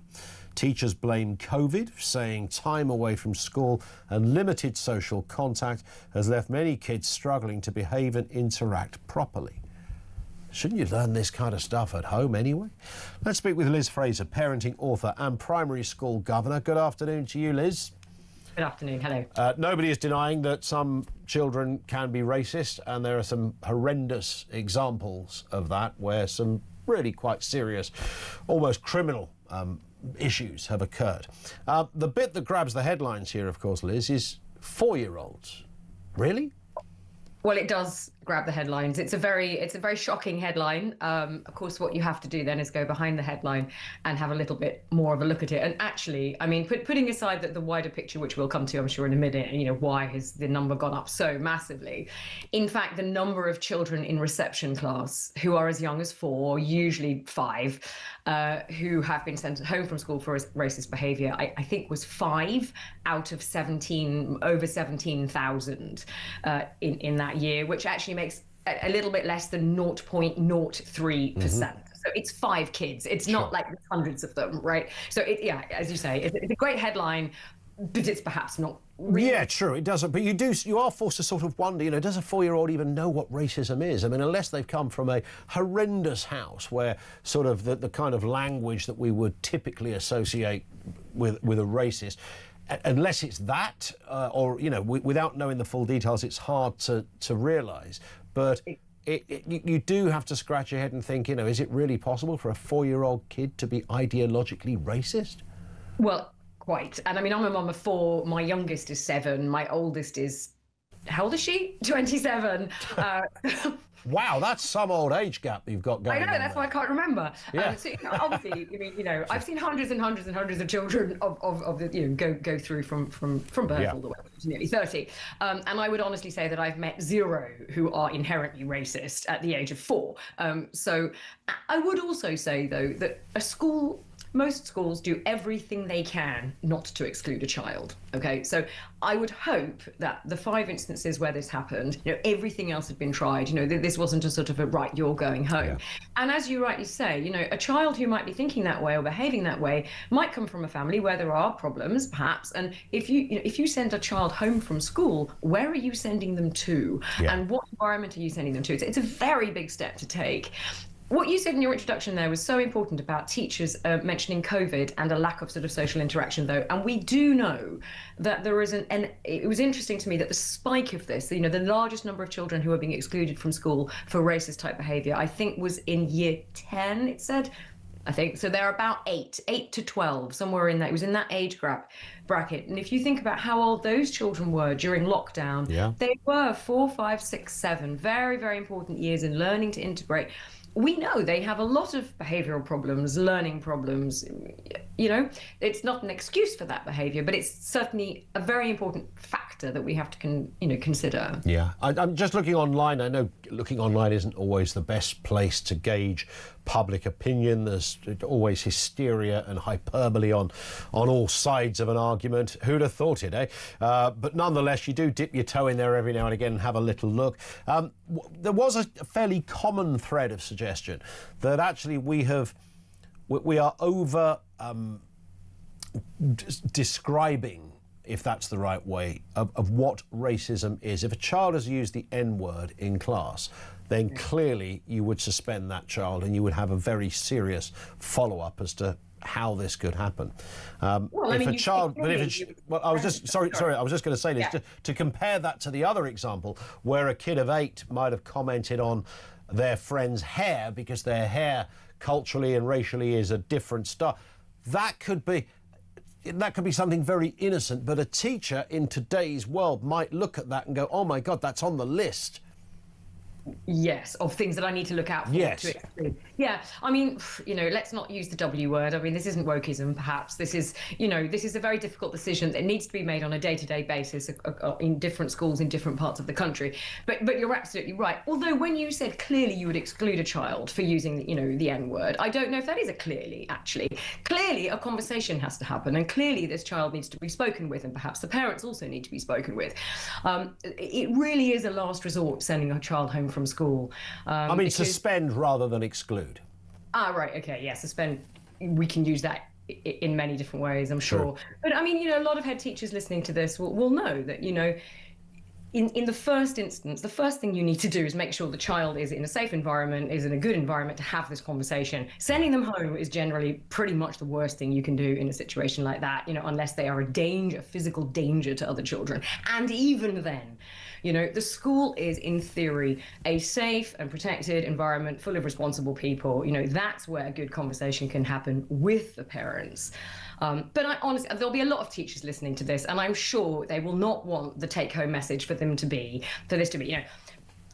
Teachers blame COVID, saying time away from school and limited social contact has left many kids struggling to behave and interact properly. Shouldn't you learn this kind of stuff at home anyway? Let's speak with Liz Fraser, parenting author and primary school governor. Good afternoon to you, Liz. Good afternoon, hello. Nobody is denying that some children can be racist, and there are some horrendous examples of that where some really quite serious, almost criminal issues have occurred. The bit that grabs the headlines here, of course, Liz, is 4-year-olds. Really? Well, it does grab the headlines. It's a very shocking headline. Of course, what you have to do then is go behind the headline and have a little bit more of a look at it. And actually, I mean, putting aside the wider picture, which we'll come to, I'm sure, in a minute, you know, why has the number gone up so massively? In fact, the number of children in reception class who are as young as 4, usually 5, who have been sent home from school for racist behaviour, I think was 5 out of 17, over 17,000 in that year, which actually makes a little bit less than 0.03%. So it's 5 kids. It's not like there's hundreds of them, right? So yeah, as you say, it's a great headline, but it's perhaps not really. Yeah, true, it doesn't. But you are forced to sort of wonder, you know, does a 4-year-old even know what racism is? I mean, unless they've come from a horrendous house where sort of the kind of language that we would typically associate with a racist, unless it's that, or, you know, without knowing the full details, it's hard to realise. But you do have to scratch your head and think, you know, is it really possible for a 4-year-old kid to be ideologically racist? Well, quite. And I mean, I'm a mum of 4. My youngest is 7. My oldest is, how old is she? 27. Wow, that's some old age gap you've got going on. I know, that's why I can't remember. Yeah. So, you know, obviously, I mean, you know, I've seen hundreds and hundreds and hundreds of children of the, you know, go through from birth all the way to nearly 30. And I would honestly say that I've met 0 who are inherently racist at the age of 4. So I would also say, though, that most schools do everything they can not to exclude a child, okay? So I would hope that the 5 instances where this happened, you know, everything else had been tried, you know, this wasn't a sort of a, right, you're going home. Yeah. And as you rightly say, you know, a child who might be thinking that way or behaving that way might come from a family where there are problems, perhaps, and if you send a child home from school, where are you sending them to? Yeah. And what environment are you sending them to? It's a very big step to take. What you said in your introduction there was so important about teachers mentioning COVID and a lack of sort of social interaction, though. And we do know that there is and it was interesting to me that the spike of this, you know, the largest number of children who are being excluded from school for racist type behaviour, I think was in year 10, it said. I think so. They're about 8 to 12, somewhere in that. It was in that age bracket. And if you think about how old those children were during lockdown, they were 4, 5, 6, 7. Very, very important years in learning to integrate. We know they have a lot of behavioural problems, learning problems. You know, it's not an excuse for that behaviour, but it's certainly a very important factor that we have to consider. Yeah, I'm just looking online. I know looking online isn't always the best place to gauge public opinion. There's always hysteria and hyperbole on all sides of an argument. Who'd have thought it, eh? But nonetheless, you do dip your toe in there every now and again and have a little look. There was a fairly common thread of suggestion that actually we are over describing, if that's the right way, of what racism is. If a child has used the N-word in class, then clearly you would suspend that child and you would have a very serious follow-up as to how this could happen. I was just going to say this, to compare that to the other example where a kid of 8 might have commented on their friend's hair because their hair culturally and racially is a different style. That could be something very innocent, but a teacher in today's world might look at that and go, oh my God, that's on the list. Yes, of things that I need to look out for. Yes. To exclude. Yeah, I mean, you know, let's not use the W word. I mean, this isn't wokeism, perhaps. This is, you know, this is a very difficult decision that needs to be made on a day-to-day basis in different schools in different parts of the country. But you're absolutely right. Although when you said clearly you would exclude a child for using, you know, the N-word, I don't know if that is a clearly, actually. Clearly, a conversation has to happen, and clearly this child needs to be spoken with, and perhaps the parents also need to be spoken with. It really is a last resort, sending a child home from school. I mean, suspend rather than exclude. Right, okay, yeah, suspend. We can use that in many different ways, I'm sure. True. But I mean, you know, a lot of head teachers listening to this will know that, you know, in the first instance, the first thing you need to do is make sure the child is in a safe environment, is in a good environment to have this conversation. Sending them home is generally pretty much the worst thing you can do in a situation like that, you know, unless they are a physical danger to other children. And even then, you know, the school is, in theory, a safe and protected environment full of responsible people. You know, that's where a good conversation can happen with the parents. But honestly, there'll be a lot of teachers listening to this, and I'm sure they will not want the take-home message for this to be, you know,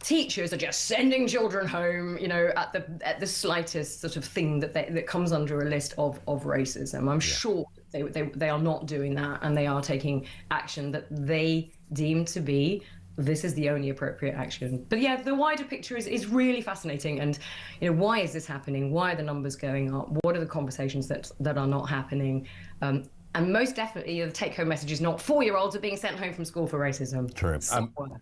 teachers are just sending children home, you know, at the slightest sort of thing that comes under a list of racism. I'm sure they are not doing that, and they are taking action that they deem to be, this is the only appropriate action. But yeah, the wider picture is really fascinating. And, you know, why is this happening? Why are the numbers going up? What are the conversations that are not happening? And most definitely, the take-home message is not 4-year-olds are being sent home from school for racism. True.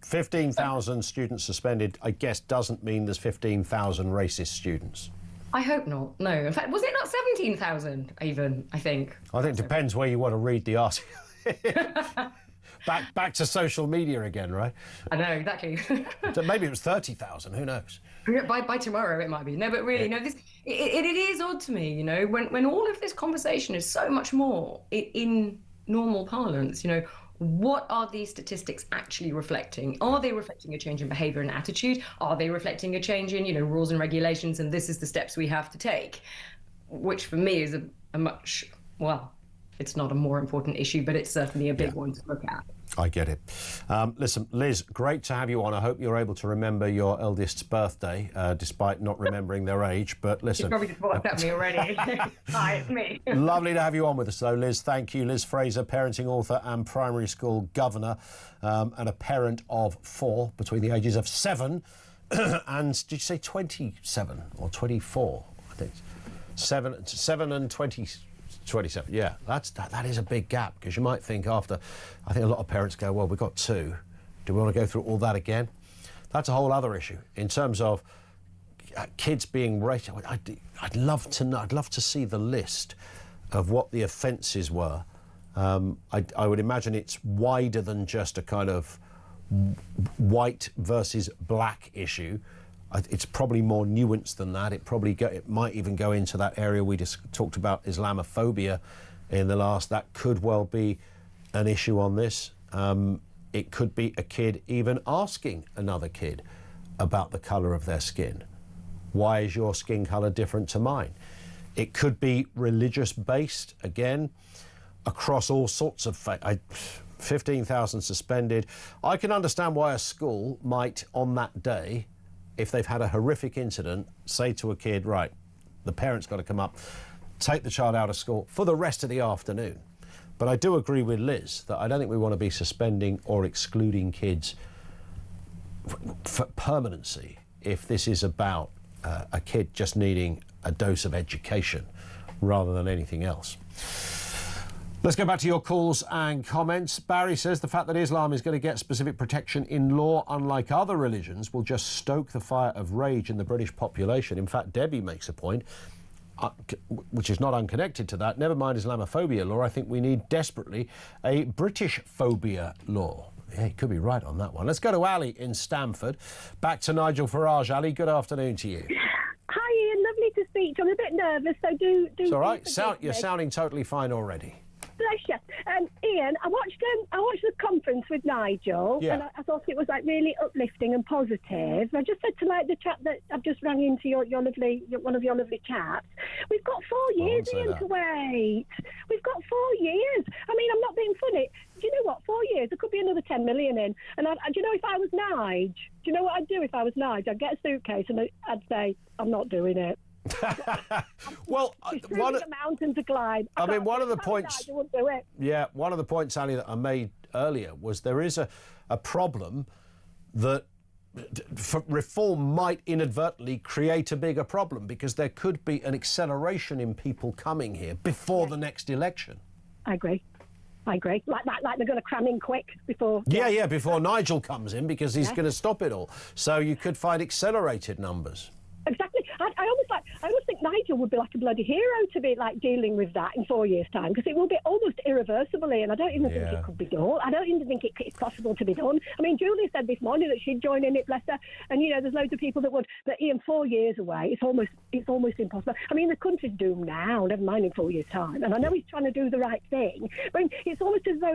15,000 students suspended, I guess, doesn't mean there's 15,000 racist students. I hope not. No. In fact, was it not 17,000 even, I think? I think it depends where you want to read the article. Back to social media again, right? I know, exactly. So maybe it was 30,000, who knows? By tomorrow it might be. No, but really, no, this it is odd to me, you know, when all of this conversation is so much more in normal parlance, you know, what are these statistics actually reflecting? Are they reflecting a change in behavior and attitude? Are they reflecting a change in, you know, rules and regulations, and this is the steps we have to take? Which for me is a much, well, it's not a more important issue, but it's certainly a big one to look at. I get it. Listen, Liz, great to have you on. I hope you're able to remember your eldest's birthday, despite not remembering their age. But listen, you probably just WhatsApped me already. Hi, it's me. Lovely to have you on with us, though, Liz. Thank you. Liz Fraser, parenting author and primary school governor, and a parent of 4 between the ages of 7 and, did you say 27 or 24? I think 7 and 27, yeah, that is a big gap, because you might think after, I think a lot of parents go, well, we've got 2, do we want to go through all that again? That's a whole other issue in terms of kids being rated. I'd love to know, I'd love to see the list of what the offences were. I would imagine it's wider than just a kind of white versus black issue. It's probably more nuanced than that. It might even go into that area we just talked about, Islamophobia, in the last. That could well be an issue on this. It could be a kid even asking another kid about the colour of their skin. Why is your skin colour different to mine? It could be religious-based, again, across all sorts of... 15,000 suspended. I can understand why a school might, on that day, if they've had a horrific incident, say to a kid, right, the parent's got to come up, take the child out of school for the rest of the afternoon. But I do agree with Liz that I don't think we want to be suspending or excluding kids for permanency if this is about a kid just needing a dose of education rather than anything else. Let's go back to your calls and comments. Barry says the fact that Islam is going to get specific protection in law, unlike other religions, will just stoke the fire of rage in the British population. In fact, Debbie makes a point, which is not unconnected to that. Never mind Islamophobia law, I think we need desperately a British phobia law. Yeah, you could be right on that one. Let's go to Ali in Stamford. Back to Nigel Farage. Ali, good afternoon to you. Hi, Ian. Lovely to speak to you. I'm a bit nervous, so do... It's all right. You're sounding totally fine already. Bless you. Ian, I watched the conference with Nigel, and I thought it was like really uplifting and positive. I just said to like the chap that I've just rang into one of your lovely chaps, we've got 4 years, Ian, to wait. We've got 4 years. I mean, I'm not being funny. Do you know what? 4 years, there could be another 10 million in. And do you know, if I was Nige, do you know what I'd do if I was Nige? I'd get a suitcase and I'd say, I'm not doing it. Well, one of the mountain to climb. I mean, one of the points. I wouldn't do it. Yeah, one of the points, Ali, that I made earlier was there is a problem that reform might inadvertently create a bigger problem, because there could be an acceleration in people coming here before the next election. I agree. Like they're going to cram in quick before... Yeah, before Nigel comes in, because he's going to stop it all. So you could find accelerated numbers. Exactly. I almost think Nigel would be like a bloody hero to be like dealing with that in 4 years' time, because it will be almost irreversibly, and I don't even think it could be done. I don't even think it's possible to be done. I mean, Julie said this morning that she'd join in it, bless her, and you know, there's loads of people that would. But Ian, 4 years away, it's almost impossible. I mean, the country's doomed now, never mind in 4 years' time. And I know he's trying to do the right thing, but it's almost as though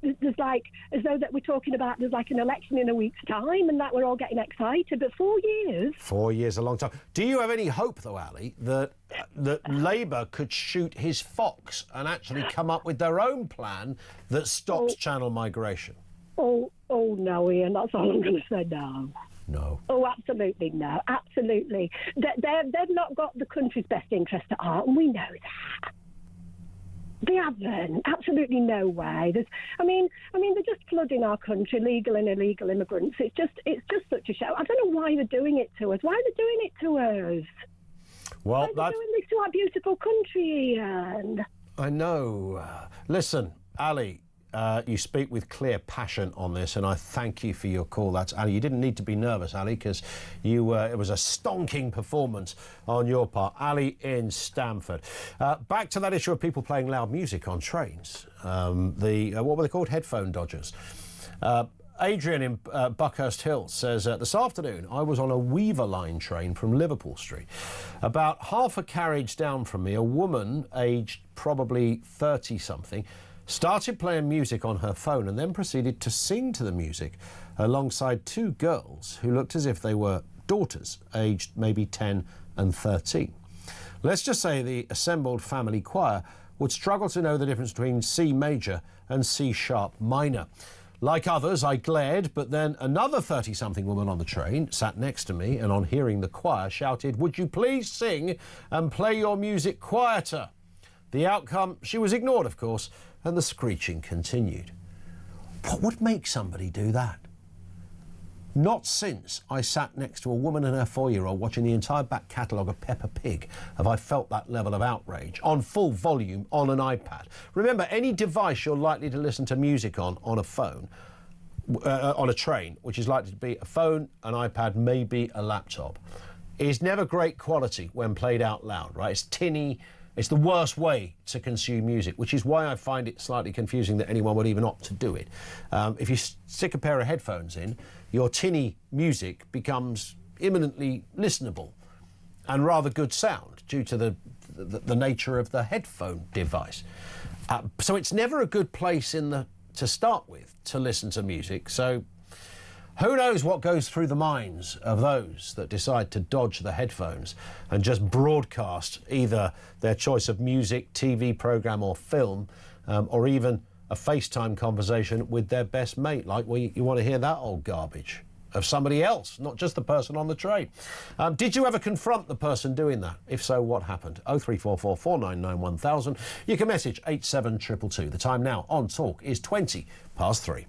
as though that we're talking about there's like an election in a week's time, and that we're all getting excited. But 4 years. 4 years, a long time. Do you have any hope, though, Ali, that Labour could shoot his fox and actually come up with their own plan that stops channel migration? Oh no, Ian, that's all I'm going to say. No. Oh, absolutely no. Absolutely. They've not got the country's best interest at heart, and we know that. They haven't. Absolutely no way. I mean, they're just flooding our country, legal and illegal immigrants. It's just such a show. I don't know why they're doing it to us. Why are they doing it to us? Well, why are they doing this to our beautiful country, Ian? I know. Listen, Ali, you speak with clear passion on this, and I thank you for your call. That's Ali. You didn't need to be nervous, Ali, because it was a stonking performance on your part. Ali in Stamford. Back to that issue of people playing loud music on trains. What were they called? Headphone dodgers. Adrian in Buckhurst Hill says, this afternoon I was on a Weaver Line train from Liverpool Street. About half a carriage down from me, a woman aged probably 30-something started playing music on her phone and then proceeded to sing to the music alongside two girls who looked as if they were daughters, aged maybe 10 and 13. Let's just say the assembled family choir would struggle to know the difference between C major and C sharp minor. Like others, I glared, but then another 30-something woman on the train sat next to me and on hearing the choir shouted, "Would you please sing and play your music quieter?" The outcome, she was ignored, of course, and the screeching continued. What would make somebody do that? Not since I sat next to a woman and her 4-year-old watching the entire back catalogue of Peppa Pig have I felt that level of outrage on full volume on an iPad. Remember, any device you're likely to listen to music on a phone, on a train, which is likely to be a phone, an iPad, maybe a laptop, is never great quality when played out loud, right? It's tinny. It's the worst way to consume music, which is why I find it slightly confusing that anyone would even opt to do it. If you stick a pair of headphones in, your tinny music becomes imminently listenable and rather good sound due to the nature of the headphone device. So it's never a good place to start with to listen to music. So who knows what goes through the minds of those that decide to dodge the headphones and just broadcast either their choice of music, TV programme or film, or even a FaceTime conversation with their best mate. Like, well, you want to hear that old garbage of somebody else, not just the person on the train. Did you ever confront the person doing that? If so, what happened? 0344 499 1000. You can message 87222. The time now on Talk is 20 past 3.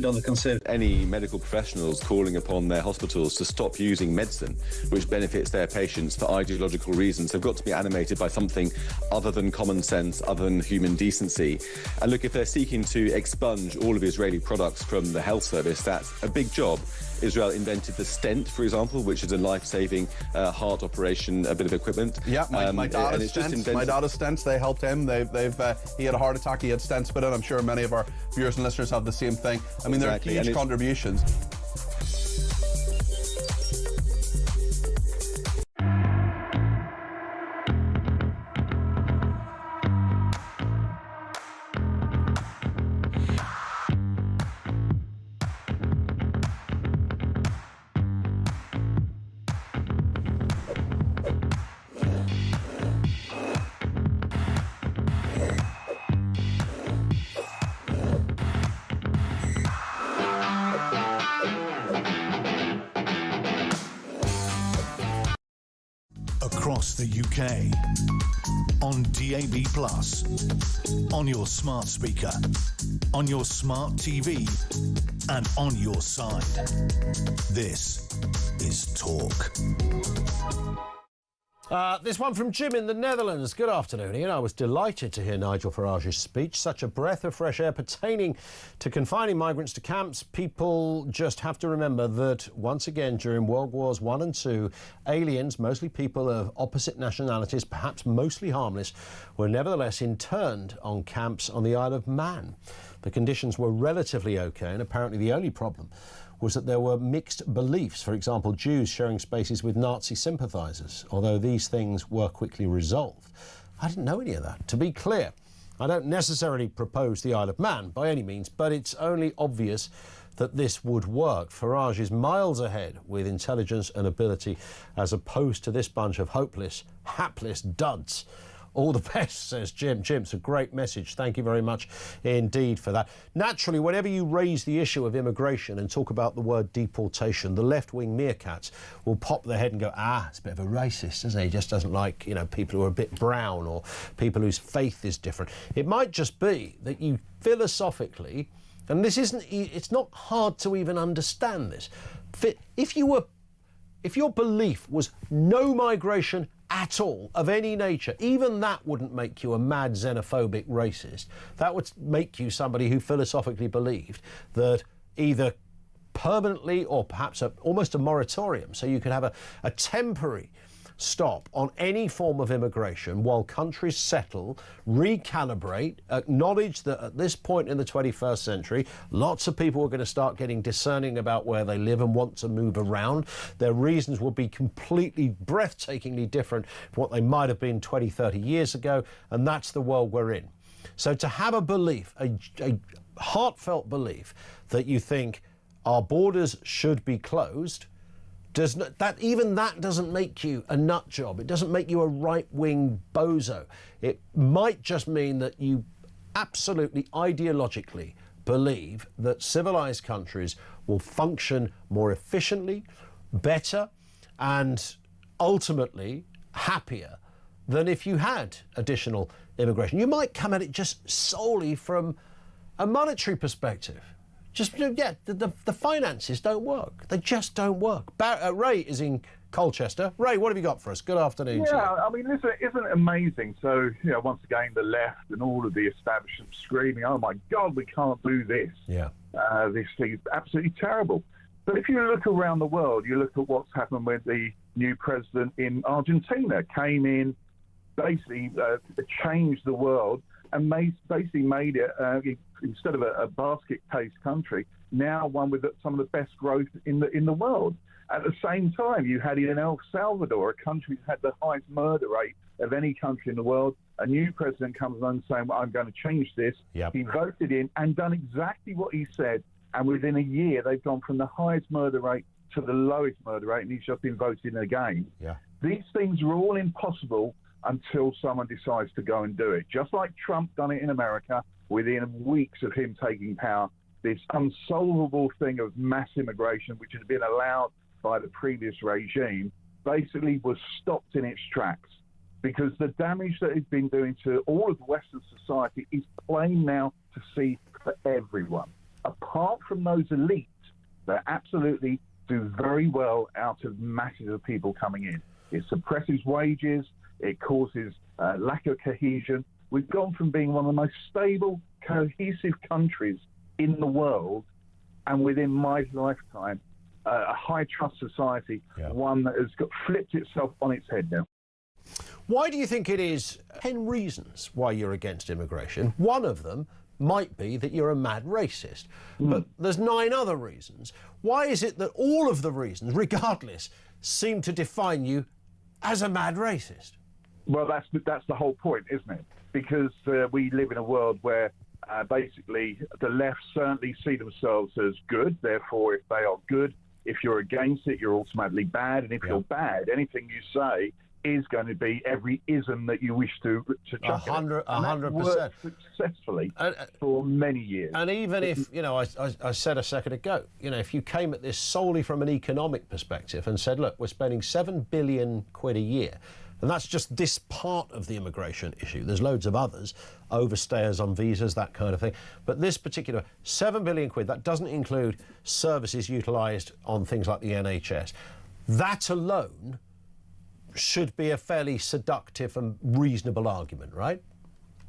On the any medical professionals calling upon their hospitals to stop using medicine which benefits their patients for ideological reasons have got to be animated by something other than common sense, other than human decency. And look, if they're seeking to expunge all of Israeli products from the health service, that's a big job. Israel invented the stent, for example, which is a life-saving heart operation, a bit of equipment. Yeah, my daughter's stents, they helped him. He had a heart attack, he had stents put in. I'm sure many of our viewers and listeners have the same thing. I mean, exactly. There are huge contributions. across the UK. On DAB+, on your smart speaker, on your smart TV, and on your side. This is Talk. This one from Jim in the Netherlands. Good afternoon, Ian. I was delighted to hear Nigel Farage's speech. Such a breath of fresh air pertaining to confining migrants to camps. People just have to remember that, once again, during World Wars I and II, aliens, mostly people of opposite nationalities, perhaps mostly harmless, were nevertheless interned on camps on the Isle of Man. The conditions were relatively okay, and apparently the only problem was that there were mixed beliefs. For example, Jews sharing spaces with Nazi sympathisers, although these things were quickly resolved. I didn't know any of that. To be clear, I don't necessarily propose the Isle of Man by any means, but it's only obvious that this would work. Farage is miles ahead with intelligence and ability, as opposed to this bunch of hopeless, hapless duds. All the best, says Jim. Jim, it's a great message. Thank you very much indeed for that. Naturally, whenever you raise the issue of immigration and talk about the word deportation, the left-wing meerkats will pop their head and go, it's a bit of a racist, isn't he? He just doesn't like, people who are a bit brown or people whose faith is different. It might just be that you philosophically, and it's not hard to even understand this. If your belief was no migration at all, of any nature, even that wouldn't make you a mad xenophobic racist. That would make you somebody who philosophically believed that either permanently or perhaps almost a moratorium, so you could have a temporary stop on any form of immigration while countries settle, recalibrate, acknowledge that at this point in the 21st century, lots of people are going to start getting discerning about where they live and want to move around. Their reasons will be completely breathtakingly different from what they might have been 20, 30 years ago, and that's the world we're in. So to have a belief, a heartfelt belief, that you think our borders should be closed, even that doesn't make you a nut job. It doesn't make you a right-wing bozo. It might just mean that you absolutely ideologically believe that civilized countries will function more efficiently, better, and ultimately happier than if you had additional immigration. You might come at it just solely from a monetary perspective. The finances don't work. They just don't work. Ray is in Colchester. Ray, what have you got for us? Good afternoon to you. I mean, listen, isn't it amazing? So, once again, the left and all of the establishment screaming, oh my God, we can't do this. Yeah. This thing is absolutely terrible. But if you look around the world, you look at what's happened with the new president in Argentina, came in, basically changed the world and basically made it, instead of a basket case country, now one with some of the best growth in the world. At the same time, you had in El Salvador, a country that had the highest murder rate of any country in the world. A new president comes along saying, well, I'm going to change this. Yep. He voted in and done exactly what he said. And within a year, they've gone from the highest murder rate to the lowest murder rate, and he's just been voted in again. Yeah. These things are all impossible until someone decides to go and do it. Just like Trump done it in America, within weeks of him taking power, this unsolvable thing of mass immigration, which had been allowed by the previous regime, basically was stopped in its tracks, because the damage that it's been doing to all of Western society is plain now to see for everyone. Apart from those elites that absolutely do very well out of masses of people coming in. It suppresses wages, it causes lack of cohesion. We've gone from being one of the most stable, cohesive countries in the world, and within my lifetime, a high-trust society, one that has flipped itself on its head now. Why do you think it is 10 reasons why you're against immigration? One of them might be that you're a mad racist, but there's 9 other reasons. Why is it that all of the reasons, regardless, seem to define you as a mad racist? Well, that's the whole point, isn't it? Because we live in a world where basically the left certainly see themselves as good. Therefore, if they are good, if you're against it, you're automatically bad. And if you're bad, anything you say is going to be every ism that you wish to chuck 100%. Successfully for many years. And even if, I said a second ago, if you came at this solely from an economic perspective and said, look, we're spending £7 billion a year And that's just this part of the immigration issue. There's loads of others, overstayers on visas, that kind of thing. But this particular £7 billion, that doesn't include services utilised on things like the NHS. That alone should be a fairly seductive and reasonable argument, right?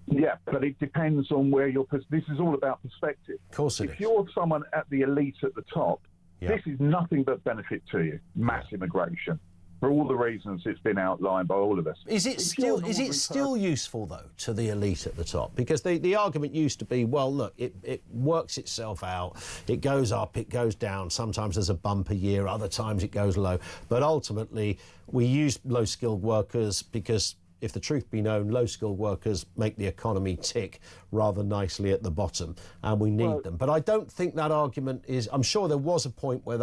Yeah, but it depends on where you're... This is all about perspective. Of course it is. If you're someone at the elite at the top, this is nothing but benefit to you. Mass immigration. For all the reasons it's been outlined by all of us. Is it still useful, though, to the elite at the top? Because the argument used to be, well, look, it works itself out. It goes up, it goes down. Sometimes there's a bump a year, other times it goes low. But ultimately, we use low-skilled workers because, if the truth be known, low-skilled workers make the economy tick rather nicely at the bottom, and we need them. But I don't think that argument is... I'm sure there was a point where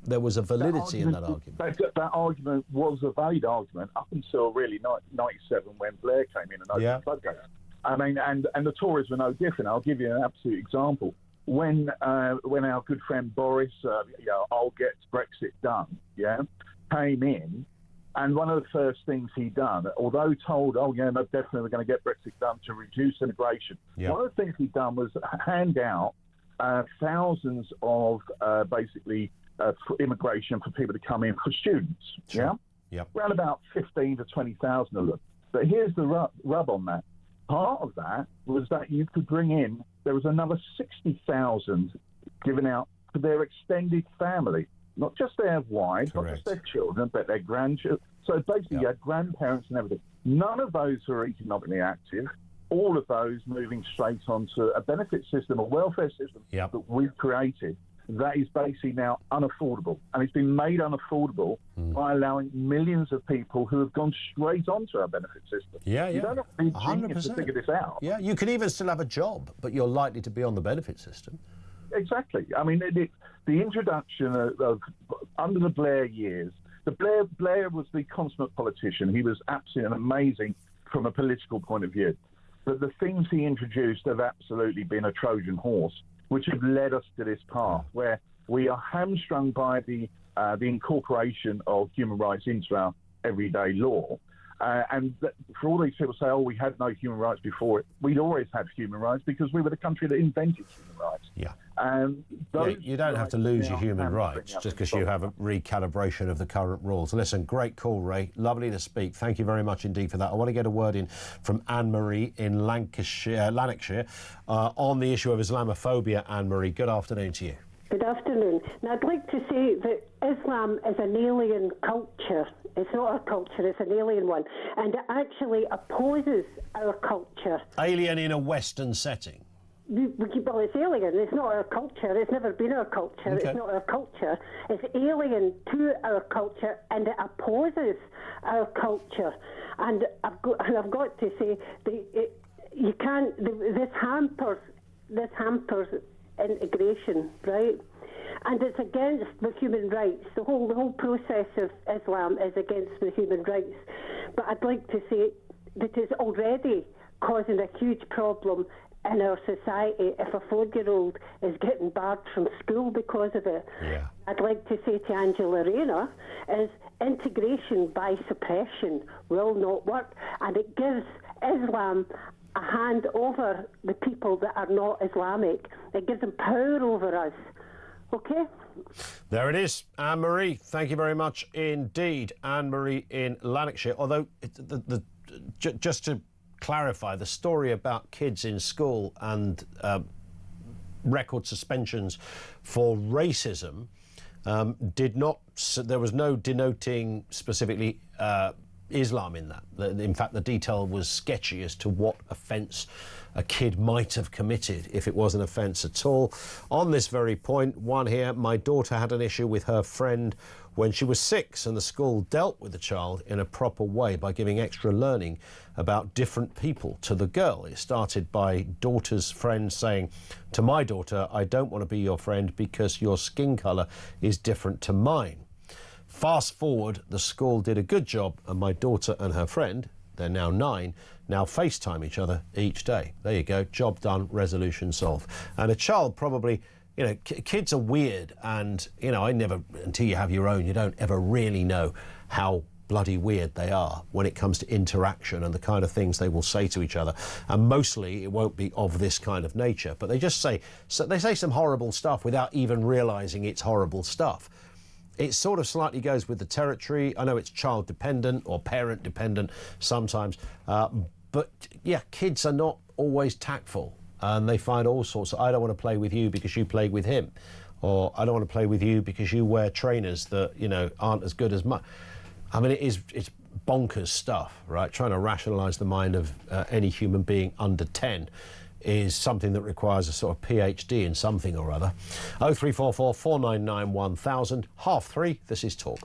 there was a validity in that argument. That argument was a valid argument up until really 97 when Blair came in and opened the floodgates. I mean, and the Tories were no different. I'll give you an absolute example. When our good friend Boris, I'll get Brexit done, came in, and one of the first things he done, although told, definitely we're going to get Brexit done to reduce immigration, one of the things he done was hand out thousands of immigration for people to come in for students. Around about 15 to 20,000 of them. But here's the rub on that. Part of that was that you could bring in, there was another 60,000 given out for their extended family, not just their wives, not just their children, but their grandchildren. So basically you had grandparents and everything. None of those are economically active. All of those moving straight onto a benefit system, a welfare system that we've created. That is basically now unaffordable. And it's been made unaffordable by allowing millions of people who have gone straight onto our benefit system. You don't have to be a genius to figure this out. Yeah, you can even still have a job, but you're likely to be on the benefit system. Exactly. I mean, the introduction of under the Blair years, Blair was the consummate politician. He was absolutely amazing from a political point of view. But the things he introduced have absolutely been a Trojan horse, which have led us to this path where we are hamstrung by the incorporation of human rights into our everyday law. For all these people say, we had no human rights before it. We'd always had human rights because we were the country that invented human rights. You don't have to lose your human rights just because you have a recalibration of the current rules. Listen, great call, Ray. Lovely to speak. Thank you very much indeed for that. I want to get a word in from Anne-Marie in Lanarkshire on the issue of Islamophobia. Anne-Marie, good afternoon to you. Good afternoon. Now, I'd like to say that Islam is an alien culture. It's not a culture, it's an alien one. And it actually opposes our culture. Alien in a Western setting? Well, it's alien. It's not our culture. It's never been our culture. Okay. It's not our culture. It's alien to our culture, and it opposes our culture. And I've got to say, you can't. This hampers integration, right? And it's against the human rights. The whole process of Islam is against the human rights. But I'd like to say that it's already causing a huge problem in our society if a 4-year-old is getting barred from school because of it. I'd like to say to Angela Rayner is integration by suppression will not work, and it gives Islam a hand over the people that are not Islamic. It gives them power over us. Okay? There it is, Anne-Marie. Thank you very much indeed, Anne-Marie in Lanarkshire. Although, just to clarify, the story about kids in school and record suspensions for racism there was no denoting specifically Islam in that. In fact, the detail was sketchy as to what offence a kid might have committed if it was an offence at all. On this very point, one here, my daughter had an issue with her friend when she was 6, and the school dealt with the child in a proper way by giving extra learning about different people to the girl. It started by daughter's friend saying to my daughter, I don't want to be your friend because your skin colour is different to mine. Fast forward, the school did a good job, and my daughter and her friend, they're now 9, now FaceTime each other each day. There you go, job done, resolution solved. And a child probably, kids are weird, and, until you have your own, you don't ever really know how bloody weird they are when it comes to interaction and the kind of things they will say to each other. And mostly it won't be of this kind of nature, but they just say, they say some horrible stuff without even realising it's horrible stuff. It sort of slightly goes with the territory. I know it's child dependent or parent dependent sometimes, but yeah, kids are not always tactful, and they find all sorts of, I don't want to play with you because you played with him, or I don't want to play with you because you wear trainers that, you know, aren't as good as mine. I mean, it's bonkers stuff, right? Trying to rationalise the mind of any human being under 10 is something that requires a sort of PhD in something or other. 0344 499 1000, 3:30, this is Talk.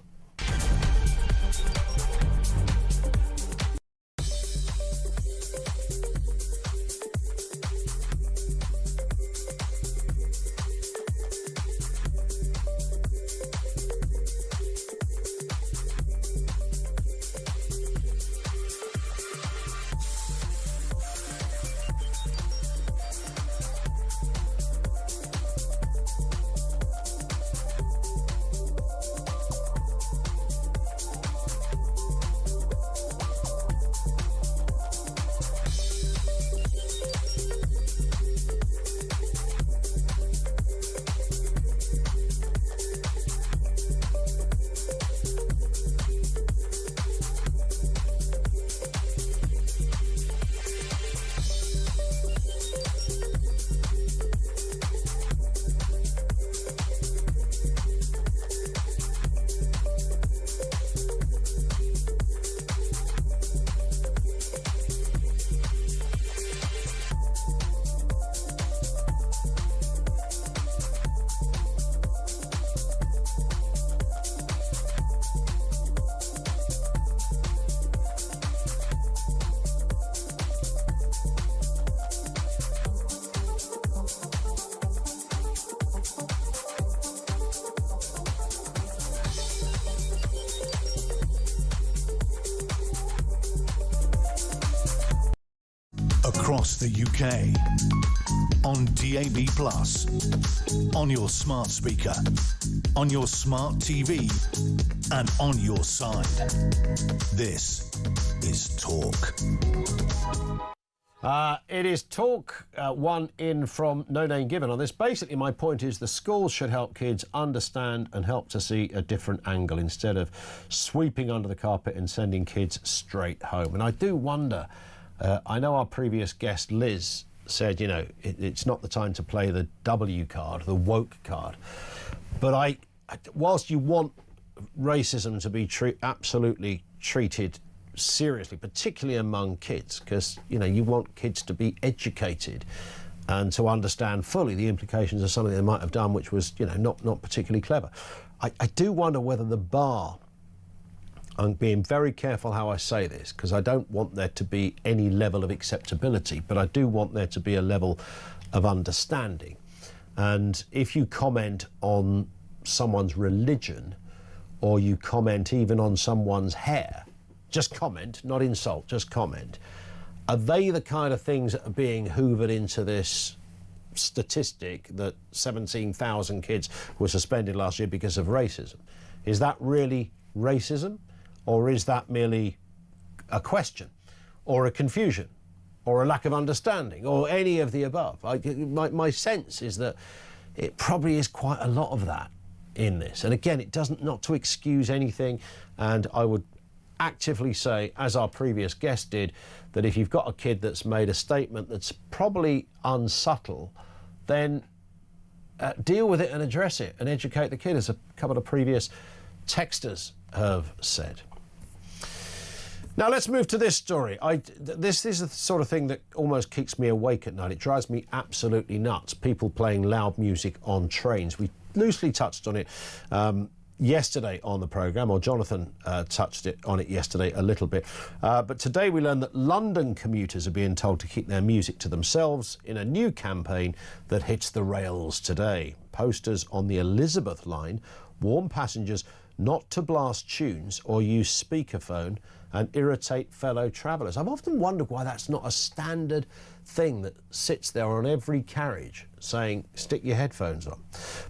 Across the UK, on DAB+, on your smart speaker, on your smart TV, and on your side. This is Talk. It is Talk, one in from No Name Given on this. Basically, my point is the schools should help kids understand and help to see a different angle instead of sweeping under the carpet and sending kids straight home. And I do wonder, I know our previous guest, Liz, said, you know, it's not the time to play the W card, the woke card. But whilst you want racism to be absolutely treated seriously, particularly among kids, because, you know, you want kids to be educated and to understand fully the implications of something they might have done which was, you know, not particularly clever. I do wonder whether the bar, I'm being very careful how I say this, because I don't want there to be any level of acceptability, but I do want there to be a level of understanding. And if you comment on someone's religion, or you comment even on someone's hair, just comment, not insult, just comment, are they the kind of things that are being hoovered into this statistic that 17,000 kids were suspended last year because of racism? Is that really racism? Or is that merely a question, or a confusion, or a lack of understanding, or any of the above? My sense is that it probably is quite a lot of that in this. And again, it doesn't, not to excuse anything, and I would actively say, as our previous guest did, that if you've got a kid that's made a statement that's probably unsubtle, then deal with it and address it and educate the kid, as a couple of previous texters have said. Now let's move to this story. This is the sort of thing that almost keeps me awake at night. It drives me absolutely nuts. People playing loud music on trains. We loosely touched on it yesterday on the programme, or Jonathan touched on it yesterday a little bit. But today we learned that London commuters are being told to keep their music to themselves in a new campaign that hits the rails today. Posters on the Elizabeth line warn passengers not to blast tunes or use speakerphone and irritate fellow travellers. I've often wondered why that's not a standard thing that sits there on every carriage saying, stick your headphones on.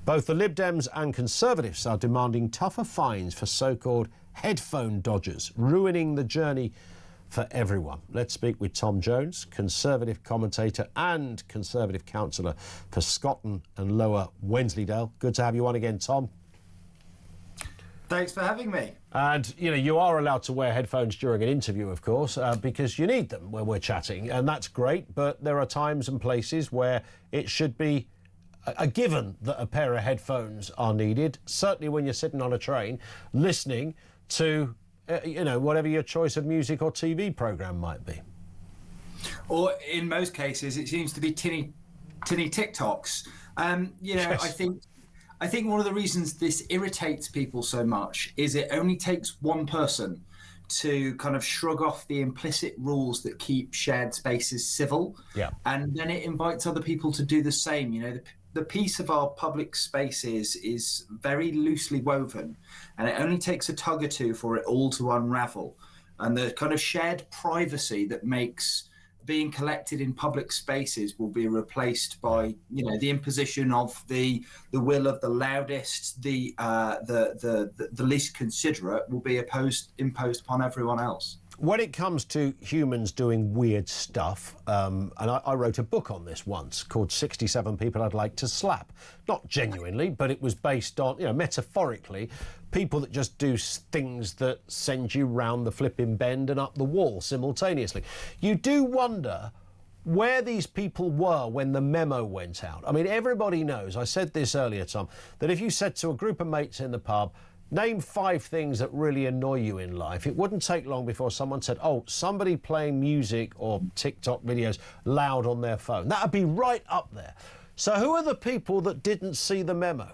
Both the Lib Dems and Conservatives are demanding tougher fines for so-called headphone dodgers, ruining the journey for everyone. Let's speak with Tom Jones, Conservative commentator and Conservative councillor for Scotland and Lower Wensleydale. Good to have you on again, Tom. Thanks for having me. And, you know, you are allowed to wear headphones during an interview, of course, because you need them when we're chatting, and that's great, but there are times and places where it should be a given that a pair of headphones are needed, certainly when you're sitting on a train listening to, you know, whatever your choice of music or TV programme might be. Or in most cases, it seems to be tinny TikToks. You know, yes. I think one of the reasons this irritates people so much is it only takes one person to kind of shrug off the implicit rules that keep shared spaces civil. Yeah. And then it invites other people to do the same. You know, the piece of our public spaces is very loosely woven, and it only takes a tug or two for it all to unravel. And the kind of shared privacy that makes being collected in public spaces will be replaced by, you know, the imposition of the will of the loudest, the least considerate will be imposed upon everyone else. When it comes to humans doing weird stuff, and I wrote a book on this once called 67 People I'd Like to Slap. Not genuinely, but it was based on, you know, metaphorically, people that just do things that send you round the flipping bend and up the wall simultaneously. You do wonder where these people were when the memo went out. I mean, everybody knows, I said this earlier, Tom, that if you said to a group of mates in the pub, name 5 things that really annoy you in life, it wouldn't take long before someone said, oh, somebody playing music or TikTok videos loud on their phone. That would be right up there. So who are the people that didn't see the memo?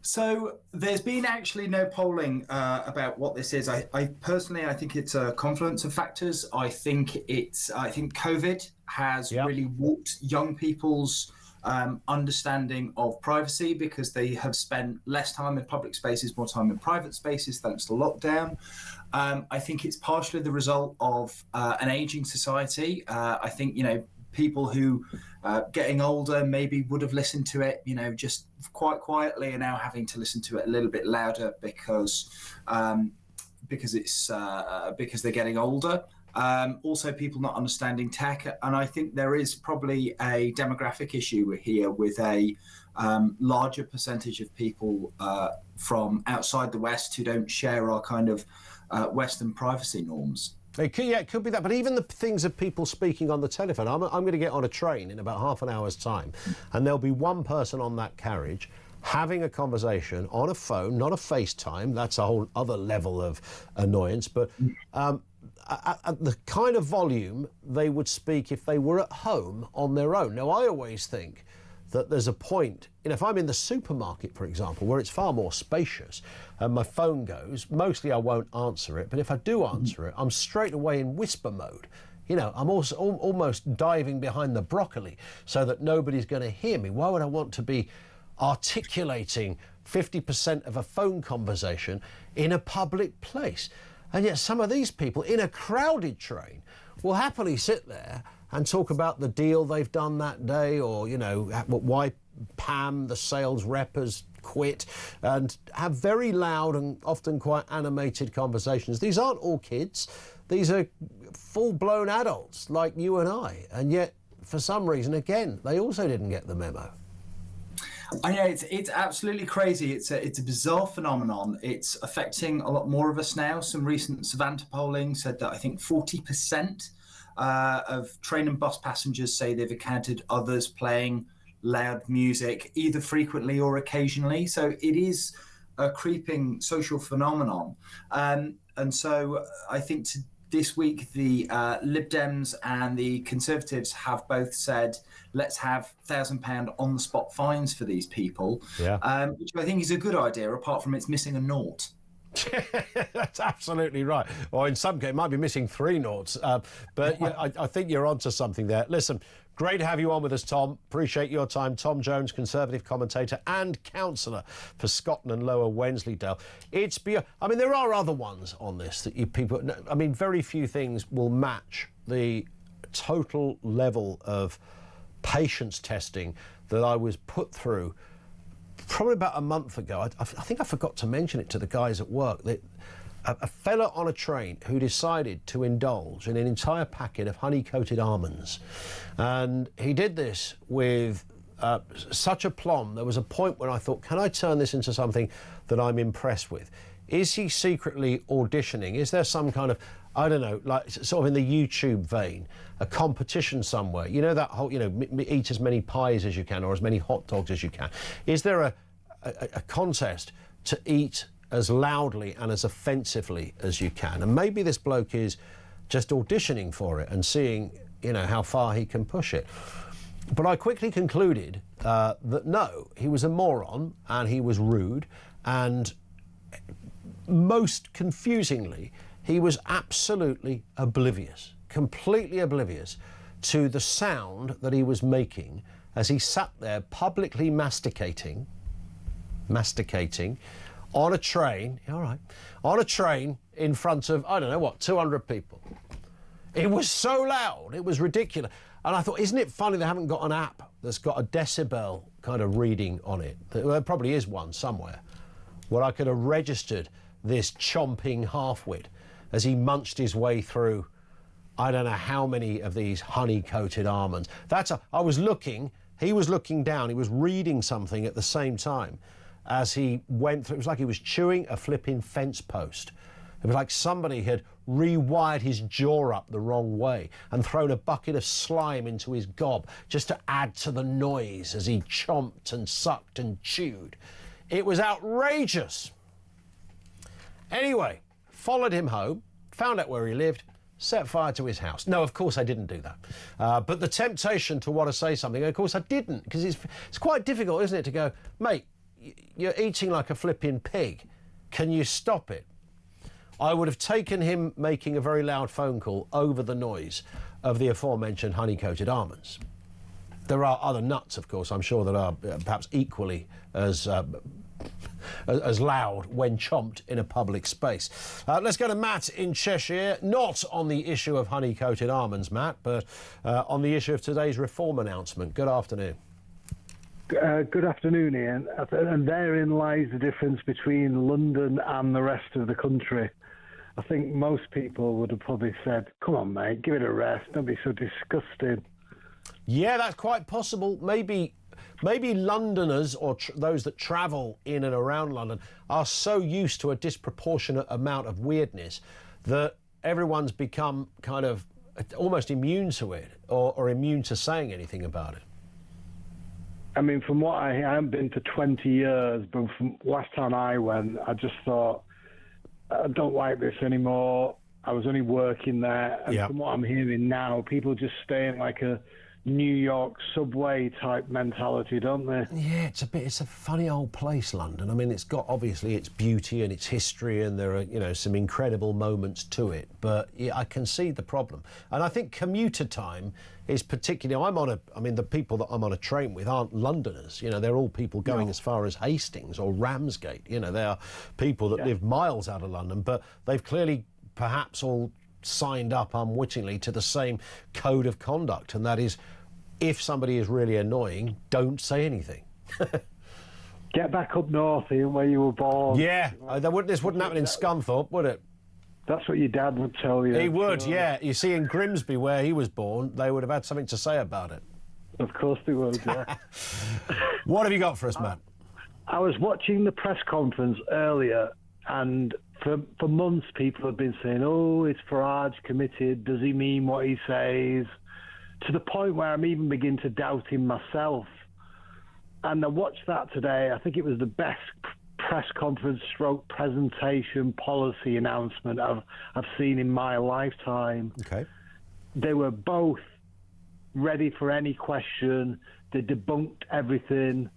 So there's been actually no polling about what this is. I personally think it's a confluence of factors. I think COVID has really warped young people's understanding of privacy, because they have spent less time in public spaces, more time in private spaces thanks to lockdown. I think it's partially the result of an aging society. I think, you know, people who getting older maybe would have listened to it, you know, just quite quietly, are now having to listen to it a little bit louder because they're getting older. Also, people not understanding tech, and I think there is probably a demographic issue here with a larger percentage of people from outside the West who don't share our kind of Western privacy norms. It could be that, but even the things of people speaking on the telephone. I'm going to get on a train in about half an hour's time, and there'll be one person on that carriage having a conversation on a phone, not a FaceTime. That's a whole other level of annoyance, but at the kind of volume they would speak if they were at home on their own. Now, I always think that there's a point, you know, if I'm in the supermarket, for example, where it's far more spacious and my phone goes, mostly I won't answer it, but if I do answer it, I'm straight away in whisper mode. You know, I'm also almost diving behind the broccoli so that nobody's going to hear me. Why would I want to be articulating 50% of a phone conversation in a public place? And yet some of these people in a crowded train will happily sit there and talk about the deal they've done that day, or, you know, why Pam, the sales rep, has quit, and have very loud and often quite animated conversations. These aren't all kids. These are full-blown adults like you and I. And yet, for some reason, again, they also didn't get the memo. I know, it's absolutely crazy. It's a bizarre phenomenon. It's affecting a lot more of us now. Some recent Savanta polling said that I think 40% of train and bus passengers say they've encountered others playing loud music, either frequently or occasionally. So it is a creeping social phenomenon. And so I think this week the Lib Dems and the Conservatives have both said, let's have £1,000 on-the-spot fines for these people, which I think is a good idea, apart from it's missing a nought. That's absolutely right. Or in some cases, it might be missing 3 noughts. But yeah, I think you're onto something there. Listen, great to have you on with us, Tom. Appreciate your time. Tom Jones, Conservative commentator and councillor for Scotland and Lower Wensleydale. I mean, there are other ones on this that people... I mean, very few things will match the total level of patience testing that I was put through probably about a month ago, I think I forgot to mention it to the guys at work, that a fella on a train who decided to indulge in an entire packet of honey-coated almonds. And he did this with such aplomb. There was a point when I thought, can I turn this into something that I'm impressed with? Is he secretly auditioning? Is there some kind of, I don't know, like sort of in the YouTube vein, a competition somewhere? You know, that whole, you know, eat as many pies as you can or as many hot dogs as you can. Is there a contest to eat as loudly and as offensively as you can? And maybe this bloke is just auditioning for it and seeing, you know, how far he can push it. But I quickly concluded that no, he was a moron and he was rude, and most confusingly, he was absolutely oblivious, completely oblivious to the sound that he was making as he sat there publicly masticating on a train, all right, on a train in front of, I don't know what, 200 people. It was so loud, it was ridiculous. And I thought, isn't it funny they haven't got an app that's got a decibel kind of reading on it? There probably is one somewhere, where I could have registered this chomping half-wit as he munched his way through, I don't know how many of these honey-coated almonds. I was looking, he was looking down, he was reading something at the same time as he went through. It was like he was chewing a flipping fence post. It was like somebody had rewired his jaw up the wrong way and thrown a bucket of slime into his gob just to add to the noise as he chomped and sucked and chewed. It was outrageous. Anyway, followed him home, found out where he lived, set fire to his house. No, of course I didn't do that. But the temptation to want to say something, of course I didn't, because it's quite difficult, isn't it, to go, mate, you're eating like a flipping pig. Can you stop it? I would have taken him making a very loud phone call over the noise of the aforementioned honey-coated almonds. There are other nuts, of course, I'm sure, that are perhaps equally as loud when chomped in a public space. Let's go to Matt in Cheshire, not on the issue of honey-coated almonds, Matt, but on the issue of today's reform announcement. Good afternoon. Good afternoon, Ian. And therein lies the difference between London and the rest of the country. I think most people would have probably said, come on, mate, give it a rest, don't be so disgusting. Yeah, that's quite possible. Maybe Londoners or those that travel in and around London are so used to a disproportionate amount of weirdness that everyone's become kind of almost immune to it or immune to saying anything about it. I mean, from what I haven't been for 20 years, but from last time I went, I just thought, I don't like this anymore. I was only working there. And from what I'm hearing now, people just stay in like a New York subway type mentality, don't they? Yeah, it's a funny old place, London. I mean, it's got obviously its beauty and its history, and there are, you know, some incredible moments to it. But yeah, I can see the problem. And I think commuter time is particularly, the people that I'm on a train with aren't Londoners. You know, they're all people going as far as Hastings or Ramsgate. You know, they are people that live miles out of London, but they've clearly perhaps all signed up unwittingly to the same code of conduct, and that is, if somebody is really annoying, don't say anything. Get back up north, Ian, where you were born. Yeah, this wouldn't happen in Scunthorpe, would it? That's what your dad would tell you. He would, yeah. You see, in Grimsby, where he was born, they would have had something to say about it. Of course they would, yeah. What have you got for us, Matt? I was watching the press conference earlier, and for months people have been saying, oh, is Farage committed? Does he mean what he says? To the point where I'm even beginning to doubt him myself. And I watched that today. I think it was the best press conference / presentation policy announcement I've seen in my lifetime. Okay. They were both ready for any question. They debunked everything.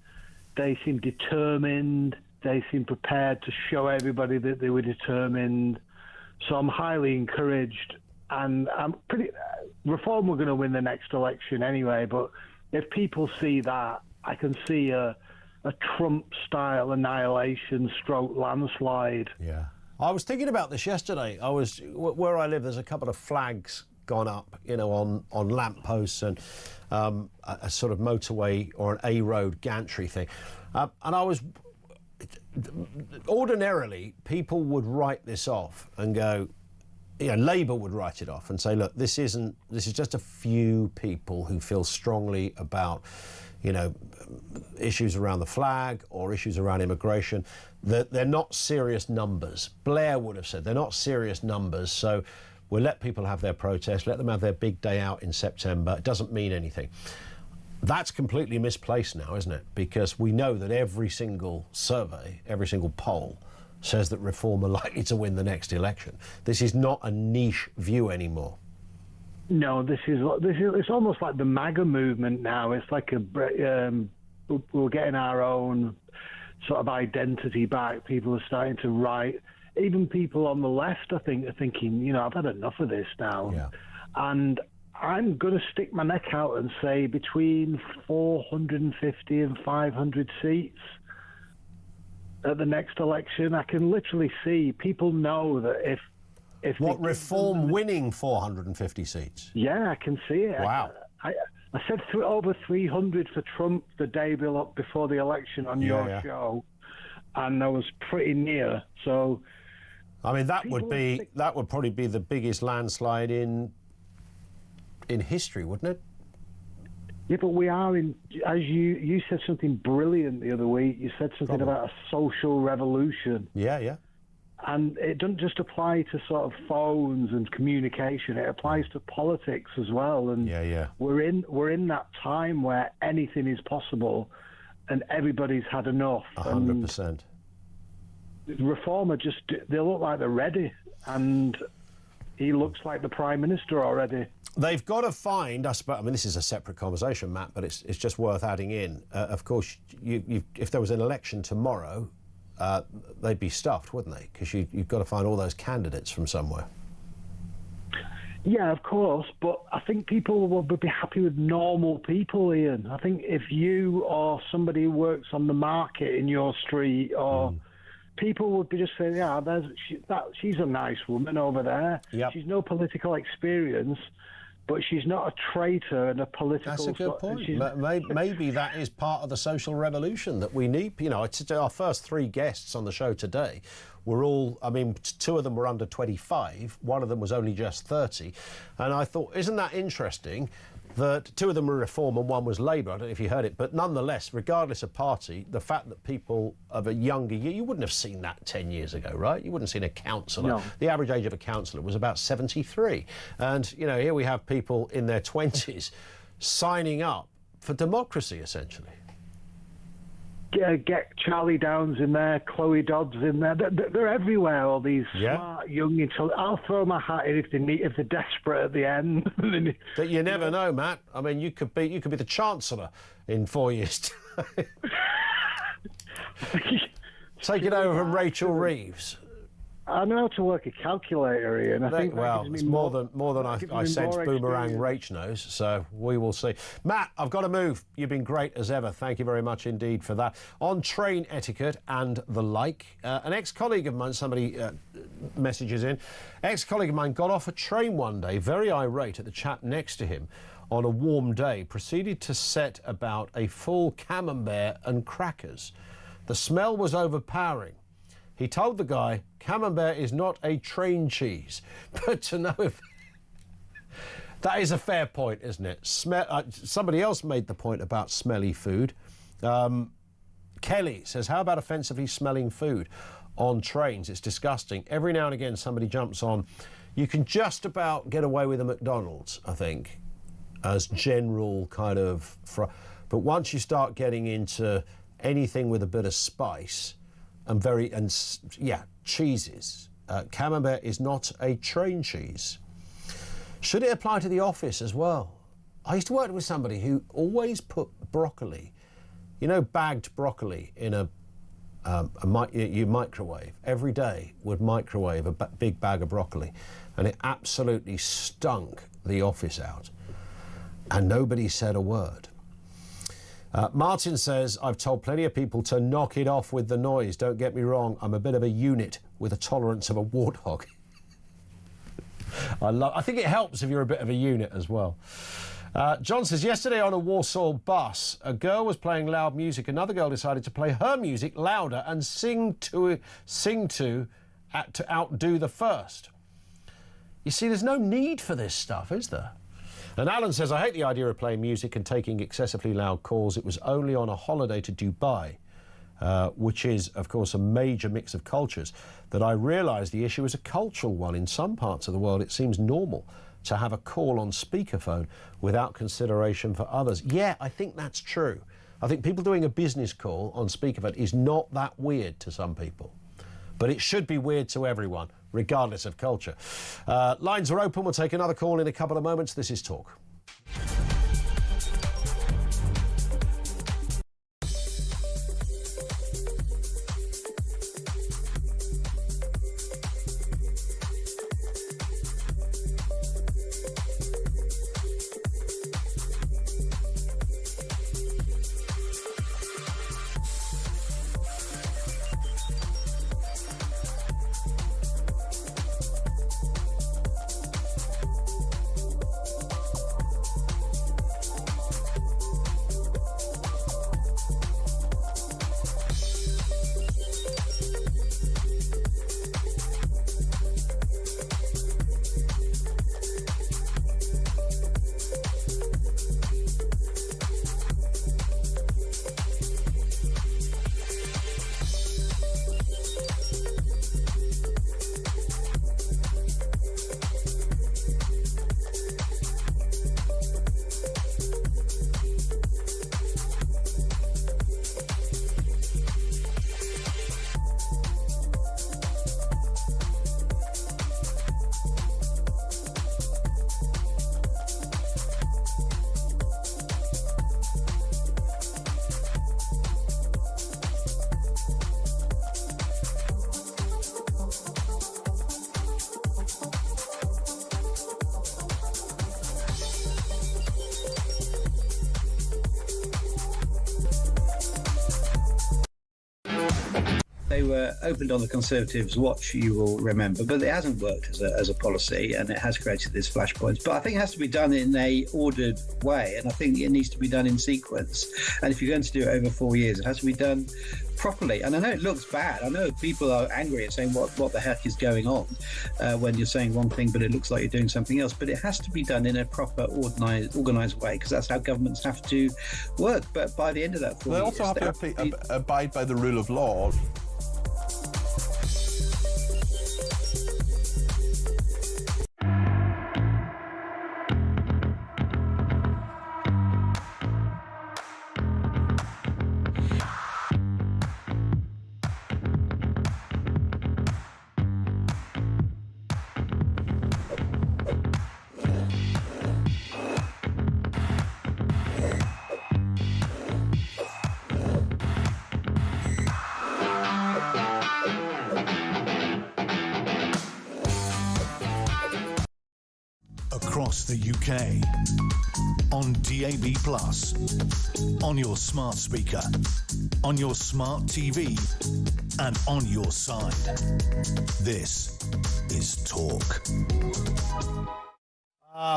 They seemed determined. They seemed prepared to show everybody that they were determined. So I'm highly encouraged. And I'm Reform were going to win the next election anyway, but if people see that, I can see a Trump-style annihilation / landslide. Yeah. I was thinking about this yesterday. Where I live, there's a couple of flags gone up, you know, on lampposts and a sort of motorway or an A road gantry thing. And I was ordinarily people would write this off and go, you know, Labour would write it off and say, look, this is just a few people who feel strongly about, you know, issues around the flag or issues around immigration. They're not serious numbers. Blair would have said they're not serious numbers, so we'll let people have their protest, let them have their big day out in September. It doesn't mean anything. That's completely misplaced now, isn't it? Because we know that every single survey, every single poll says that Reform are likely to win the next election. This is not a niche view anymore. No, this is it's almost like the MAGA movement now. It's like we're getting our own sort of identity back. People are starting to write. Even people on the left, I think, are thinking, you know, I've had enough of this now. Yeah. And I'm going to stick my neck out and say between 450 and 500 seats at the next election. I can literally see people know that if what Reform winning 450 seats? Yeah, I can see it. Wow. I said over 300 for Trump the day before the election on your show, and I was pretty near. So, I mean, that would probably be the biggest landslide in history, wouldn't it? Yeah, but we are in. As you said something brilliant the other week. You said something about a social revolution. Yeah. And it doesn't just apply to sort of phones and communication. It applies to politics as well. And we're in that time where anything is possible, and everybody's had enough. 100%. Reform are they look like they're ready, and he looks like the Prime Minister already. They've got to find, I mean, this is a separate conversation, Matt, but it's just worth adding in. Of course, if there was an election tomorrow, they'd be stuffed, wouldn't they? Because you've got to find all those candidates from somewhere. Yeah, of course, but I think people will be happy with normal people, Ian. I think if you or somebody who works on the market in your street or... People would be just saying, yeah, she's a nice woman over there. Yep. She's no political experience, but she's not a traitor and a political... That's a good point. Maybe that is part of the social revolution that we need. You know, our first three guests on the show today were all, I mean, two of them were under 25, one of them was only just 30. And I thought, isn't that interesting? That two of them were Reform and one was Labour. I don't know if you heard it, but nonetheless, regardless of party, the fact that people of a younger year, you wouldn't have seen that 10 years ago, right? You wouldn't have seen a councillor. No. The average age of a councillor was about 73. And, you know, here we have people in their 20s signing up for democracy, essentially. Get Charlie Downs in there, Chloe Dodds in there. They're everywhere, all these smart, young, intelligent. I'll throw my hat in if they're desperate at the end. But you never know, Matt. I mean, you could be the Chancellor in 4 years' time. Take it over from Rachel Reeves. I know how to work a calculator, Ian. I think it's more than I sense Boomerang Rach knows, so we will see. Matt, I've got to move. You've been great as ever. Thank you very much indeed for that. On train etiquette and the like, an ex-colleague of mine, somebody messages in, ex-colleague of mine got off a train one day, very irate at the chap next to him on a warm day, proceeded to set about a full camembert and crackers. The smell was overpowering. He told the guy, camembert is not a train cheese. But to know if... That is a fair point, isn't it? Somebody else made the point about smelly food. Kelly says, how about offensively smelling food on trains? It's disgusting. Every now and again, somebody jumps on. You can just about get away with a McDonald's, I think, as general kind of... But once you start getting into anything with a bit of spice... cheeses. Camembert is not a train cheese. Should it apply to the office as well? I used to work with somebody who always put broccoli, you know, bagged broccoli in you microwave. Every day would microwave a big bag of broccoli, and it absolutely stunk the office out. And nobody said a word. Martin says, I've told plenty of people to knock it off with the noise. Don't get me wrong, I'm a bit of a unit with a tolerance of a warthog. I think it helps if you're a bit of a unit as well. John says, yesterday on a Warsaw bus, a girl was playing loud music. Another girl decided to play her music louder and sing to outdo the first. You see, there's no need for this stuff, is there? And Alan says, I hate the idea of playing music and taking excessively loud calls. It was only on a holiday to Dubai, which is, of course, a major mix of cultures, that I realised the issue is a cultural one. In some parts of the world, it seems normal to have a call on speakerphone without consideration for others. Yeah, I think that's true. I think people doing a business call on speakerphone is not that weird to some people. But it should be weird to everyone, regardless of culture. Lines are open. We'll take another call in a couple of moments. This is Talk. They were opened on the Conservatives' watch, you will remember, but it hasn't worked as a policy, and it has created these flashpoints. But I think it has to be done in a ordered way, and I think it needs to be done in sequence. And if you're going to do it over 4 years, it has to be done properly. And I know it looks bad. I know people are angry at saying what the heck is going on when you're saying one thing, but it looks like you're doing something else. But it has to be done in a proper, organised way, because that's how governments have to work. But by the end of that 4 years... They also have to abide by the rule of law. Across the UK, on DAB+, on your smart speaker, on your smart TV, and on your side. This is Talk.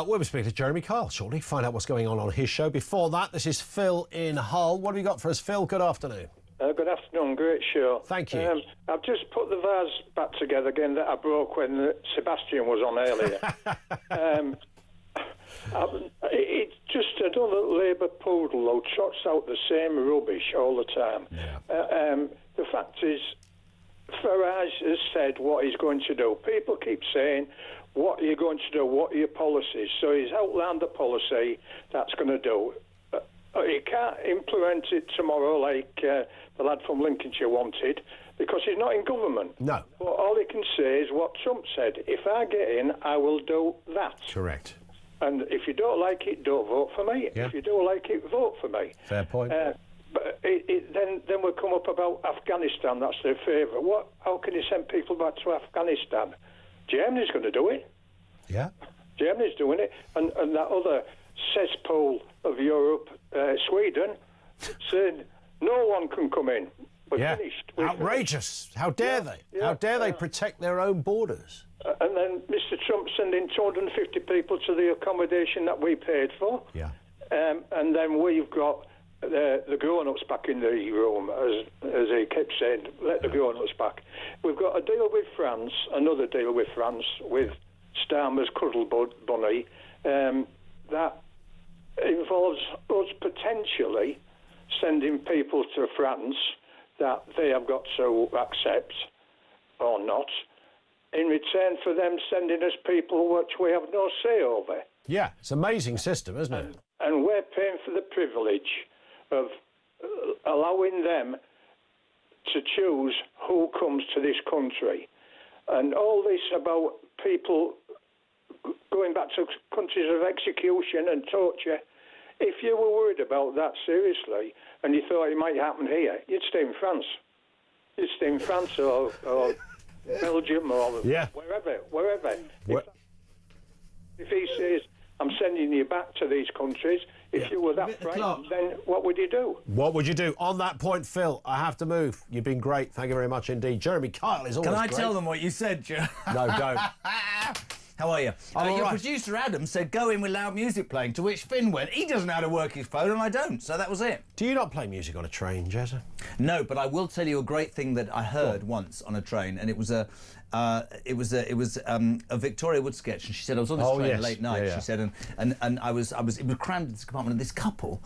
We'll be speaking to Jeremy Kyle shortly, find out what's going on his show. Before that, this is Phil in Hull. What have you got for us, Phil? Good afternoon. Good afternoon, great show. Thank you. I've just put the vase back together again that I broke when Sebastian was on earlier. It's just another Labour poodle who trots out the same rubbish all the time. Yeah. The fact is, Farage has said what he's going to do. People keep saying, what are you going to do? What are your policies? So he's outlined the policy that's going to do. He can't implement it tomorrow like the lad from Lincolnshire wanted, because he's not in government. No. But all he can say is what Trump said. If I get in, I will do that. Correct. And if you don't like it, don't vote for me. Yeah. If you don't like it, vote for me. Fair point. But then we'll come up about Afghanistan. That's their favourite. How can you send people back to Afghanistan? Germany's going to do it. Yeah. Germany's doing it. And that other cesspool of Europe, Sweden, saying no one can come in. We're finished. Outrageous. How dare they? How dare they protect their own borders? And then Mr. Trump sending 250 people to the accommodation that we paid for. Yeah. And then we've got the grown-ups back in the room, as he kept saying, let the grown-ups back. We've got a deal with France, another deal with France, with Starmer's Cuddle Bunny, that involves us potentially sending people to France that they have got to accept or not, in return for them sending us people which we have no say over. Yeah, it's an amazing system, isn't it? And we're paying for the privilege of allowing them to choose who comes to this country. And all this about people going back to countries of execution and torture, if you were worried about that seriously and you thought it might happen here, you'd stay in France. You'd stay in France or Belgium or wherever. If he says, I'm sending you back to these countries, if you were that frightened, then what would you do? What would you do? On that point, Phil, I have to move. You've been great. Thank you very much indeed. Jeremy Kyle is always great. Can I tell them what you said, Joe? No, don't. How are you? I'm your all right. producer, Adam, said go in with loud music playing, to which Finn went, he doesn't know how to work his phone, and I don't, so that was it. Do you not play music on a train, Jezza? No, but I will tell you a great thing that I heard once on a train, and it was a Victoria Wood sketch, and she said I was on this train late night. She said, and it was crammed in this compartment, and this couple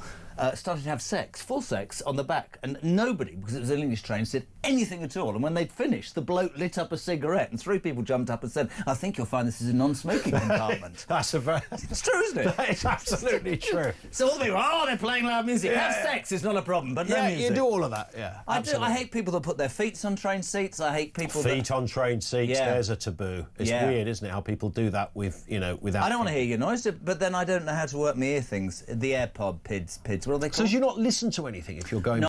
started to have sex, full sex, on the back, and nobody, because it was an English train, said anything at all. And when they'd finished, the bloke lit up a cigarette, and 3 people jumped up and said, "I think you'll find this is a non-smoking compartment." That's a very... It's true, isn't it? That is absolutely true. So all the people, they're playing loud music. Have sex is not a problem, but no music. You do all of that. Yeah, I do. I hate people that put their feet on train seats. I hate people feet on train seats. There's a taboo. It's weird, isn't it? How people do that with without. I don't want to hear your noise, but then I don't know how to work my ear things. The AirPod PIDs. What are they called? So do you not listen to anything if you're going?